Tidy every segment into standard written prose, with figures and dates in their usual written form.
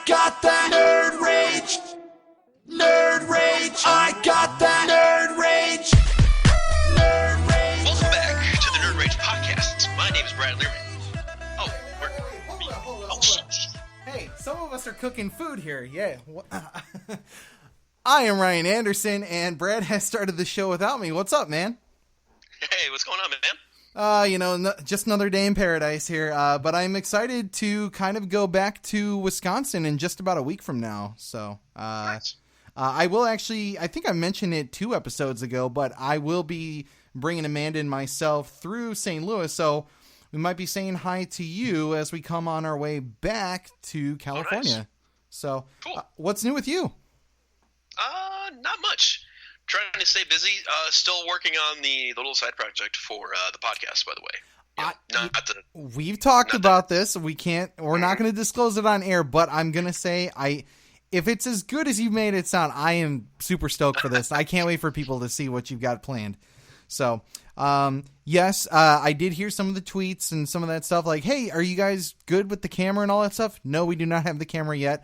got that nerd rage. Nerd rage. I got that nerd rage. Nerd rage. Welcome back to the Nerd Rage podcast. My name is Brad Learman. Oh, Hold up. Hey, some of us are cooking food here. Yeah. I am Ryan Anderson, and Brad has started the show without me. What's up, man? Hey, what's going on, man? Just another day in paradise here. But I'm excited to kind of go back to Wisconsin in just about a week from now. So, Nice. I will actually, I think I mentioned it 2 episodes ago, but I will be bringing Amanda and myself through St. Louis. So we might be saying hi to you as we come on our way back to California. Oh, nice. So Cool. What's new with you? Not much. Trying to stay busy. Still working on the little side project for the podcast, by the way. Yeah, We've talked about this. We're not going to disclose it on air, but I'm going to say if it's as good as you've made it sound, I am super stoked for this. I can't wait for people to see what you've got planned. So, yes, I did hear some of the tweets and some of that stuff like, hey, are you guys good with the camera and all that stuff? No, we do not have the camera yet.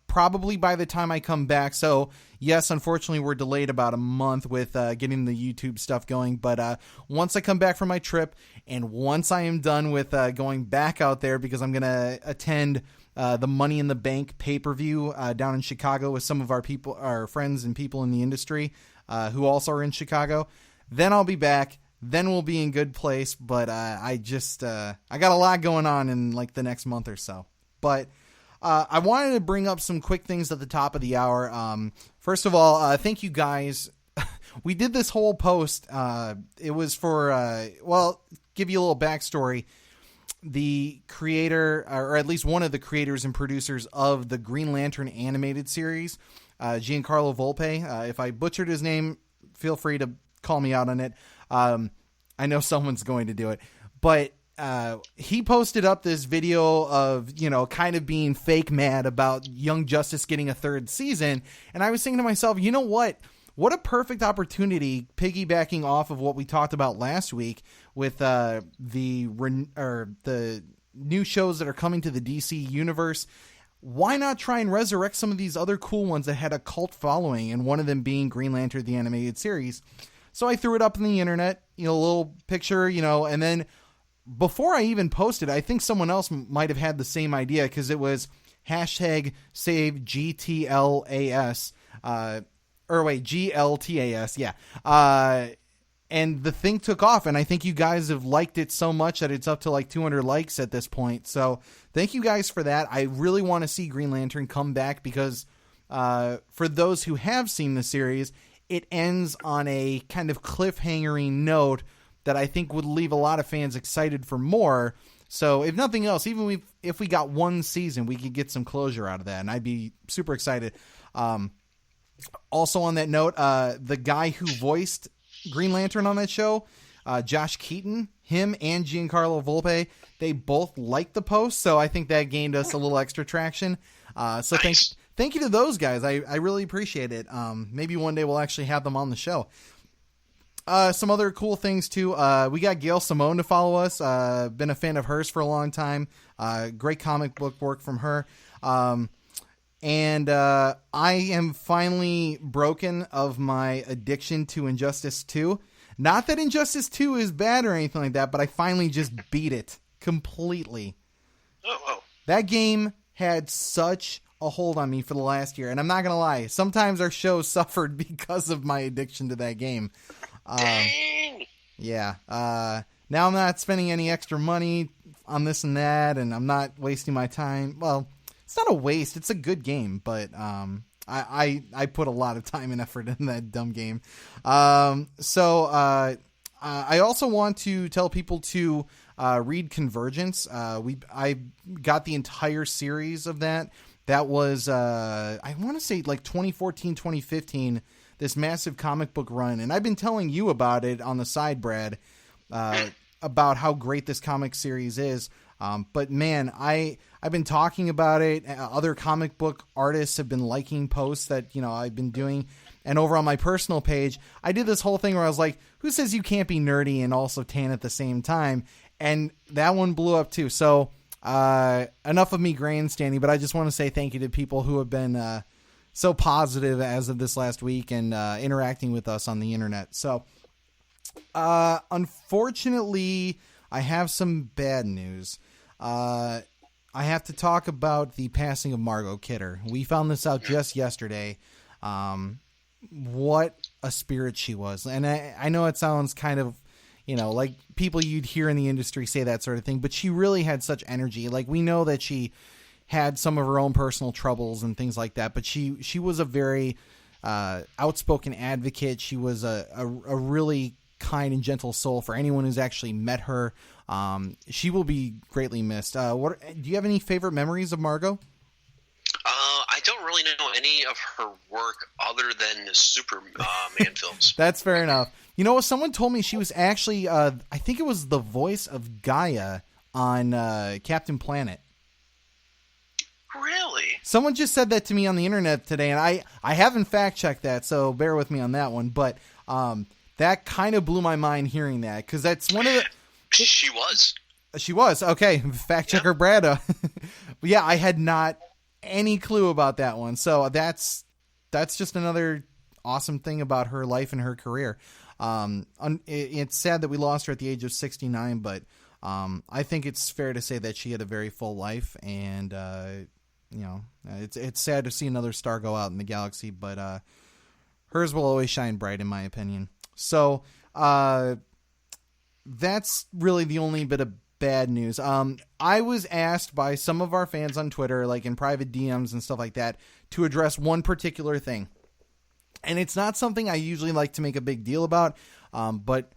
Probably by the time I come back. So, yes, unfortunately, we're delayed about a month with getting the YouTube stuff going. But once I come back from my trip and once I am done with going back out there, because I'm going to attend the Money in the Bank pay-per-view down in Chicago with some of our friends and people in the industry who also are in Chicago, then I'll be back. Then we'll be in good place. But I got a lot going on in like the next month or so. But I wanted to bring up some quick things at the top of the hour. First of all, thank you guys. We did this whole post. It was for, give you a little backstory. The creator, or at least one of the creators and producers of the Green Lantern animated series, Giancarlo Volpe. If I butchered his name, feel free to call me out on it. I know someone's going to do it. But he posted up this video of, kind of being fake mad about Young Justice getting a 3rd season. And I was thinking to myself, you know what? What a perfect opportunity, piggybacking off of what we talked about last week with the new shows that are coming to the DC universe. Why not try and resurrect some of these other cool ones that had a cult following, and one of them being Green Lantern, the animated series? So I threw it up on the internet, a little picture, and then before I even posted, I think someone else might have had the same idea, because it was hashtag save GTLAS, GLTAS, yeah. And the thing took off, and I think you guys have liked it so much that it's up to like 200 likes at this point. So thank you guys for that. I really want to see Green Lantern come back, because for those who have seen the series, it ends on a kind of cliffhangering note that I think would leave a lot of fans excited for more. So if nothing else, even if we got 1 season, we could get some closure out of that, and I'd be super excited. Also on that note, the guy who voiced Green Lantern on that show, Josh Keaton, him and Giancarlo Volpe, they both liked the post, so I think that gained us a little extra traction. So nice. Thank you to those guys. I really appreciate it. Maybe one day we'll actually have them on the show. Some other cool things too. We got Gail Simone to follow us. Been a fan of hers for a long time. Great comic book work from her. And I am finally broken of my addiction to Injustice 2. Not that Injustice 2 is bad or anything like that, but I finally just beat it completely. Oh. That game had such a hold on me for the last year. And I'm not going to lie, sometimes our show suffered because of my addiction to that game. Dang! Yeah. Now I'm not spending any extra money on this and that, and I'm not wasting my time. Well, it's not a waste. It's a good game, but I put a lot of time and effort in that dumb game. So I also want to tell people to read Convergence. I got the entire series of that. That was, I want to say like 2014, 2015, this massive comic book run. And I've been telling you about it on the side, Brad, about how great this comic series is. But man, I've been talking about it. Other comic book artists have been liking posts that, I've been doing. And over on my personal page, I did this whole thing where I was like, who says you can't be nerdy and also tan at the same time? And that one blew up too. So enough of me grandstanding, but I just want to say thank you to people who have been so positive as of this last week and interacting with us on the internet. So, unfortunately, I have some bad news. I have to talk about the passing of Margot Kidder. We found this out just yesterday. What a spirit she was. And I know it sounds kind of, like people you'd hear in the industry say that sort of thing, but she really had such energy. Like, we know that she had some of her own personal troubles and things like that, but she was a very outspoken advocate. She was a really kind and gentle soul for anyone who's actually met her. She will be greatly missed. Do you have any favorite memories of Margot? I don't really know any of her work other than the Superman films. That's fair enough. Someone told me she was actually, I think it was the voice of Gaia on Captain Planet. Really? Someone just said that to me on the internet today, and I haven't fact-checked that, so bear with me on that one. But that kind of blew my mind hearing that, because that's one of the... She was. She was. Okay, fact-checker Brad. Yeah, I had not any clue about that one. So that's just another awesome thing about her life and her career. It's sad that we lost her at the age of 69, but I think it's fair to say that she had a very full life, and it's sad to see another star go out in the galaxy, but hers will always shine bright, in my opinion. So that's really the only bit of bad news. I was asked by some of our fans on Twitter, like in private DMs and stuff like that, to address one particular thing. And it's not something I usually like to make a big deal about, but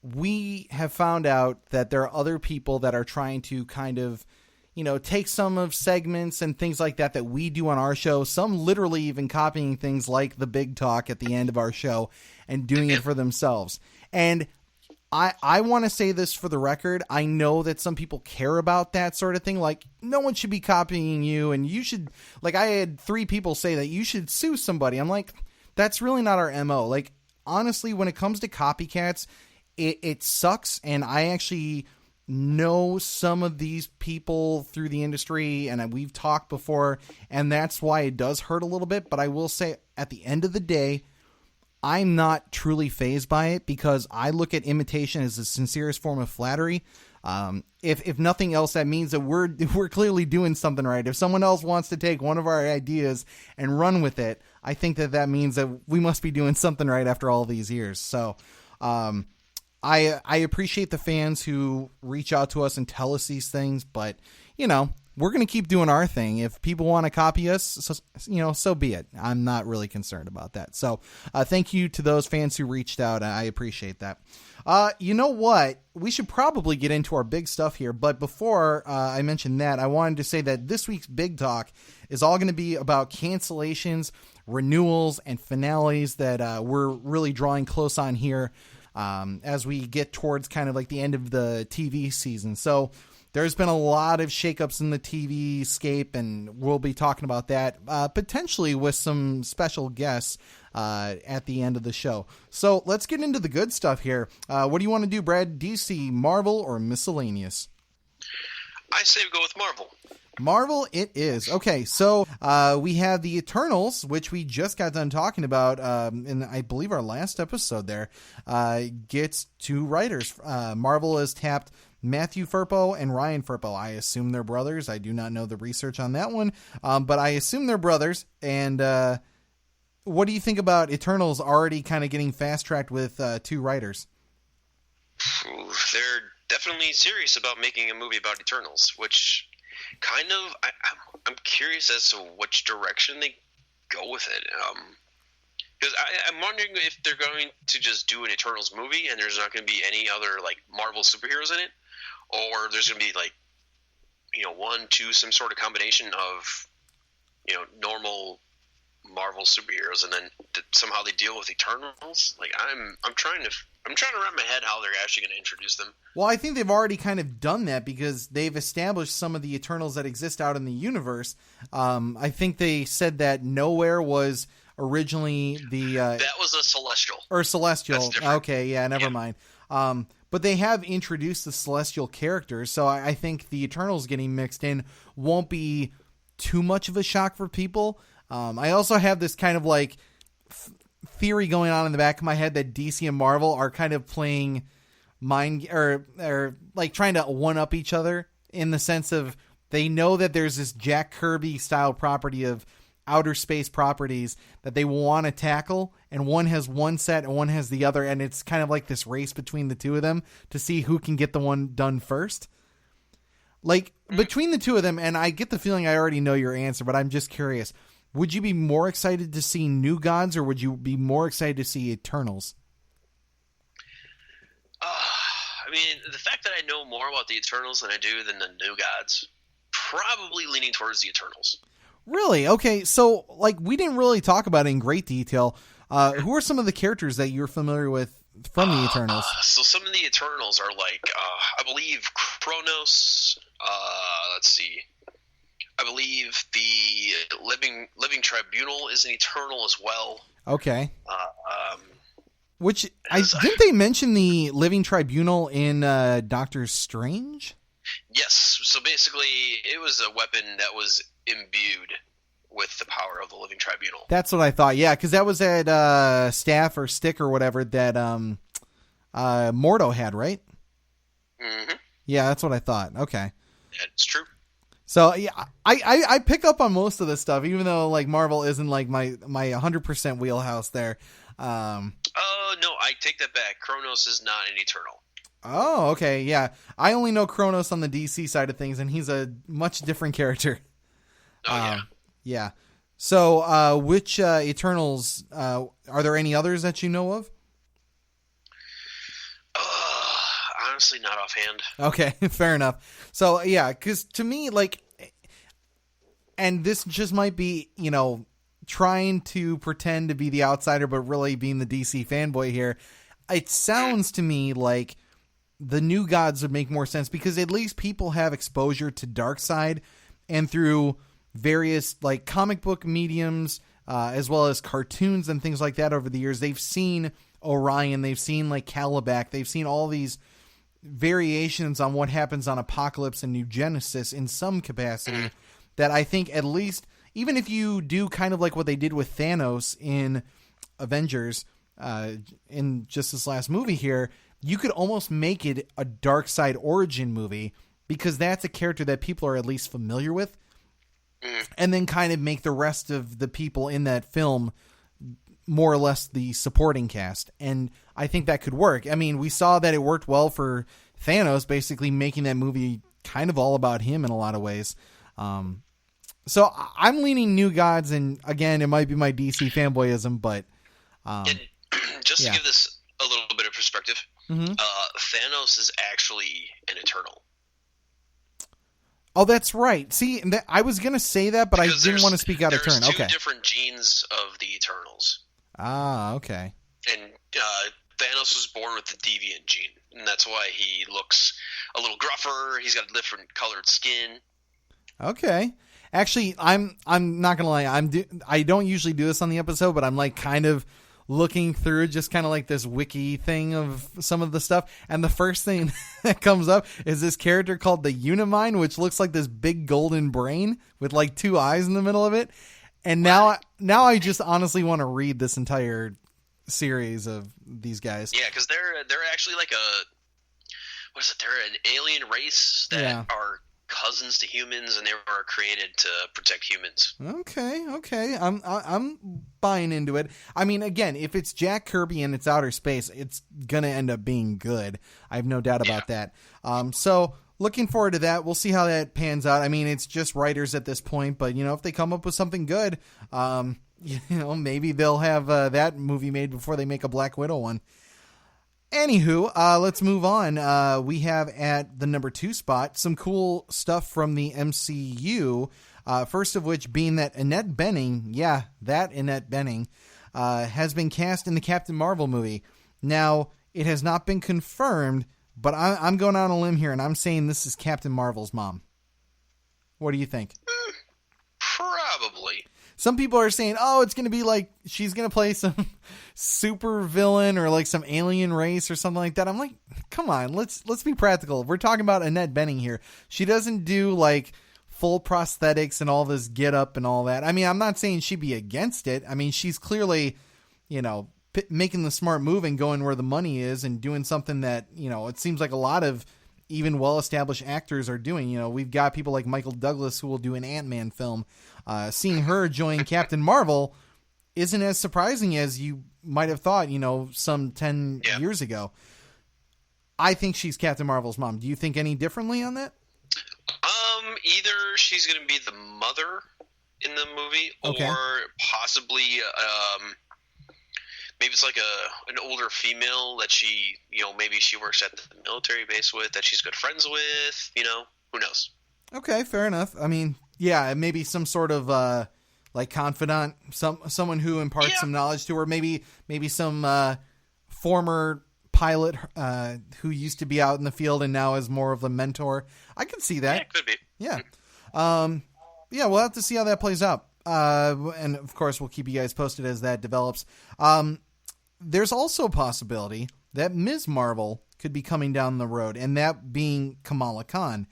we have found out that there are other people that are trying to kind of, take some of segments and things like that we do on our show, some literally even copying things like the big talk at the end of our show and doing it for themselves. And I want to say this for the record. I know that some people care about that sort of thing. Like, no one should be copying you, and you should, like, I had 3 people say that you should sue somebody. I'm like, that's really not our MO. Like, honestly, when it comes to copycats, it sucks, and I actually know some of these people through the industry, and we've talked before, and that's why it does hurt a little bit. But I will say, at the end of the day, I'm not truly fazed by it, because I look at imitation as the sincerest form of flattery. If nothing else, that means that we're clearly doing something right. If someone else wants to take one of our ideas and run with it, I think that means that we must be doing something right after all these years. So, I appreciate the fans who reach out to us and tell us these things, but we're going to keep doing our thing. If people want to copy us, so be it. I'm not really concerned about that. So, thank you to those fans who reached out. I appreciate that. You know what? We should probably get into our big stuff here. But before I mention that, I wanted to say that this week's Big Talk is all going to be about cancellations, renewals, and finales that we're really drawing close on here as we get towards kind of like the end of the TV season. So there's been a lot of shakeups in the TV scape, and we'll be talking about that potentially with some special guests at the end of the show. So let's get into the good stuff here. What do you want to do, Brad? DC, Marvel, or miscellaneous? I say we go with Marvel. Marvel it is. Okay, so we have the Eternals, which we just got done talking about in, I believe, our last episode there, gets 2 writers. Marvel has tapped Matthew Firpo and Ryan Firpo. I assume they're brothers. I do not know the research on that one, but I assume they're brothers. And what do you think about Eternals already kind of getting fast-tracked with 2 writers? They're definitely serious about making a movie about Eternals, which kind of I'm curious as to which direction they go with it. Because I'm wondering if they're going to just do an Eternals movie and there's not going to be any other like Marvel superheroes in it, or there's going to be like 1, 2, some sort of combination of normal Marvel superheroes, and then somehow they deal with Eternals. Like I'm trying to wrap my head how they're actually going to introduce them. Well, I think they've already kind of done that because they've established some of the Eternals that exist out in the universe. I think they said that Nowhere was originally the... that was a Celestial. Or Celestial. Okay, yeah, never mind. but they have introduced the Celestial characters, so I think the Eternals getting mixed in won't be too much of a shock for people. I also have this kind of like theory going on in the back of my head that DC and Marvel are kind of playing mind or like trying to one up each other, in the sense of they know that there's this Jack Kirby style property of outer space properties that they want to tackle, and one has one set and one has the other, and it's kind of like this race between the two of them to see who can get the one done first. Like, between the two of them, and I get the feeling I already know your answer, but I'm just curious, would you be more excited to see New Gods, or would you be more excited to see Eternals? I mean, the fact that I know more about the Eternals than I do than the New Gods, probably leaning towards the Eternals. Really? Okay, so, like, we didn't really talk about it in great detail. Who are some of the characters that you're familiar with from the Eternals? So some of the Eternals are like, I believe Kronos, let's see. I believe the Living Tribunal is an Eternal as well. Okay. Didn't they mention the Living Tribunal in Doctor Strange? Yes. So basically, it was a weapon that was imbued with the power of the Living Tribunal. That's what I thought. Yeah, because that was that staff or stick or whatever that Mordo had, right? Mm-hmm. Yeah, that's what I thought. Okay. That's true. So yeah, I pick up on most of this stuff, even though like Marvel isn't like my 100% wheelhouse there. Oh no, I take that back. Kronos is not an Eternal. Oh, okay, yeah. I only know Kronos on the DC side of things, and he's a much different character. Oh yeah. Yeah. So, which Eternals? Are there any others that you know of? Honestly, not offhand. Okay, fair enough. So, yeah, because to me, like, and this just might be, you know, trying to pretend to be the outsider, but really being the DC fanboy here. It sounds to me like the New Gods would make more sense, because at least people have exposure to Darkseid, and through various like comic book mediums, as well as cartoons and things like that over the years, they've seen Orion, they've seen like Calabac, they've seen all these variations on what happens on Apocalypse and New Genesis in some capacity, that I think at least, even if you do kind of like what they did with Thanos in Avengers, in just this last movie here, you could almost make it a Darkseid origin movie, because that's a character that people are at least familiar with, and then kind of make the rest of the people in that film more or less the supporting cast. And I think that could work. I mean, we saw that it worked well for Thanos, basically making that movie kind of all about him in a lot of ways. So I'm leaning New Gods, and again, it might be my DC fanboyism, but just to give this a little bit of perspective, Thanos is actually an Eternal. Oh, that's right. See, I was going to say that, but because I didn't want to speak out of turn. There's two different genes of the Eternals. Ah, okay. And Thanos was born with the deviant gene, and that's why he looks a little gruffer. He's got a different colored skin. Okay. Actually, I'm not gonna lie. I don't usually do this on the episode, but I'm like kind of looking through just kind of like this wiki thing of some of the stuff, and the first thing that comes up is this character called the Unimind, which looks like this big golden brain with like two eyes in the middle of it. And now I just honestly want to read this entire series of these guys. Yeah, because they're actually like they're an alien race that are cousins to humans, and they were created to protect humans. Okay. I'm buying into it. I mean, again, if it's Jack Kirby and it's outer space, it's gonna end up being good. I have no doubt about that. So looking forward to that. We'll see how that pans out. I mean, it's just writers at this point, but you know, if they come up with something good, you know, maybe they'll have that movie made before they make a Black Widow one. Anywho, let's move on. We have at the number 2 spot some cool stuff from the MCU. First of which being that Annette Bening, Annette Bening, has been cast in the Captain Marvel movie. Now, it has not been confirmed, but I'm going out on a limb here, and I'm saying this is Captain Marvel's mom. What do you think? Probably. Some people are saying, oh, it's going to be like she's going to play some super villain or like some alien race or something like that. I'm like, come on, let's be practical. We're talking about Annette Bening here. She doesn't do like full prosthetics and all this get up and all that. I mean, I'm not saying she'd be against it. I mean, she's clearly, making the smart move and going where the money is and doing something that, it seems like a lot of even well-established actors are doing. We've got people like Michael Douglas who will do an Ant-Man film. Seeing her join Captain Marvel isn't as surprising as you might have thought, some 10 years ago. I think she's Captain Marvel's mom. Do you think any differently on that? Either she's going to be the mother in the movie, okay, or possibly maybe it's like an older female that she, maybe she works at the military base with, that she's good friends with, who knows? Okay, fair enough. I mean, yeah, maybe some sort of like confidant, someone who imparts some knowledge to her. Maybe some former pilot who used to be out in the field and now is more of a mentor. I can see that. Yeah, could be. Yeah. We'll have to see how that plays out. And of course, we'll keep you guys posted as that develops. There's also a possibility that Ms. Marvel could be coming down the road, and that being Kamala Khan.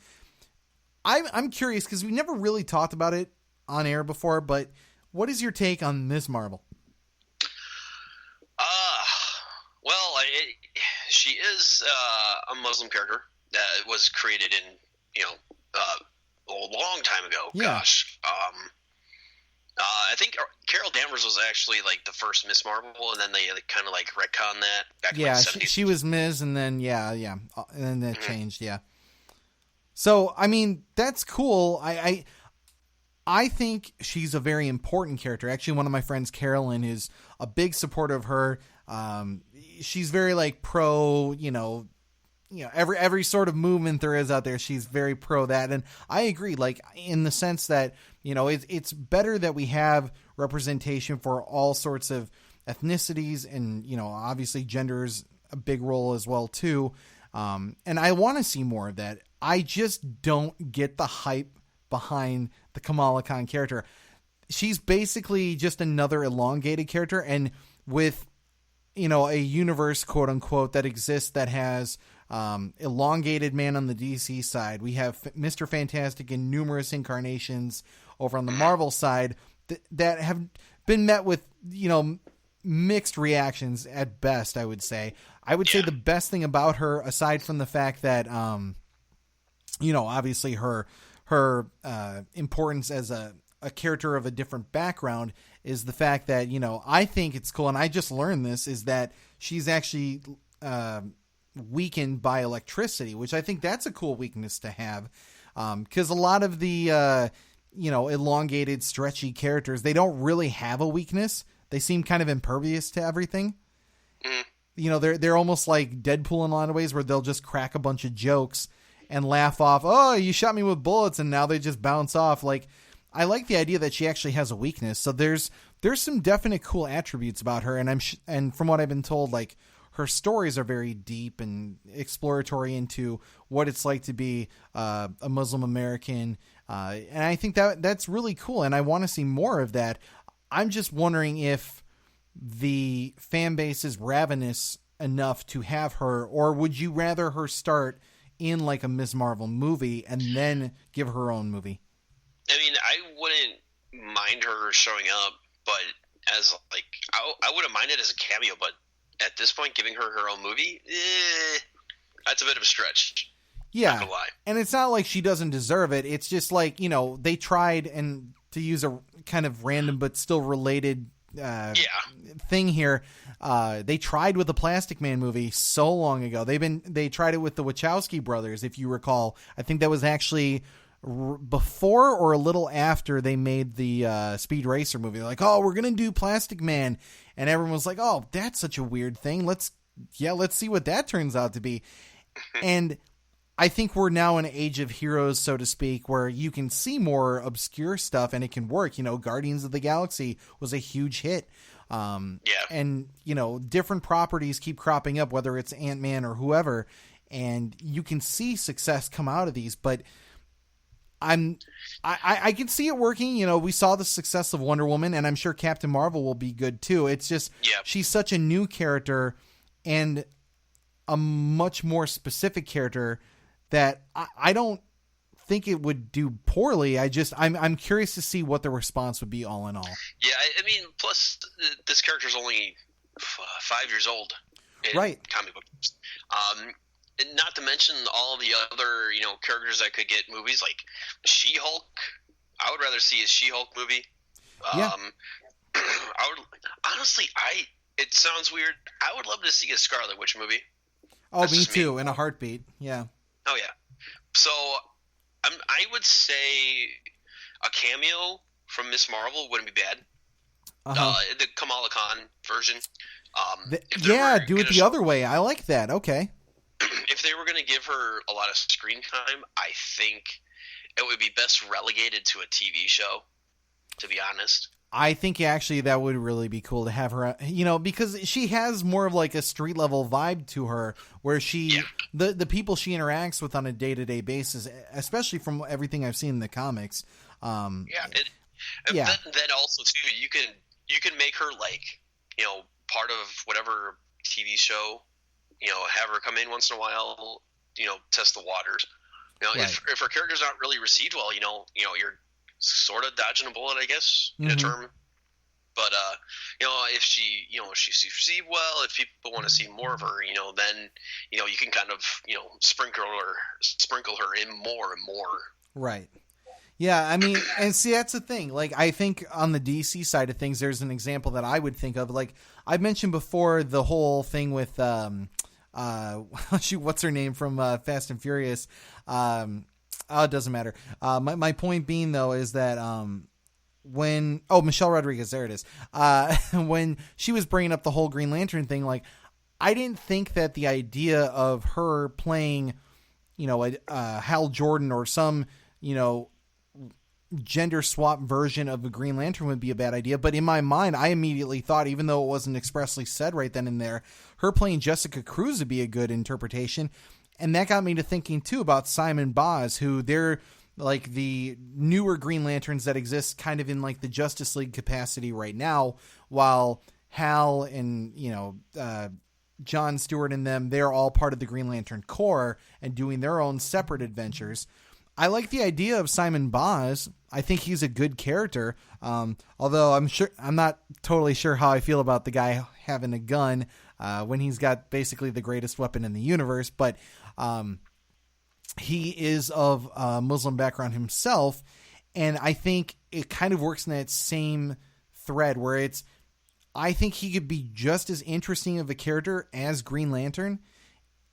I'm curious because we never really talked about it on air before, but what is your take on Ms. Marvel? She is a Muslim character that was created in, a long time ago. Yeah. Gosh. I think Carol Danvers was actually like the first Miss Marvel, and then they kind of like retconned that back in the 70s. She was Ms. and then and then that changed. Yeah. So I mean that's cool. I think she's a very important character. Actually, one of my friends, Carolyn, is a big supporter of her. She's very like pro, every sort of movement there is out there. She's very pro that. And I agree, like in the sense that, it's better that we have representation for all sorts of ethnicities and, obviously gender's a big role as well too. And I want to see more of that. I just don't get the hype behind the Kamala Khan character. She's basically just another elongated character. And with, a universe, quote unquote, that exists that has elongated man on the DC side. We have Mr. Fantastic in numerous incarnations over on the Marvel side that have been met with, mixed reactions at best, I would say. I would say the best thing about her, aside from the fact that, obviously her importance as a character of a different background, is the fact that, I think it's cool, and I just learned this, is that she's actually weakened by electricity, which I think that's a cool weakness to have, because a lot of the elongated, stretchy characters, they don't really have a weakness. They seem kind of impervious to everything. They're almost like Deadpool in a lot of ways, where they'll just crack a bunch of jokes and laugh off, oh, you shot me with bullets, and now they just bounce off. Like, I like the idea that she actually has a weakness. So there's some definite cool attributes about her, and and from what I've been told, like, her stories are very deep and exploratory into what it's like to be a Muslim American, and I think that's really cool, and I want to see more of that. I'm just wondering if the fan base is ravenous enough to have her, or would you rather her start in like a Ms. Marvel movie and then give her own movie? I mean, I wouldn't mind her showing up, but as like, I wouldn't mind it as a cameo, but at this point, giving her own movie, that's a bit of a stretch. Yeah. Not gonna lie. And it's not like she doesn't deserve it. It's just like, they tried, and to use a kind of random but still related thing here, they tried with the Plastic Man movie so long ago. They tried it with the Wachowski brothers, if you recall. I think that was actually before or a little after they made the Speed Racer movie. They're like, oh, we're gonna do Plastic Man, and everyone was like, oh, that's such a weird thing. Let's see what that turns out to be. And I think we're now in an age of heroes, so to speak, where you can see more obscure stuff and it can work. Guardians of the Galaxy was a huge hit. And different properties keep cropping up, whether it's Ant-Man or whoever, and you can see success come out of these. But I can see it working. You know, we saw the success of Wonder Woman, and I'm sure Captain Marvel will be good too. It's just she's such a new character and a much more specific character that I don't think it would do poorly. I'm curious to see what the response would be all in all. Yeah, I mean, plus this character's only 5 years old in right? Comic books. And not to mention all of the other, you know, characters that could get movies like She-Hulk. I would rather see a She-Hulk movie. Yeah. I would honestly. It sounds weird. I would love to see a Scarlet Witch movie. Oh, me too, in a heartbeat. Yeah. Oh yeah. So, I would say a cameo from Miss Marvel wouldn't be bad. The Kamala Khan version. Do it the other way. I like that. Okay. If they were going to give her a lot of screen time, I think it would be best relegated to a TV show, to be honest. I think actually that would really be cool to have her, you know, because she has more of like a street level vibe to her where the people she interacts with on a day-to-day basis, especially from everything I've seen in the comics. Then also too, you can make her like, you know, part of whatever TV show. You know, have her come in once in a while, you know, test the waters. You know, right. if her character's not really received well, you know, you're sort of dodging a bullet, I guess, in a term. But you know, if she's received well, if people want to see more of her, you know, then you know you can kind of, you know, sprinkle her in more and more. Right. Yeah, I mean, and see, that's the thing. Like, I think on the DC side of things, there's an example that I would think of. Like, I mentioned before the whole thing with what's her name from Fast and Furious? It doesn't matter. My point being though is that Michelle Rodriguez, there it is. When she was bringing up the whole Green Lantern thing, like I didn't think that the idea of her playing, you know, Hal Jordan or some, you know, gender swap version of a Green Lantern would be a bad idea. But in my mind, I immediately thought, even though it wasn't expressly said right then and there, her playing Jessica Cruz would be a good interpretation. And that got me to thinking too about Simon Baz, who they're like the newer Green Lanterns that exist kind of in like the Justice League capacity right now, while Hal and, you know, John Stewart and them, they're all part of the Green Lantern Corps and doing their own separate adventures. I like the idea of Simon Baz. I think he's a good character. Although I'm not totally sure how I feel about the guy having a gun when he's got basically the greatest weapon in the universe. But he is of a Muslim background himself, and I think it kind of works in that same thread where I think he could be just as interesting of a character as Green Lantern.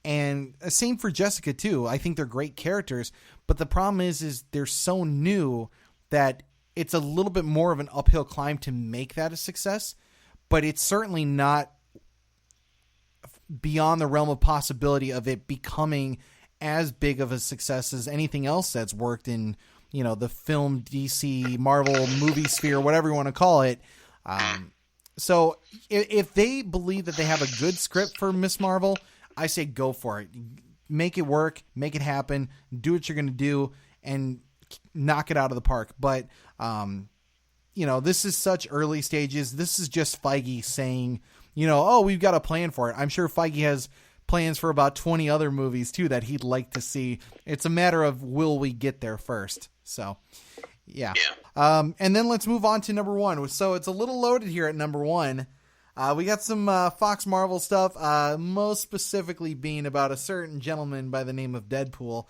And same for Jessica too. I think they're great characters, but the problem is they're so new that it's a little bit more of an uphill climb to make that a success, but it's certainly not beyond the realm of possibility of it becoming as big of a success as anything else that's worked in, you know, the film, DC, Marvel movie sphere, whatever you want to call it. So if they believe that they have a good script for Miss Marvel, I say go for it. Make it work. Make it happen. Do what you're going to do and knock it out of the park. But, you know, this is such early stages. This is just Feige saying, you know, oh, we've got a plan for it. I'm sure Feige has plans for about 20 other movies, too, that he'd like to see. It's a matter of will we get there first. So, yeah. And then let's move on to number one. So it's a little loaded here at number one. We got some Fox Marvel stuff, most specifically being about a certain gentleman by the name of Deadpool.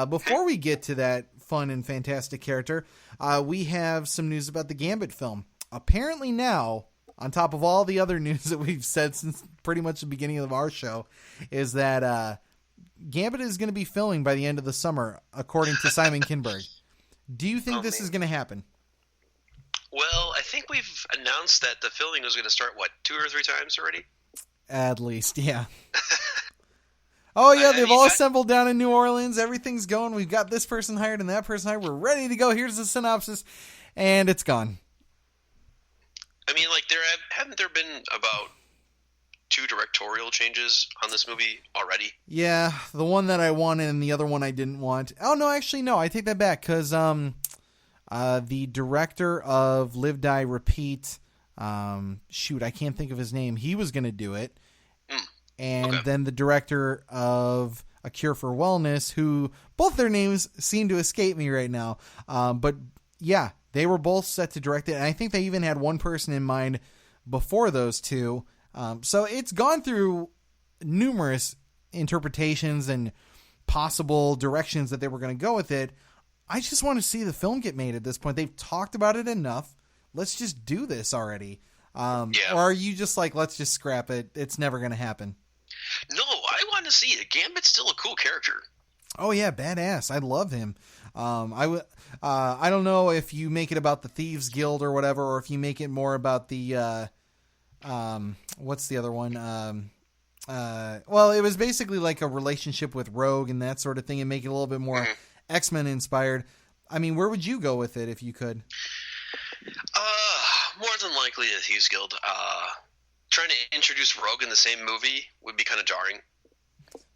Before we get to that fun and fantastic character, we have some news about the Gambit film. Apparently now, on top of all the other news that we've said since pretty much the beginning of our show, is that Gambit is going to be filming by the end of the summer, according to Simon Kinberg. Do you think this is going to happen? Well, I think we've announced that the filming was going to start, 2 or 3 times already? At least, yeah. Oh, yeah, they've all assembled down in New Orleans. Everything's going. We've got this person hired and that person hired. We're ready to go. Here's the synopsis. And it's gone. I mean, like, haven't there been about 2 directorial changes on this movie already. Yeah, the one that I wanted and the other one I didn't want. Oh, no, actually, no, I take that back, because the director of Live, Die, Repeat, I can't think of his name. He was going to do it. And then the director of A Cure for Wellness, who both their names seem to escape me right now. But yeah, they were both set to direct it. And I think they even had one person in mind before those two. So it's gone through numerous interpretations and possible directions that they were going to go with it. I just want to see the film get made at this point. They've talked about it enough. Let's just do this already. Or are you just like, let's just scrap it? It's never going to happen. No, I want to see it. Gambit's still a cool character. Oh yeah, badass. I love him. I don't know if you make it about the Thieves Guild or whatever, or if you make it more about the what's the other one? Well, it was basically like a relationship with Rogue and that sort of thing, and make it a little bit more X-Men inspired. I mean, where would you go with it if you could? More than likely the Thieves Guild. Trying to introduce Rogue in the same movie would be kind of jarring.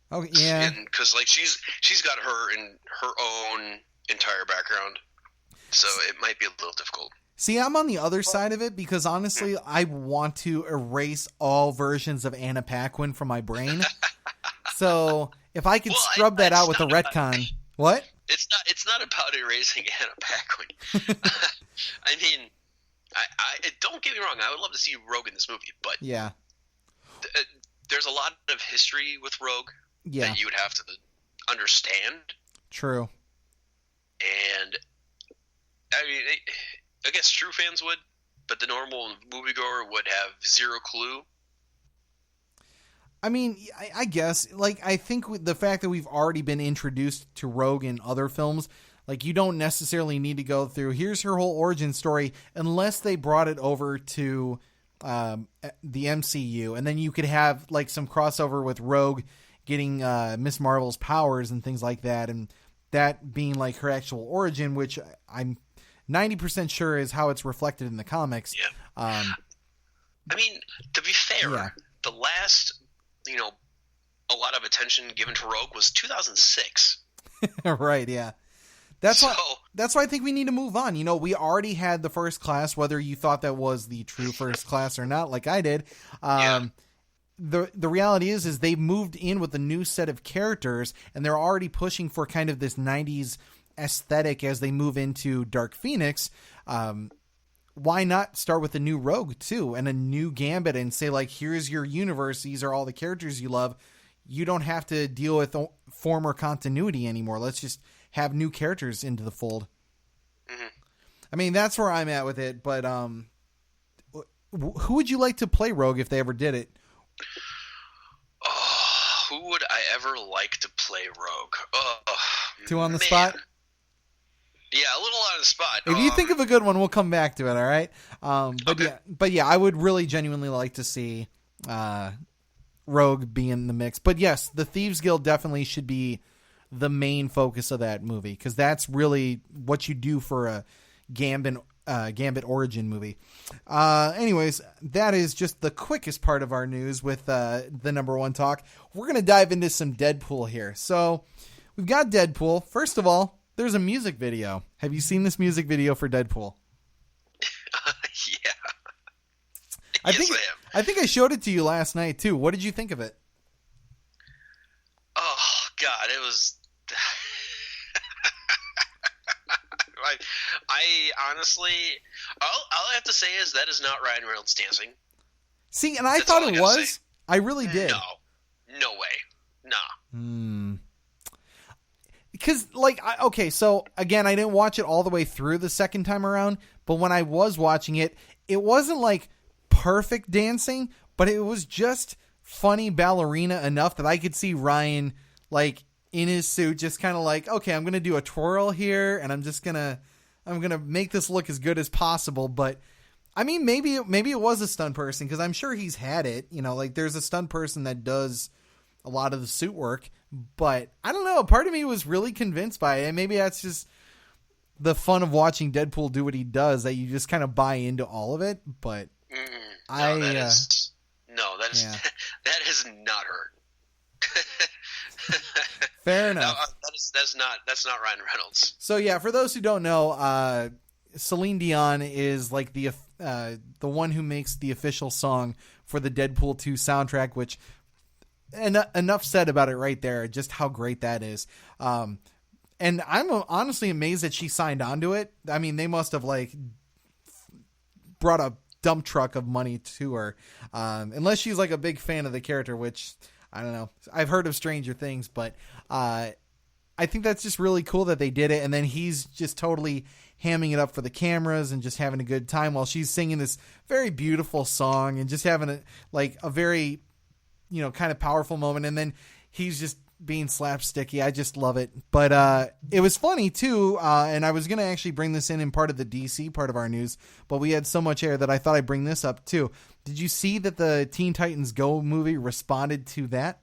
Oh yeah, because like she's got her in her own entire background, so it might be a little difficult. See, I'm on the other side of it because honestly, I want to erase all versions of Anna Paquin from my brain. So if I could scrub that out with a retcon, what? It's not about erasing Anna Paquin. I mean, I don't get me wrong. I would love to see Rogue in this movie, but yeah, there's a lot of history with Rogue that you would have to understand. True. And I mean, I guess true fans would, but the normal moviegoer would have zero clue. I mean, I guess, like, I think with the fact that we've already been introduced to Rogue in other films, like, you don't necessarily need to go through, here's her whole origin story, unless they brought it over to the MCU, and then you could have, like, some crossover with Rogue getting Miss Marvel's powers and things like that, and that being, like, her actual origin, which I'm 90% sure is how it's reflected in the comics. Yeah. I mean, to be fair, the last, a lot of attention given to Rogue was 2006. Right, yeah. That's why I think we need to move on. We already had the First Class, whether you thought that was the true First Class or not, like I did. The reality is they moved in with a new set of characters, and they're already pushing for kind of this 90s aesthetic as they move into Dark Phoenix. Why not start with a new Rogue too, and a new Gambit, and say, like, here's your universe, these are all the characters you love. You don't have to deal with former continuity anymore. Let's just have new characters into the fold. I mean, that's where I'm at with it, but who would you like to play Rogue if they ever did it? Who would I ever like to play Rogue? Too on the spot? Yeah, a little on the spot. If you think of a good one, we'll come back to it, all right? But yeah, I would really genuinely like to see Rogue be in the mix. But yes, the Thieves Guild definitely should be the main focus of that movie, because that's really what you do for a Gambit origin movie. Anyways, that is just the quickest part of our news with the number one talk. We're going to dive into some Deadpool here. So we've got Deadpool. First of all, there's a music video. Have you seen this music video for Deadpool? Yeah. I think I showed it to you last night too. What did you think of it? Oh God, it was. I honestly, all I have to say is that is not Ryan Reynolds dancing. See, and I thought it was. Say. I really did. No way. Nah. Because, like, okay, so, again, I didn't watch it all the way through the second time around, but when I was watching it, it wasn't, like, perfect dancing, but it was just funny ballerina enough that I could see Ryan, like, in his suit, just kind of like, okay, I'm going to do a twirl here, and I'm going to make this look as good as possible, but, I mean, maybe it was a stunt person, because I'm sure he's had it, like, there's a stunt person that does a lot of the suit work, but I don't know. Part of me was really convinced by it. And maybe that's just the fun of watching Deadpool do what he does, that you just kind of buy into all of it. But that is That is not her. Fair enough. No, that's not Ryan Reynolds. So yeah, for those who don't know, Celine Dion is like the one who makes the official song for the Deadpool 2 soundtrack, which enough said about it right there, just how great that is. And I'm honestly amazed that she signed on to it. I mean, they must have like brought a dump truck of money to her, unless she's like a big fan of the character, which I don't know. I've heard of Stranger Things, but I think that's just really cool that they did it. And then he's just totally hamming it up for the cameras and just having a good time while she's singing this very beautiful song and just having a very, kind of powerful moment. And then he's just being slapsticky. I just love it. But it was funny too. And I was going to actually bring this in part of the DC part of our news, but we had so much air that I thought I'd bring this up too. Did you see that the Teen Titans Go movie responded to that?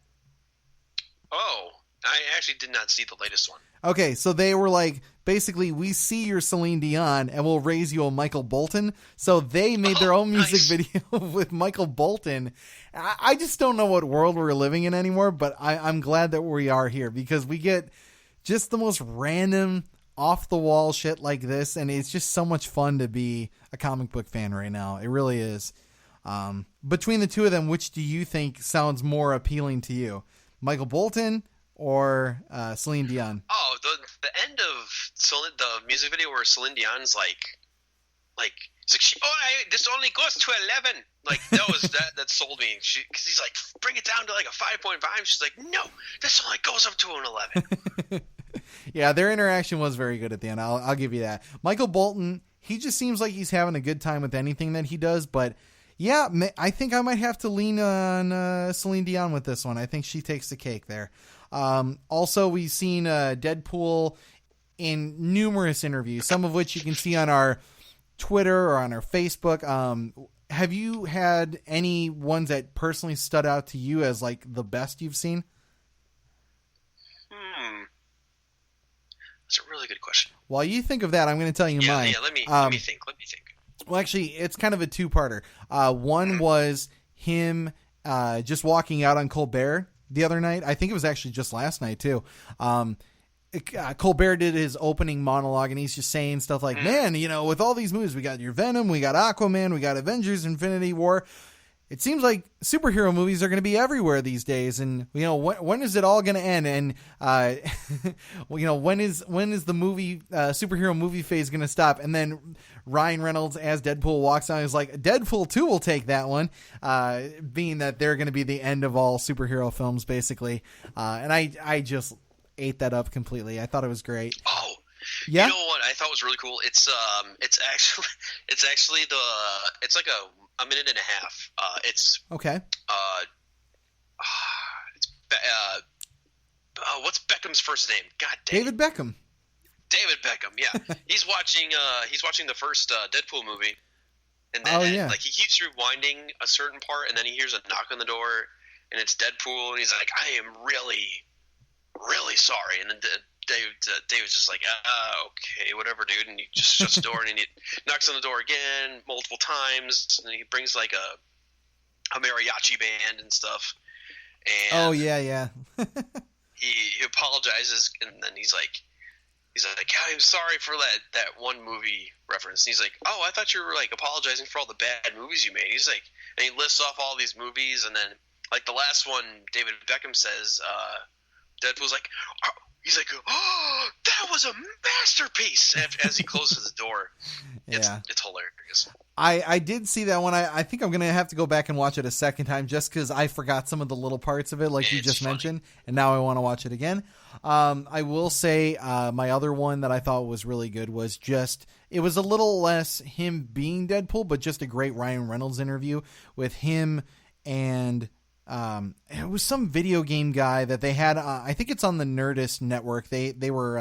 Oh, I actually did not see the latest one. Okay, so they were like, basically, we see your Celine Dion and we'll raise you a Michael Bolton. So they made their own music video with Michael Bolton. I just don't know what world we're living in anymore, but I'm glad that we are here because we get just the most random, off-the-wall shit like this, and it's just so much fun to be a comic book fan right now. It really is. Between the two of them, which do you think sounds more appealing to you? Michael Bolton or Celine Dion? Oh, the end of the music video where Celine Dion's like it's like this only goes to 11. Like that sold me. Because he's like, bring it down to like a 5.5. She's like, no, this only goes up to an 11. Yeah, their interaction was very good at the end. I'll give you that. Michael Bolton, he just seems like he's having a good time with anything that he does. But yeah, I think I might have to lean on Celine Dion with this one. I think she takes the cake there. Also, we've seen Deadpool in numerous interviews, some of which you can see on our Twitter or on our Facebook. Have you had any ones that personally stood out to you as like the best you've seen? That's a really good question. While you think of that, I'm going to tell you mine. Yeah, let me think. Well, actually, it's kind of a two-parter. One was him just walking out on Colbert the other night. I think it was actually just last night, too. Colbert did his opening monologue, and he's just saying stuff like, man, with all these movies, we got your Venom, we got Aquaman, we got Avengers Infinity War. It seems like superhero movies are going to be everywhere these days. And, when is it all going to end? And, when is the movie, superhero movie phase going to stop? And then Ryan Reynolds as Deadpool walks on. He's like, Deadpool 2 will take that one, being that they're going to be the end of all superhero films, basically. And I just ate that up completely. I thought it was great. Oh, yeah. You know what I thought was really cool? It's actually it's like a minute and a half. It's okay. What's Beckham's first name? God damn. David Beckham. David Beckham. Yeah, he's watching the first Deadpool movie, and then like he keeps rewinding a certain part, and then he hears a knock on the door, and it's Deadpool, and he's like, "I am really, really sorry," and then David's just like, okay, whatever, dude. And he just shuts the door and he knocks on the door again multiple times. And he brings like a mariachi band and stuff. And yeah. he apologizes, and then he's like, I'm sorry for that one movie reference. And he's like, oh, I thought you were like apologizing for all the bad movies you made. He's like, and he lists off all these movies, and then like the last one, David Beckham says, Deadpool's like, he's like, oh, that was a masterpiece as he closes the door. It's hilarious. I did see that one. I think I'm going to have to go back and watch it a second time just because I forgot some of the little parts of it, like you just mentioned, and now I want to watch it again. I will say my other one that I thought was really good was it was a little less him being Deadpool, but just a great Ryan Reynolds interview with him and... it was some video game guy that they had. I think it's on the Nerdist network. They were.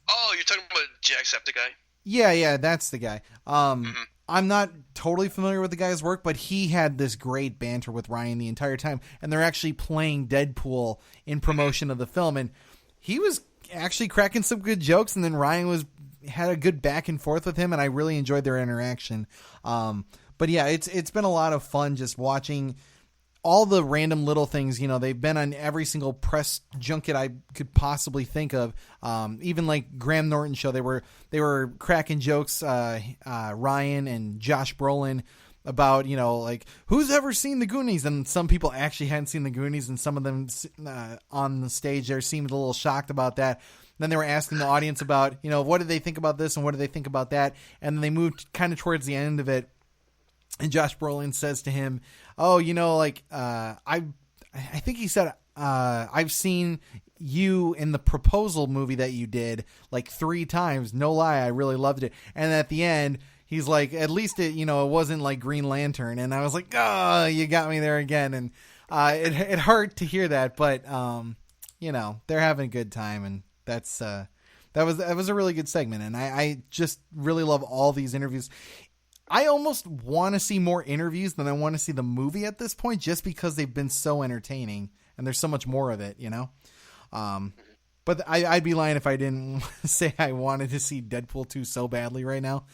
Oh, you're talking about Jacksepticeye? Yeah, that's the guy. I'm not totally familiar with the guy's work, but he had this great banter with Ryan the entire time, and they're actually playing Deadpool in promotion of the film, and he was actually cracking some good jokes, and then Ryan had a good back and forth with him, and I really enjoyed their interaction. But yeah, it's been a lot of fun just watching all the random little things, they've been on every single press junket I could possibly think of. Even like Graham Norton's show, they were cracking jokes, Ryan and Josh Brolin, about, like, who's ever seen the Goonies? And some people actually hadn't seen the Goonies, and some of them on the stage there seemed a little shocked about that. Then they were asking the audience about, what did they think about this and what did they think about that? And then they moved kind of towards the end of it. And Josh Brolin says to him, oh, I think he said, I've seen you in the Proposal movie that you did like 3 times. No lie. I really loved it. And at the end, he's like, at least it wasn't like Green Lantern. And I was like, oh, you got me there again. And it hurt to hear that, but they're having a good time, and that was a really good segment. And I just really love all these interviews. I almost want to see more interviews than I want to see the movie at this point, just because they've been so entertaining and there's so much more of it, But I'd be lying if I didn't say I wanted to see Deadpool 2 so badly right now.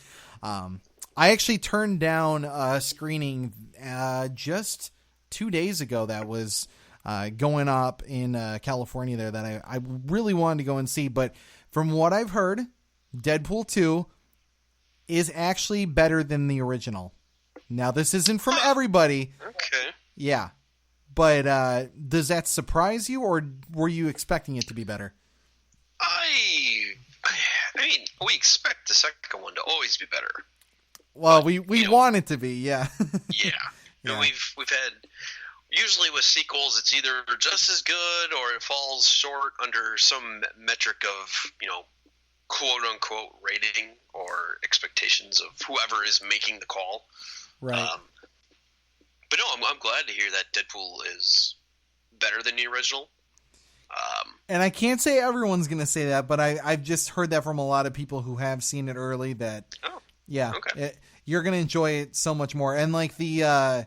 I actually turned down a screening just 2 days ago that was going up in California there that I really wanted to go and see. But from what I've heard, Deadpool 2 is actually better than the original. Now, this isn't from everybody. Okay. Yeah. But does that surprise you, or were you expecting it to be better? I mean, we expect the second one to always be better. Well, we want it to be, yeah. Yeah. Yeah. We've had, usually with sequels, it's either just as good or it falls short under some metric of, quote unquote rating or expectations of whoever is making the call. Right. But no, I'm glad to hear that Deadpool is better than the original. And I can't say everyone's going to say that, but I've just heard that from a lot of people who have seen it early that, okay. You're going to enjoy it so much more. And like the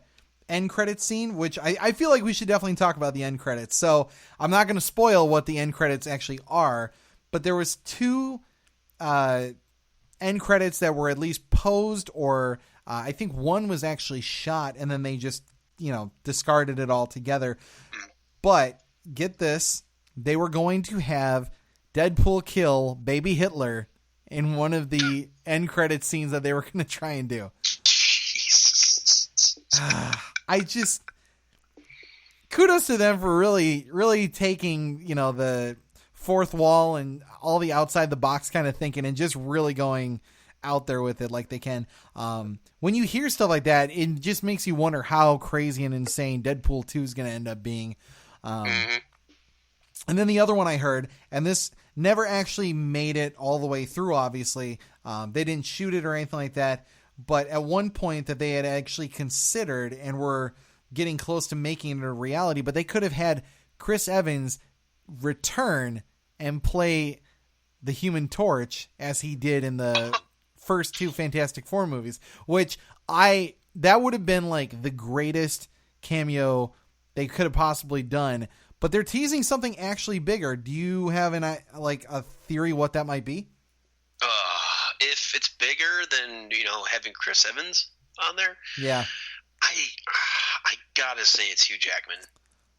end credits scene, which I feel like we should definitely talk about the end credits. So I'm not going to spoil what the end credits actually are, but there was 2 end credits that were at least posed, or I think one was actually shot and then they just, discarded it all together. But get this, they were going to have Deadpool kill Baby Hitler in one of the end credit scenes that they were going to try and do. Jesus. Kudos to them for really, really taking, the fourth wall and all the outside the box kind of thinking and just really going out there with it like they can. When you hear stuff like that, it just makes you wonder how crazy and insane Deadpool 2 is going to end up being. And then the other one I heard, and this never actually made it all the way through, obviously. They didn't shoot it or anything like that. But at one point that they had actually considered and were getting close to making it a reality, but they could have had Chris Evans return and play the Human Torch as he did in the first 2 Fantastic Four movies, which that would have been like the greatest cameo they could have possibly done. But they're teasing something actually bigger. Do you have a theory what that might be? If it's bigger than, having Chris Evans on there, yeah, I gotta say it's Hugh Jackman.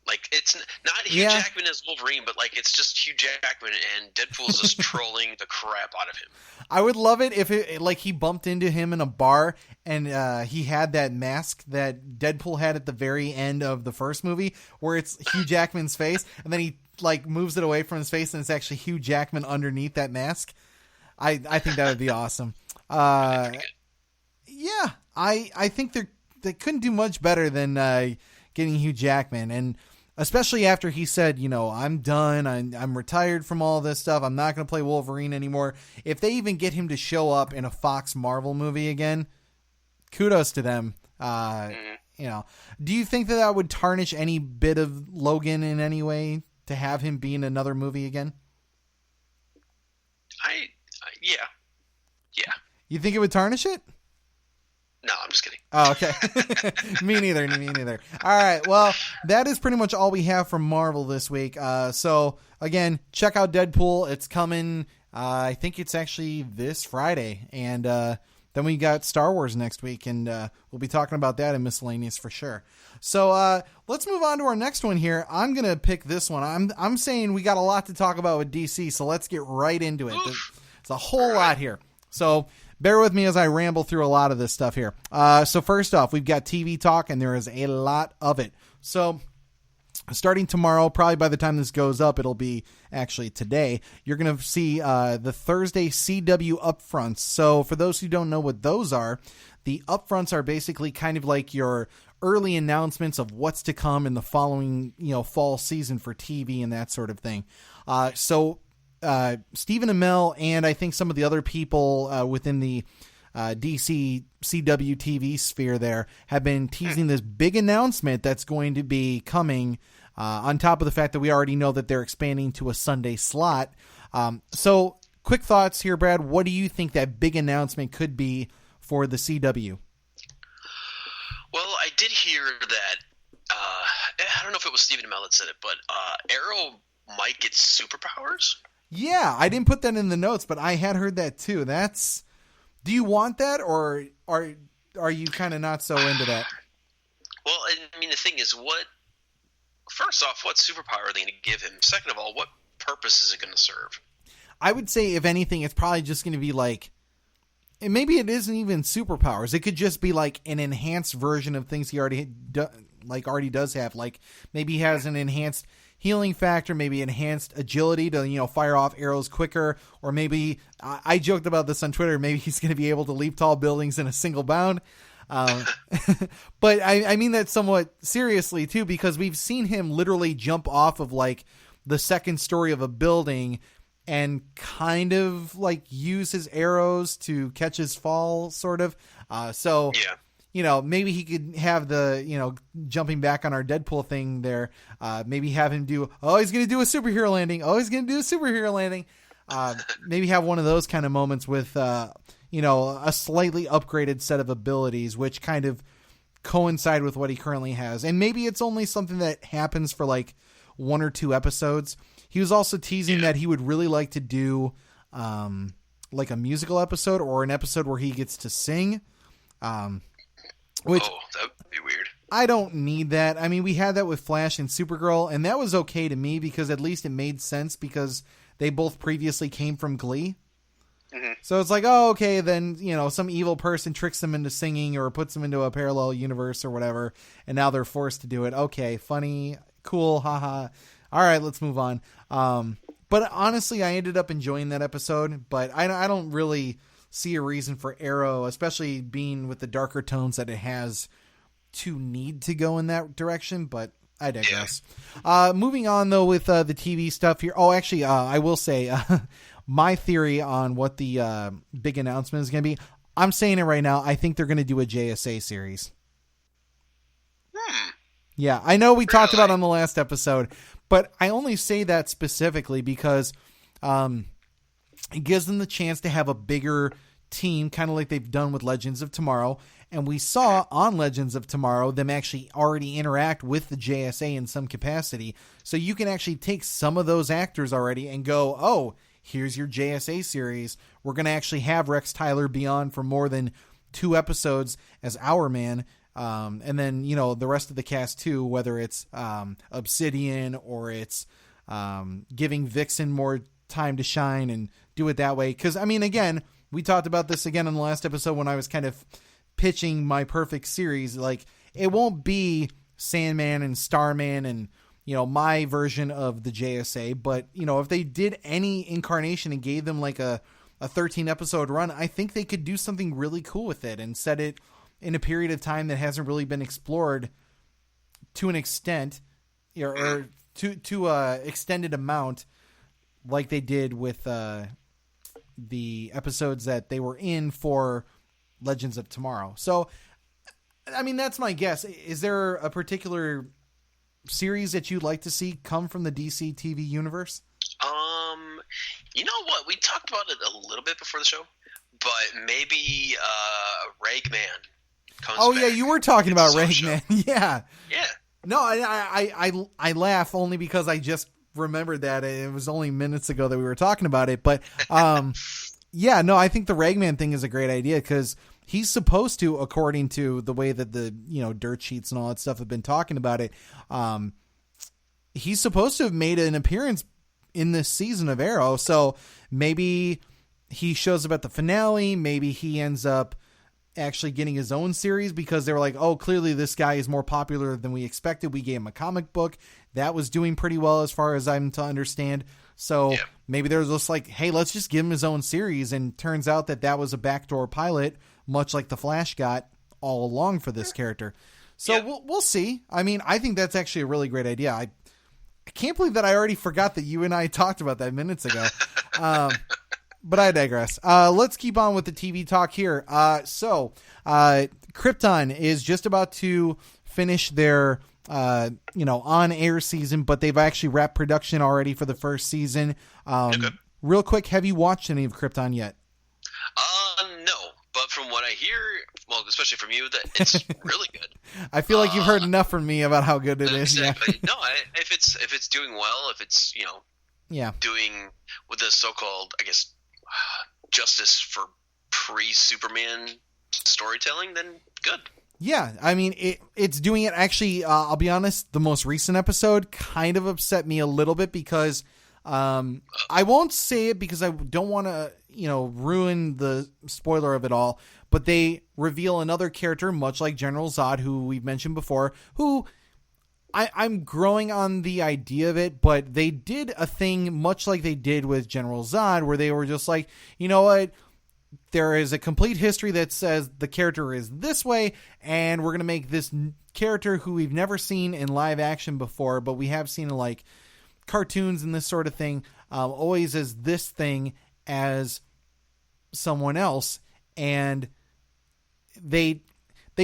Like, it's not Hugh Jackman as Wolverine, but like it's just Hugh Jackman, and Deadpool's just trolling the crap out of him. I would love it if he bumped into him in a bar and he had that mask that Deadpool had at the very end of the first movie, where it's Hugh Jackman's face, and then he moves it away from his face, and it's actually Hugh Jackman underneath that mask. I think that would be awesome. Yeah, I think they couldn't do much better than getting Hugh Jackman, and especially after he said, I'm done. I'm retired from all this stuff. I'm not going to play Wolverine anymore. If they even get him to show up in a Fox Marvel movie again, kudos to them. Do you think that would tarnish any bit of Logan in any way to have him be in another movie again? Yeah. You think it would tarnish it? No, I'm just kidding. Oh, okay. Me neither. All right. Well, that is pretty much all we have from Marvel this week. So, again, check out Deadpool. It's coming. I think it's actually this Friday. And then we got Star Wars next week, and we'll be talking about that in miscellaneous for sure. So let's move on to our next one here. I'm going to pick this one. I'm saying we got a lot to talk about with DC, so let's get right into it. There's a whole lot here. So bear with me as I ramble through a lot of this stuff here. So first off, we've got TV talk, and there is a lot of it. So starting tomorrow, probably by the time this goes up, it'll be actually today, you're going to see the Thursday CW upfronts. So for those who don't know what those are, the upfronts are basically kind of like your early announcements of what's to come in the following, fall season for TV and that sort of thing. So Stephen Amell and I think some of the other people within the DC CW TV sphere there have been teasing this big announcement that's going to be coming on top of the fact that we already know that they're expanding to a Sunday slot. So quick thoughts here, Brad. What do you think that big announcement could be for the CW? Well, I did hear that, I don't know if it was Stephen Amell that said it, but Arrow might get superpowers. Yeah, I didn't put that in the notes, but I had heard that too. Do you want that, or are you kind of not so into that? Well, I mean, the thing is, first off, what superpower are they going to give him? Second of all, what purpose is it going to serve? I would say, if anything, it's probably just going to be like, and maybe it isn't even superpowers. It could just be like an enhanced version of things he already does have. Like maybe he has an enhanced healing factor, maybe enhanced agility to, fire off arrows quicker, or maybe I joked about this on Twitter. Maybe he's going to be able to leap tall buildings in a single bound. But I mean that somewhat seriously too, because we've seen him literally jump off of like the second story of a building and kind of like use his arrows to catch his fall, sort of. So yeah. Maybe he could have the, jumping back on our Deadpool thing there. Maybe have him do, he's going to do a superhero landing. Maybe have one of those kind of moments with, a slightly upgraded set of abilities, which kind of coincide with what he currently has. And maybe it's only something that happens for like 1 or 2 episodes. He was also teasing that he would really like to do, like a musical episode or an episode where he gets to sing. Which that would be weird. I don't need that. I mean, we had that with Flash and Supergirl, and that was okay to me because at least it made sense because they both previously came from Glee. Mm-hmm. So it's like, okay, then, some evil person tricks them into singing or puts them into a parallel universe or whatever, and now they're forced to do it. Okay, funny, cool, haha. All right, let's move on. But honestly, I ended up enjoying that episode, but I don't really see a reason for Arrow, especially being with the darker tones that it has, to need to go in that direction, but I digress. Yeah. Moving on, though, with the TV stuff here. Oh, actually, I will say my theory on what the big announcement is going to be. I'm saying it right now. I think they're going to do a JSA series. Yeah, I know we talked about it on the last episode, but I only say that specifically because it gives them the chance to have a bigger team, kind of like they've done with Legends of Tomorrow. And we saw on Legends of Tomorrow them actually already interact with the JSA in some capacity. So you can actually take some of those actors already and go, oh, here's your JSA series. We're going to actually have Rex Tyler be on for more than 2 episodes as Our Man. And then, the rest of the cast too, whether it's Obsidian or it's giving Vixen more time to shine and do it that way. Because, I mean, again, we talked about this again in the last episode when I was kind of pitching my perfect series. Like, it won't be Sandman and Starman and, my version of the JSA. But, if they did any incarnation and gave them like a 13 episode run, I think they could do something really cool with it and set it in a period of time that hasn't really been explored to an extent, or to a extended amount, like they did with the episodes that they were in for Legends of Tomorrow. So, I mean, that's my guess. Is there a particular series that you'd like to see come from the DC TV universe? You know what? We talked about it a little bit before the show, but maybe Ragman comes back. Yeah, you were talking about Ragman. Yeah. Yeah. No, I laugh only because I just remembered that it was only minutes ago that we were talking about it. But Yeah, no, I think the Ragman thing is a great idea because he's supposed to, according to the way that the dirt sheets and all that stuff have been talking about it, he's supposed to have made an appearance in this season of Arrow. So maybe he shows up at the finale. Maybe he ends up actually getting his own series because they were like, oh, clearly this guy is more popular than we expected. We gave him a comic book that was doing pretty well as far as I'm to understand. So maybe they're just like, hey, let's just give him his own series. And turns out that was a backdoor pilot, much like the Flash got all along for this character. So we'll see. I mean, I think that's actually a really great idea. I can't believe that I already forgot that you and I talked about that minutes ago. But I digress. Let's keep on with the TV talk here. So Krypton is just about to finish their on-air season, but they've actually wrapped production already for the first season. Real quick, have you watched any of Krypton yet? No, but from what I hear, well, especially from you, that it's really good. I feel like you've heard enough from me about how good it is. Exactly. Yeah. No, if it's doing well, if it's doing with the so-called, I guess, justice for pre-Superman storytelling, then good. Yeah, I mean, it's doing it. Actually, I'll be honest, the most recent episode kind of upset me a little bit because I won't say it because I don't want to, ruin the spoiler of it all, but they reveal another character, much like General Zod, who we've mentioned before, who I'm growing on the idea of it, but they did a thing much like they did with General Zod, where they were just like, you know what? There is a complete history that says the character is this way, and we're going to make this character who we've never seen in live action before, but we have seen in like cartoons and this sort of thing, always as this thing as someone else. And they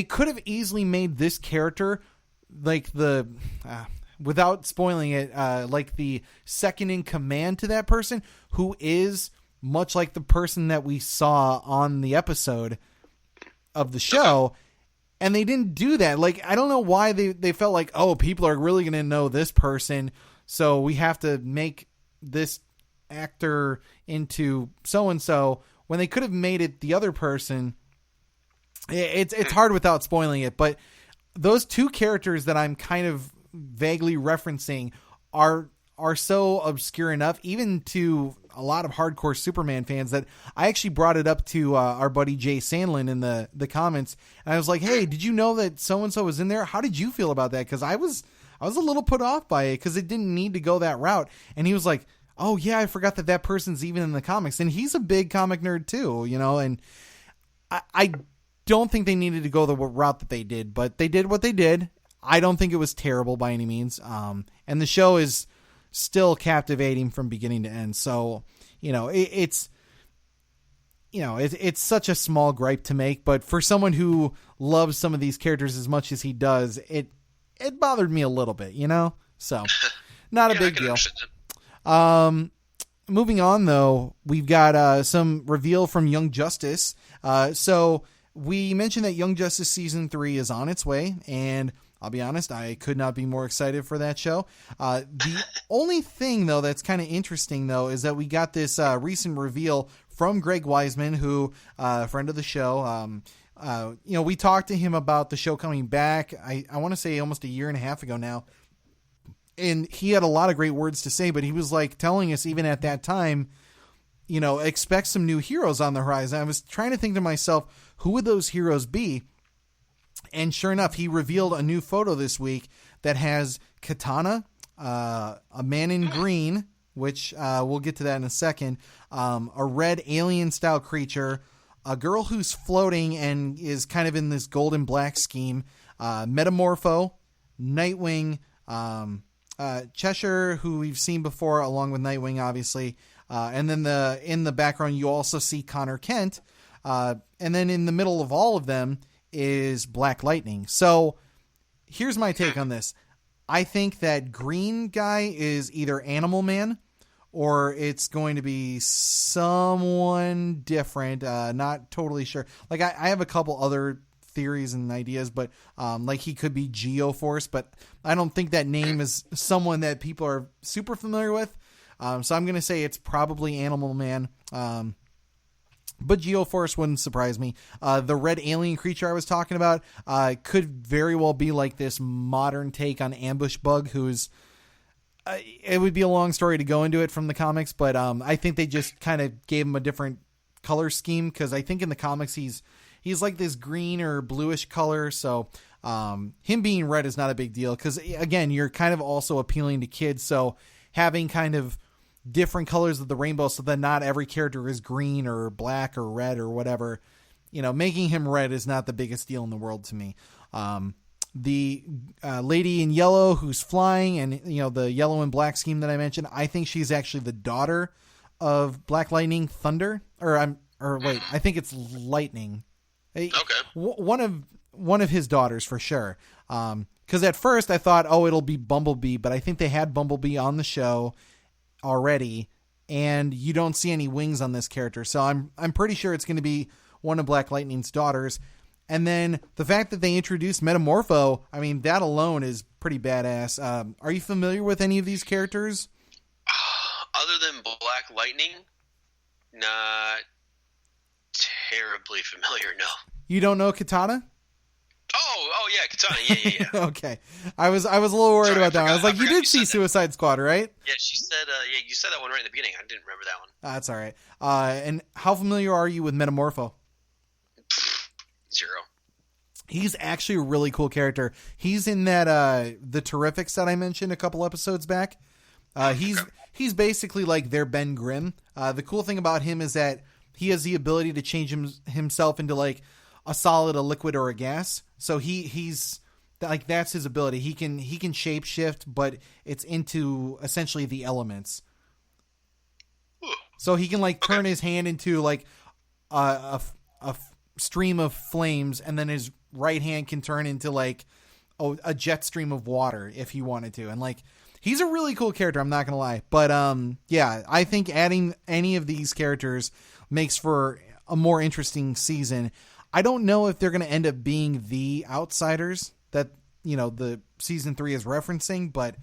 could have easily made this character like the without spoiling it, like the second in command to that person, who is much like the person that we saw on the episode of the show. And they didn't do that. Like, I don't know why they felt like, oh, people are really going to know this person, so we have to make this actor into so-and-so, when they could have made it the other person. It's hard without spoiling it, but those two characters that I'm kind of vaguely referencing are so obscure enough, even to a lot of hardcore Superman fans, that I actually brought it up to our buddy Jay Sandlin in the comments. And I was like, hey, did you know that so-and-so was in there? How did you feel about that? Because I was a little put off by it because it didn't need to go that route. And he was like, oh, yeah, I forgot that person's even in the comics. And he's a big comic nerd too, and I don't think they needed to go the route that they did, but they did what they did. I don't think it was terrible by any means. And the show is still captivating from beginning to end. So, it's such a small gripe to make, but for someone who loves some of these characters as much as he does, it bothered me a little bit, so not a big deal. Moving on though, we've got some reveal from Young Justice. So we mentioned that Young Justice season 3 is on its way, and I'll be honest, I could not be more excited for that show. The only thing, though, that's kind of interesting, though, is that we got this recent reveal from Greg Weisman, who, friend of the show. We talked to him about the show coming back, I want to say almost a year and a half ago now. And he had a lot of great words to say, but he was like telling us even at that time, expect some new heroes on the horizon. I was trying to think to myself, who would those heroes be? And sure enough, he revealed a new photo this week that has Katana, a man in green, which we'll get to that in a second, a red alien-style creature, a girl who's floating and is kind of in this golden black scheme, Metamorpho, Nightwing, Cheshire, who we've seen before, along with Nightwing, obviously. And then in the background, you also see Connor Kent. And then in the middle of all of them is Black Lightning. So here's my take on this. I think that green guy is either Animal Man or it's going to be someone different. Not totally sure. Like I have a couple other theories and ideas, but like he could be Geoforce, but I don't think that name is someone that people are super familiar with. So I'm going to say it's probably Animal Man. But Geoforce wouldn't surprise me. The red alien creature I was talking about could very well be like this modern take on Ambush Bug, who's... it would be a long story to go into it from the comics, but I think they just kind of gave him a different color scheme, because I think in the comics he's like this green or bluish color, so him being red is not a big deal, because, again, you're kind of also appealing to kids, so having kind of different colors of the rainbow so that not every character is green or black or red or whatever, making him red is not the biggest deal in the world to me. The lady in yellow who's flying, and the yellow and black scheme that I mentioned, I think she's actually the daughter of Black Lightning Thunder, I think it's Lightning. Okay. One of his daughters for sure. Because at first I thought, it'll be Bumblebee, but I think they had Bumblebee on the show already, and you don't see any wings on this character, so I'm pretty sure it's going to be one of Black Lightning's daughters. And then the fact that they introduced Metamorpho, I mean, that alone is pretty badass. Are you familiar with any of these characters? Other than Black Lightning, not terribly familiar, no. You don't know Katana? Oh yeah, Katana, yeah. Okay. I was a little worried about that one. I was like, you did see that. Suicide Squad, right? Yeah, she said, you said that one right in the beginning. I didn't remember that one. That's all right. And how familiar are you with Metamorpho? 0. He's actually a really cool character. He's in that the Terrifics that I mentioned a couple episodes back. He's basically like their Ben Grimm. The cool thing about him is that he has the ability to change himself into like a solid, a liquid, or a gas. So he's like, that's his ability. He can shapeshift, but it's into essentially the elements. So he can like turn his hand into like a stream of flames, and then his right hand can turn into like a jet stream of water if he wanted to. And like, he's a really cool character, I'm not gonna lie. But yeah, I think adding any of these characters makes for a more interesting season. I don't know if they're gonna end up being the outsiders that the season 3 is referencing, but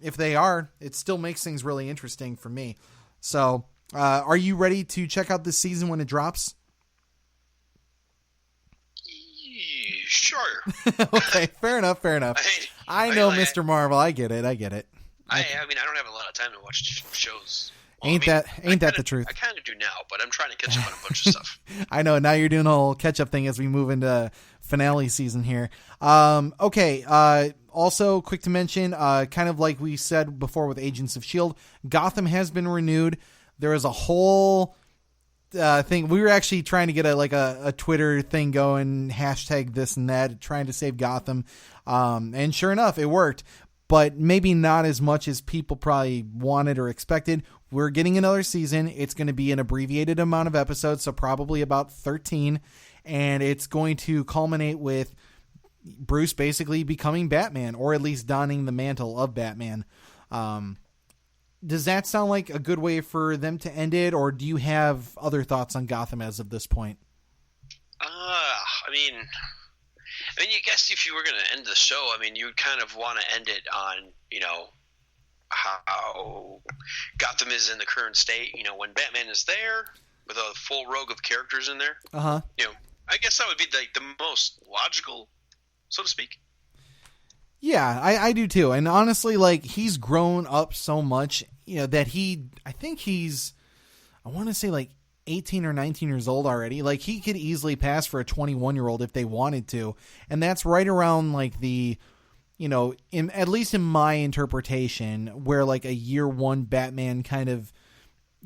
if they are, it still makes things really interesting for me. So are you ready to check out this season when it drops? Sure. Okay, fair enough. I know, Mr. Marvel. I get it. I mean, I don't have a lot of time to watch shows. Well, Ain't that the truth? I kind of do now, but I'm trying to catch up on a bunch of stuff. I know. Now you're doing a whole catch-up thing as we move into finale season here. Okay. Also, quick to mention, kind of like we said before with Agents of S.H.I.E.L.D., Gotham has been renewed. There is a whole thing. We were actually trying to get a Twitter thing going, hashtag this and that, trying to save Gotham. And sure enough, it worked. But maybe not as much as people probably wanted or expected. We're getting another season. It's going to be an abbreviated amount of episodes, so probably about 13. And it's going to culminate with Bruce basically becoming Batman, or at least donning the mantle of Batman. Does that sound like a good way for them to end it, or do you have other thoughts on Gotham as of this point? I mean, I guess if you were going to end the show, I mean, you would kind of want to end it on, how Gotham is in the current state, when Batman is there with a full rogue of characters in there. Uh-huh. I guess that would be like the most logical, so to speak. Yeah, I do too. And honestly, like, he's grown up so much, that I think he's, I want to say like 18 or 19 years old already. Like, he could easily pass for a 21-year-old if they wanted to. And that's right around like the, at least in my interpretation, where like a year one Batman kind of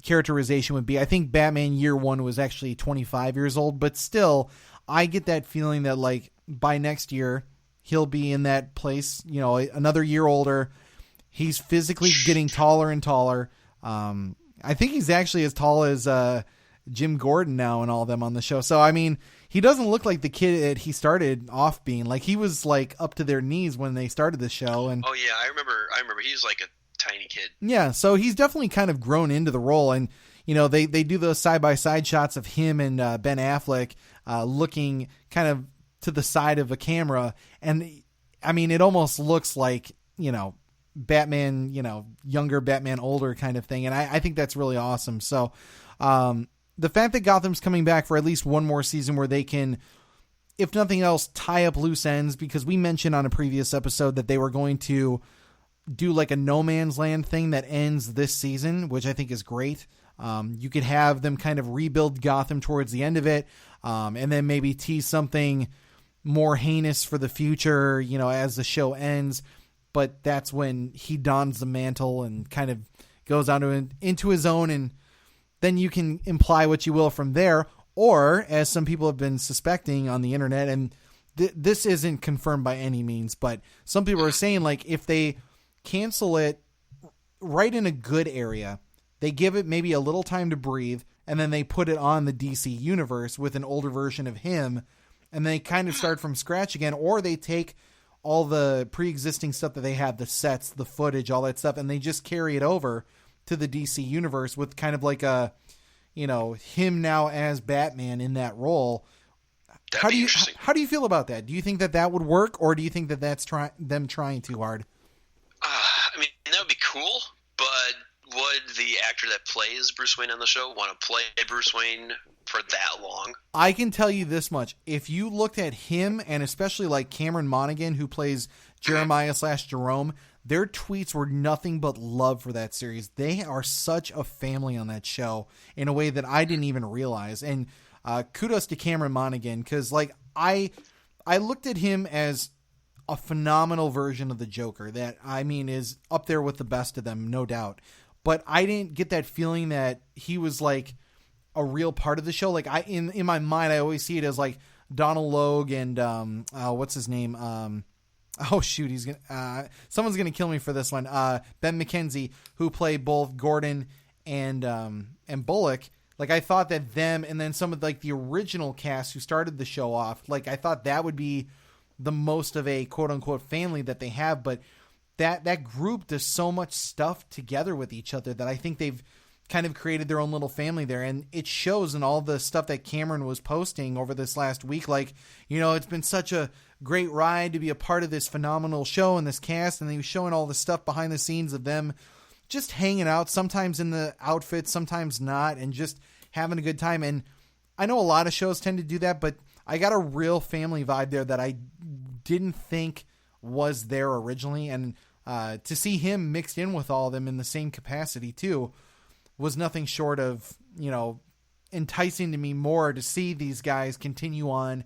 characterization would be. I think Batman year one was actually 25 years old, but still, I get that feeling that like by next year, he'll be in that place, another year older. He's physically getting taller and taller. I think he's actually as tall as Jim Gordon now and all of them on the show. So, I mean, he doesn't look like the kid that he started off being. Like, he was like up to their knees when they started the show. And oh yeah, I remember. He's like a tiny kid. Yeah, so he's definitely kind of grown into the role. And they do those side by side shots of him and Ben Affleck looking kind of to the side of a camera, and I mean, it almost looks like Batman, younger Batman, older kind of thing, and I think that's really awesome. So the fact that Gotham's coming back for at least one more season where they can, if nothing else, tie up loose ends, because we mentioned on a previous episode that they were going to do like a No Man's Land thing that ends this season, which I think is great. You could have them kind of rebuild Gotham towards the end of it, and then maybe tease something more heinous for the future, as the show ends. But that's when he dons the mantle and kind of goes on into his own, and then you can imply what you will from there. Or, as some people have been suspecting on the internet, and this isn't confirmed by any means, but some people are saying, like, if they cancel it right in a good area, they give it maybe a little time to breathe, and then they put it on the DC universe with an older version of him, and they kind of start from scratch again, or they take all the pre-existing stuff that they had, the sets, the footage, all that stuff, and they just carry it over to the DC universe with kind of like a, him now as Batman in that role. How do you feel about that? Do you think that would work, or do you think that that's them trying too hard? I mean, that would be cool, but would the actor that plays Bruce Wayne on the show want to play Bruce Wayne for that long? I can tell you this much. If you looked at him, and especially like Cameron Monaghan, who plays Jeremiah/Jerome, their tweets were nothing but love for that series. They are such a family on that show in a way that I didn't even realize. And kudos to Cameron Monaghan, because like I looked at him as a phenomenal version of the Joker that, I mean, is up there with the best of them, no doubt. But I didn't get that feeling that he was like a real part of the show. Like in my mind, I always see it as like Donald Logue and what's his name? Oh shoot, he's gonna someone's gonna kill me for this one. Ben McKenzie, who played both Gordon and Bullock. Like, I thought that them, and then some of like the original cast who started the show off, like I thought that would be the most of a quote unquote family that they have, but that group does so much stuff together with each other that I think they've kind of created their own little family there. And it shows in all the stuff that Cameron was posting over this last week. Like, it's been such a great ride to be a part of this phenomenal show and this cast. And he was showing all the stuff behind the scenes of them just hanging out, sometimes in the outfits, sometimes not, and just having a good time. And I know a lot of shows tend to do that, but I got a real family vibe there that I didn't think was there originally. And to see him mixed in with all of them in the same capacity too was nothing short of, enticing to me more to see these guys continue on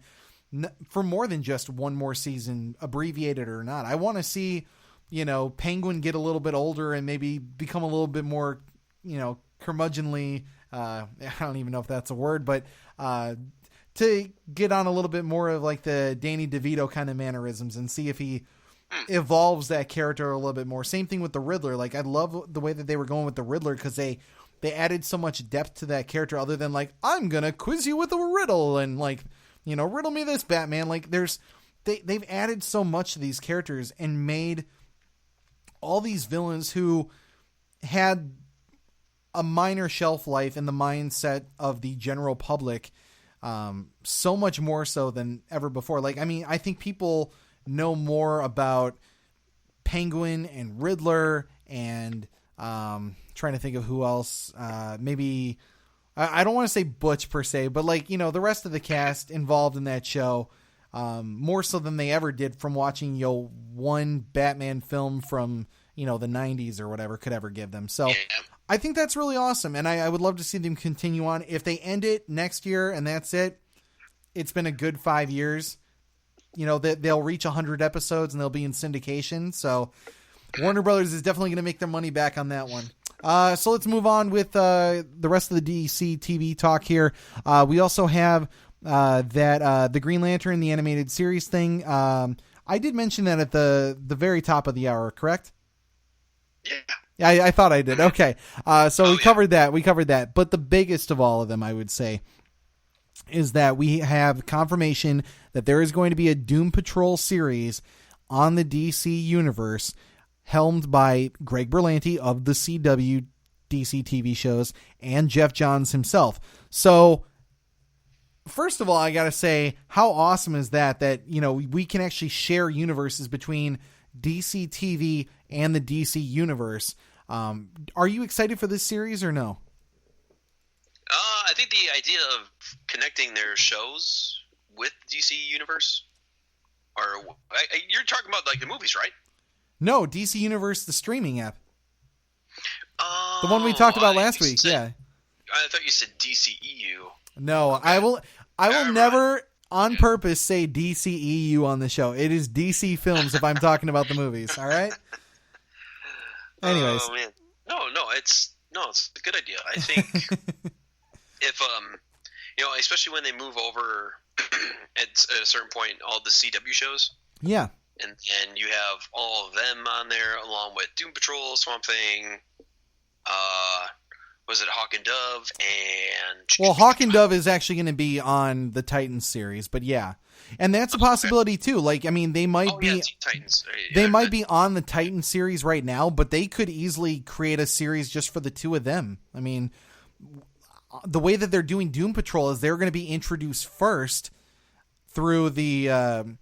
for more than just one more season, abbreviated or not. I want to see, Penguin get a little bit older and maybe become a little bit more, curmudgeonly. I don't even know if that's a word, but to get on a little bit more of like the Danny DeVito kind of mannerisms and see if he evolves that character a little bit more. Same thing with the Riddler. Like, I love the way that they were going with the Riddler, because they added so much depth to that character, other than like, I'm going to quiz you with a riddle and like, riddle me this, Batman. Like, they've added so much to these characters and made all these villains who had a minor shelf life in the mindset of the general public, so much more so than ever before. Like, I mean, I think people know more about Penguin and Riddler and trying to think of who else. Maybe I don't want to say Butch per se, but like, the rest of the cast involved in that show, more so than they ever did from watching one Batman film from the 90s or whatever could ever give them. So yeah. I think that's really awesome, and I would love to see them continue on. If they end it next year and that's it, it's been a good 5 years. They'll reach 100 episodes and they'll be in syndication. So Warner Brothers is definitely going to make their money back on that one. So let's move on with the rest of the DC TV talk here. We also have the Green Lantern, the animated series thing. I did mention that at the very top of the hour, correct? Yeah, I thought I did. Okay. So we covered that. But the biggest of all of them, I would say, is that we have confirmation that there is going to be a Doom Patrol series on the DC universe, helmed by Greg Berlanti of the CW DC TV shows and Jeff Johns himself. So first of all, I got to say, how awesome is that we can actually share universes between DC TV and the DC universe. Are you excited for this series or no? I think the idea of connecting their shows with DC Universe, you're talking about like the movies, right? No, DC Universe, the streaming app. Oh, The one we talked about last week, yeah. I thought you said DCEU. No, okay. I will never on purpose say DCEU on the show. It is DC Films if I'm talking about the movies, all right? Anyways. Oh, man. No, it's a good idea. I think if especially when they move over at a certain point, all the CW shows. Yeah. And you have all of them on there along with Doom Patrol, Swamp Thing, was it Hawk and Dove, and... Well, Hawk and Dove is actually going to be on the Titans series, but yeah. And that's a possibility too. Like, I mean, they might be Titans. They might be on the Titan series right now, but they could easily create a series just for the two of them. I mean, the way that they're doing Doom Patrol is they're going to be introduced first through the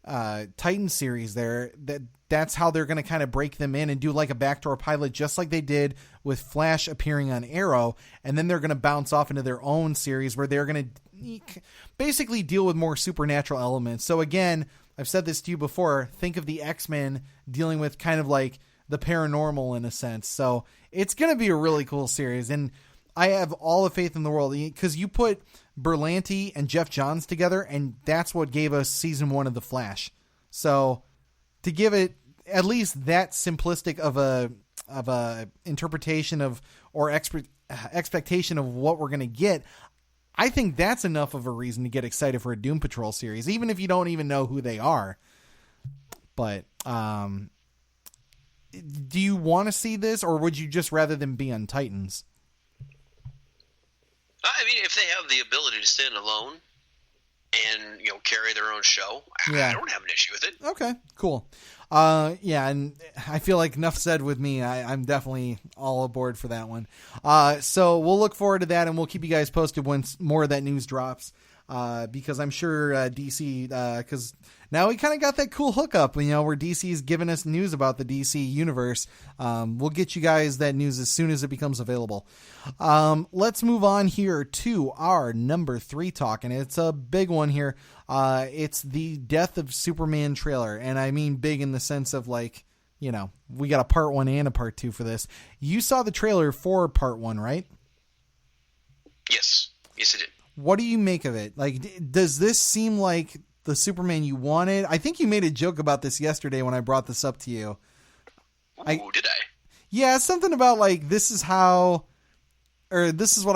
Titan series there. That's how they're going to kind of break them in and do like a backdoor pilot, just like they did with Flash appearing on Arrow. And then they're going to bounce off into their own series where they're going to basically deal with more supernatural elements. So again, I've said this to you before, think of the X-Men dealing with kind of like the paranormal in a sense. So it's going to be a really cool series. And I have all the faith in the world because you put Berlanti and Jeff Johns together, and that's what gave us season 1 of The Flash. So to give it at least that simplistic of a interpretation of or expectation of what we're going to get, I think that's enough of a reason to get excited for a Doom Patrol series, even if you don't even know who they are. But do you want to see this, or would you just rather them be on Titans? I mean, if they have the ability to stand alone and carry their own show, I don't have an issue with it. Okay, cool. Yeah, and I feel like enough said with me. I'm definitely all aboard for that one. So we'll look forward to that, and we'll keep you guys posted once more of that news drops. Because I'm sure DC, because now we kind of got that cool hookup, where DC is giving us news about the DC universe. We'll get you guys that news as soon as it becomes available. Let's move on here to our number 3 talk, and it's a big one here. It's the Death of Superman trailer, and I mean big in the sense of like, we got a part 1 and a part 2 for this. You saw the trailer for part 1, right? Yes, I did. What do you make of it? Like, does this seem like the Superman you wanted? I think you made a joke about this yesterday when I brought this up to you. Did I? Yeah, something about like, this is what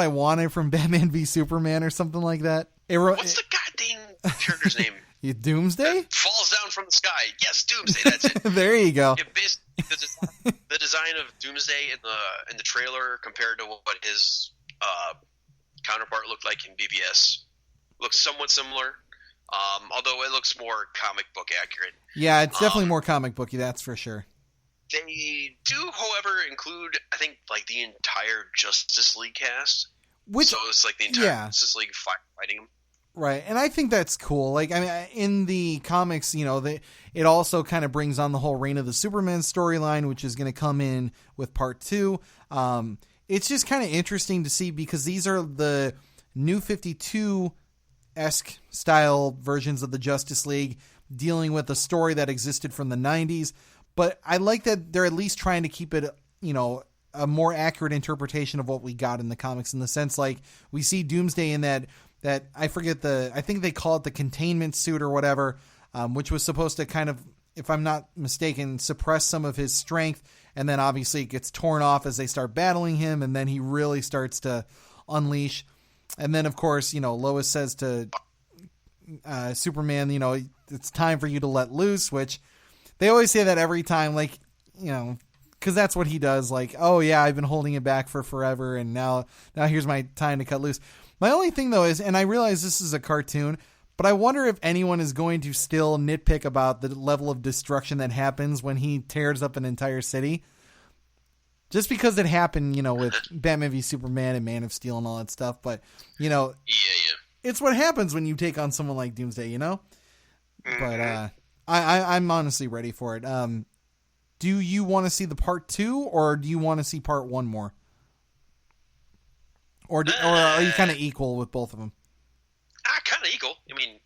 I wanted from Batman v Superman or something like that. What's the goddamn character's name? Doomsday? Falls down from the sky. Yes, Doomsday, that's it. There you go. The design of Doomsday in the trailer compared to what his counterpart looked like in BVS looks somewhat similar, although it looks more comic book accurate. Yeah, it's definitely more comic booky, that's for sure. They do, however, include, I think, like the entire Justice League cast. So it's like the entire Justice League fighting him. Right, and I think that's cool. Like, I mean, in the comics, it also kind of brings on the whole Reign of the Superman storyline, which is going to come in with part 2. It's just kind of interesting to see because these are the New 52-esque style versions of the Justice League dealing with a story that existed from the 90s. But I like that they're at least trying to keep it, a more accurate interpretation of what we got in the comics, in the sense like we see Doomsday in that I think they call it the containment suit or whatever, which was supposed to kind of, if I'm not mistaken, suppress some of his strength. And then obviously it gets torn off as they start battling him, and then he really starts to unleash. And then, of course, Lois says to Superman, it's time for you to let loose, which they always say that every time, like, because that's what he does. Like, oh, yeah, I've been holding it back for forever, and now here's my time to cut loose. My only thing, though, is, and I realize this is a cartoon, but I wonder if anyone is going to still nitpick about the level of destruction that happens when he tears up an entire city. Just because it happened, with Batman v Superman and Man of Steel and all that stuff. But, Yeah. It's what happens when you take on someone like Doomsday, But I'm honestly ready for it. Do you want to see the part 2, or do you want to see part 1 more? or are you kind of equal with both of them? Kind of equal. I mean,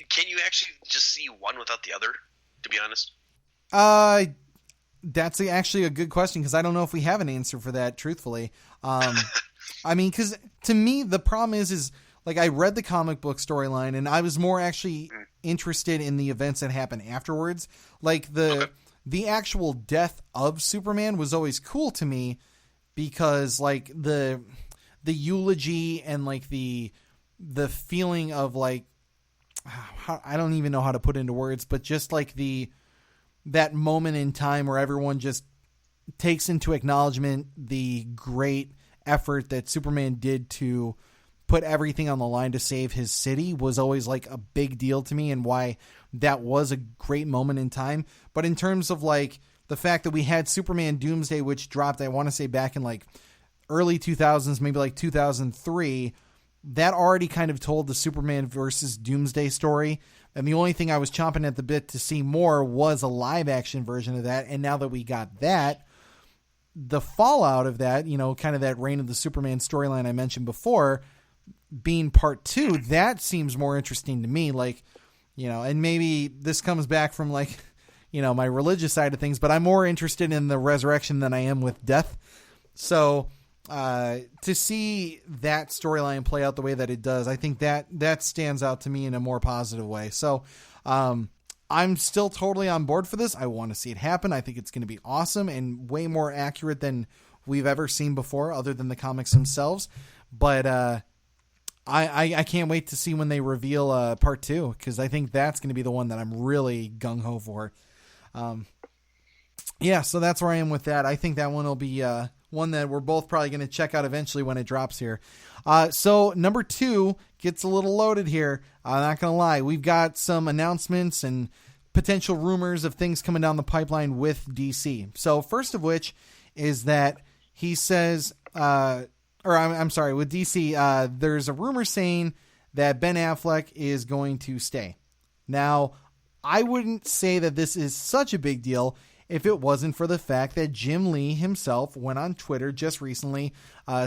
can you actually just see one without the other? To be honest. That's actually a good question because I don't know if we have an answer for that. Truthfully, I mean, because to me the problem is like I read the comic book storyline and I was more actually interested in the events that happen afterwards. Like the actual death of Superman was always cool to me because like the eulogy and like the feeling of like I don't even know how to put into words, but just like that moment in time where everyone just takes into acknowledgement the great effort that Superman did to put everything on the line to save his city was always like a big deal to me and why that was a great moment in time. But in terms of like the fact that we had Superman Doomsday, which dropped, I want to say back in like early 2000s, maybe like 2003, that already kind of told the Superman versus Doomsday story. And the only thing I was chomping at the bit to see more was a live action version of that. And now that we got that, the fallout of that, you know, kind of that Reign of the Superman storyline I mentioned before being part 2, that seems more interesting to me. Like, you know, and maybe this comes back from like, you know, my religious side of things, but I'm more interested in the resurrection than I am with death. So, to see that storyline play out the way that it does, I think that stands out to me in a more positive way. So, I'm still totally on board for this. I want to see it happen. I think it's going to be awesome and way more accurate than we've ever seen before, other than the comics themselves. But, I can't wait to see when they reveal, part 2, because I think that's going to be the one that I'm really gung-ho for. Yeah, so that's where I am with that. I think that one will be, one that we're both probably going to check out eventually when it drops here. So number 2 gets a little loaded here. I'm not going to lie. We've got some announcements and potential rumors of things coming down the pipeline with DC. So first of which is that he says, I'm sorry, with DC, there's a rumor saying that Ben Affleck is going to stay. Now, I wouldn't say that this is such a big deal if it wasn't for the fact that Jim Lee himself went on Twitter just recently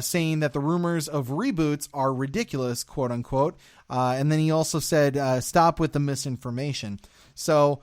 saying that the rumors of reboots are ridiculous, quote unquote. And then he also said, stop with the misinformation. So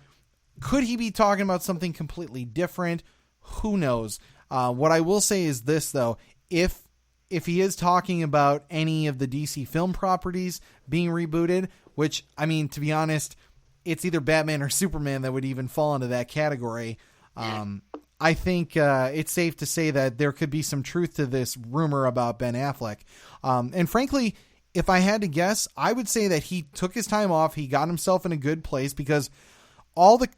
could he be talking about something completely different? Who knows? What I will say is this, though. If he is talking about any of the DC film properties being rebooted, which, I mean, to be honest, it's either Batman or Superman that would even fall into that category. I think it's safe to say that there could be some truth to this rumor about Ben Affleck. And frankly, if I had to guess, I would say that he took his time off. He got himself in a good place because all the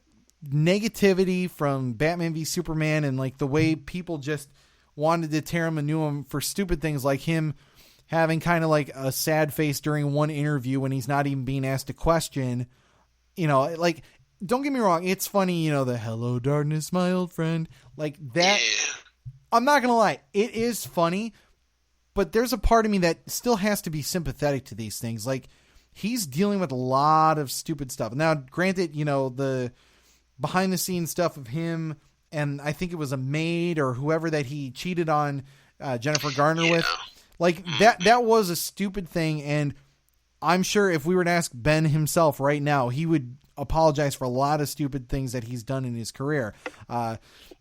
negativity from Batman v Superman and like the way people just wanted to tear him a new one for stupid things like him having kind of like a sad face during one interview when he's not even being asked a question, you know, like, don't get me wrong. It's funny, you know, the hello darkness, my old friend, like that. Yeah. I'm not going to lie. It is funny, but there's a part of me that still has to be sympathetic to these things. Like he's dealing with a lot of stupid stuff. Now, granted, you know, the behind the scenes stuff of him, and I think it was a maid or whoever that he cheated on Jennifer Garner with. Like that was a stupid thing. And I'm sure if we were to ask Ben himself right now, he would apologize for a lot of stupid things that he's done in his career.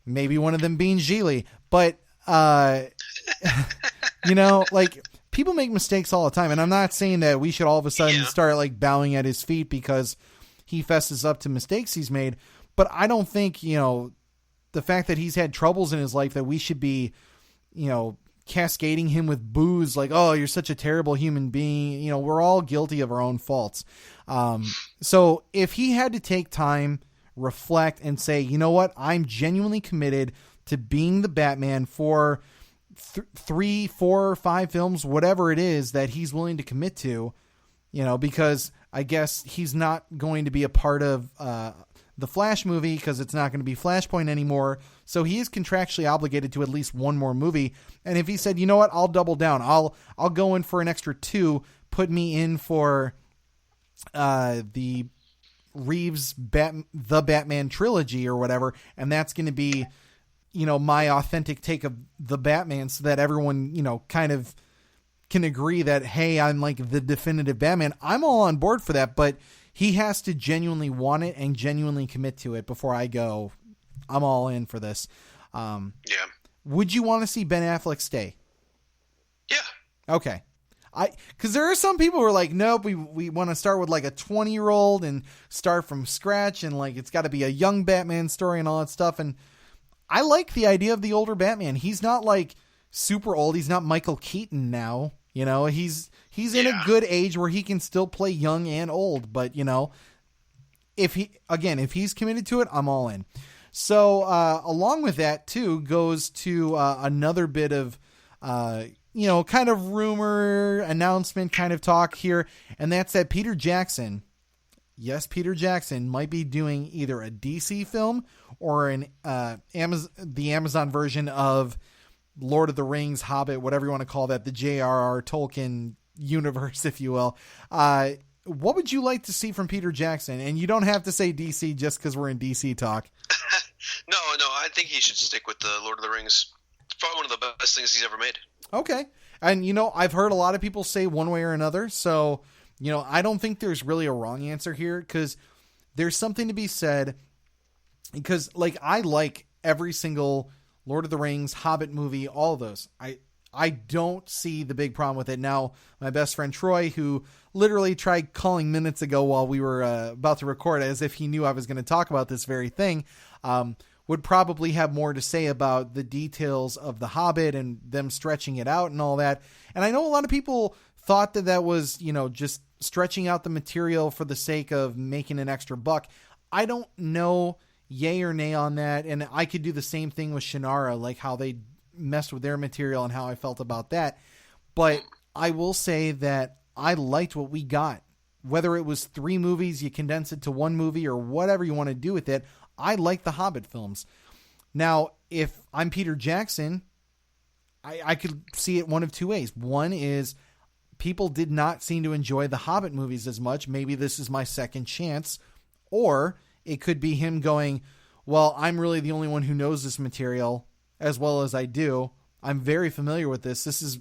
Maybe one of them being Gigli, but you know, like people make mistakes all the time. And I'm not saying that we should all of a sudden start like bowing at his feet because he fesses up to mistakes he's made. But I don't think, you know, the fact that he's had troubles in his life that we should be, you know, cascading him with booze like, oh, you're such a terrible human being. You know, we're all guilty of our own faults. So if he had to take time, reflect, and say, you know what, I'm genuinely committed to being the Batman for 3, 4, 5 films, whatever it is that he's willing to commit to, you know, because I guess he's not going to be a part of the Flash movie because it's not going to be Flashpoint anymore. So he is contractually obligated to at least one more movie. And if he said, you know what, I'll double down. I'll go in for an extra 2, put me in for the Reeves The Batman trilogy or whatever. And that's going to be my authentic take of the Batman so that everyone, kind of can agree that, hey, I'm like the definitive Batman. I'm all on board for that, but he has to genuinely want it and genuinely commit to it before I go, I'm all in for this. Yeah. Would you want to see Ben Affleck stay? Yeah. Okay. Because there are some people who are like, nope, we want to start with like a 20-year-old and start from scratch, and like it's got to be a young Batman story and all that stuff. And I like the idea of the older Batman. He's not like super old. He's not Michael Keaton now. He's in a good age where he can still play young and old. But if he's committed to it, I'm all in. So along with that too goes to another bit of kind of rumor, announcement kind of talk here. And that's that Peter Jackson might be doing either a DC film or the Amazon version of Lord of the Rings, Hobbit, whatever you want to call that, the J.R.R. Tolkien universe, if you will. What would you like to see from Peter Jackson? And you don't have to say DC just because we're in DC talk. No, I think he should stick with the Lord of the Rings. It's probably one of the best things he's ever made. Okay. And, I've heard a lot of people say one way or another. So, I don't think there's really a wrong answer here, because there's something to be said. Because, I like every single Lord of the Rings, Hobbit movie, all of those. I don't see the big problem with it. Now, my best friend Troy, who literally tried calling minutes ago while we were about to record as if he knew I was going to talk about this very thing, would probably have more to say about the details of The Hobbit and them stretching it out and all that. And I know a lot of people thought that was, just stretching out the material for the sake of making an extra buck. I don't know yay or nay on that. And I could do the same thing with Shannara, like how they messed with their material and how I felt about that. But I will say that I liked what we got. Whether it was 3 movies, you condense it to 1 movie, or whatever you want to do with it, I like the Hobbit films. Now, if I'm Peter Jackson, I could see it one of 2 ways. One is people did not seem to enjoy the Hobbit movies as much. Maybe this is my second chance. Or it could be him going, well, I'm really the only one who knows this material as well as I do. I'm very familiar with this. This is,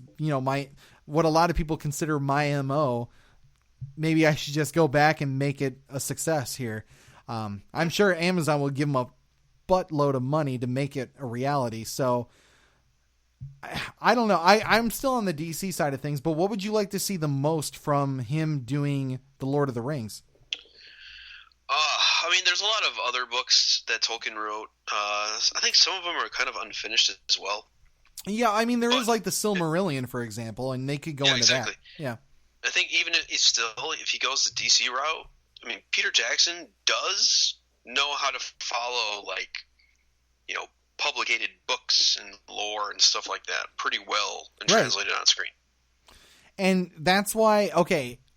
what a lot of people consider my MO. Maybe I should just go back and make it a success here. I'm sure Amazon will give him a buttload of money to make it a reality. So I don't know. I'm still on the DC side of things, but what would you like to see the most from him doing the Lord of the Rings? There's a lot of other books that Tolkien wrote. I think some of them are kind of unfinished as well. Yeah, there is like the Silmarillion, for example, and they could go into exactly. That. Yeah. I think even if he goes the DC route, Peter Jackson does know how to follow, publicated books and lore and stuff like that pretty well and translate it on screen. And that's why,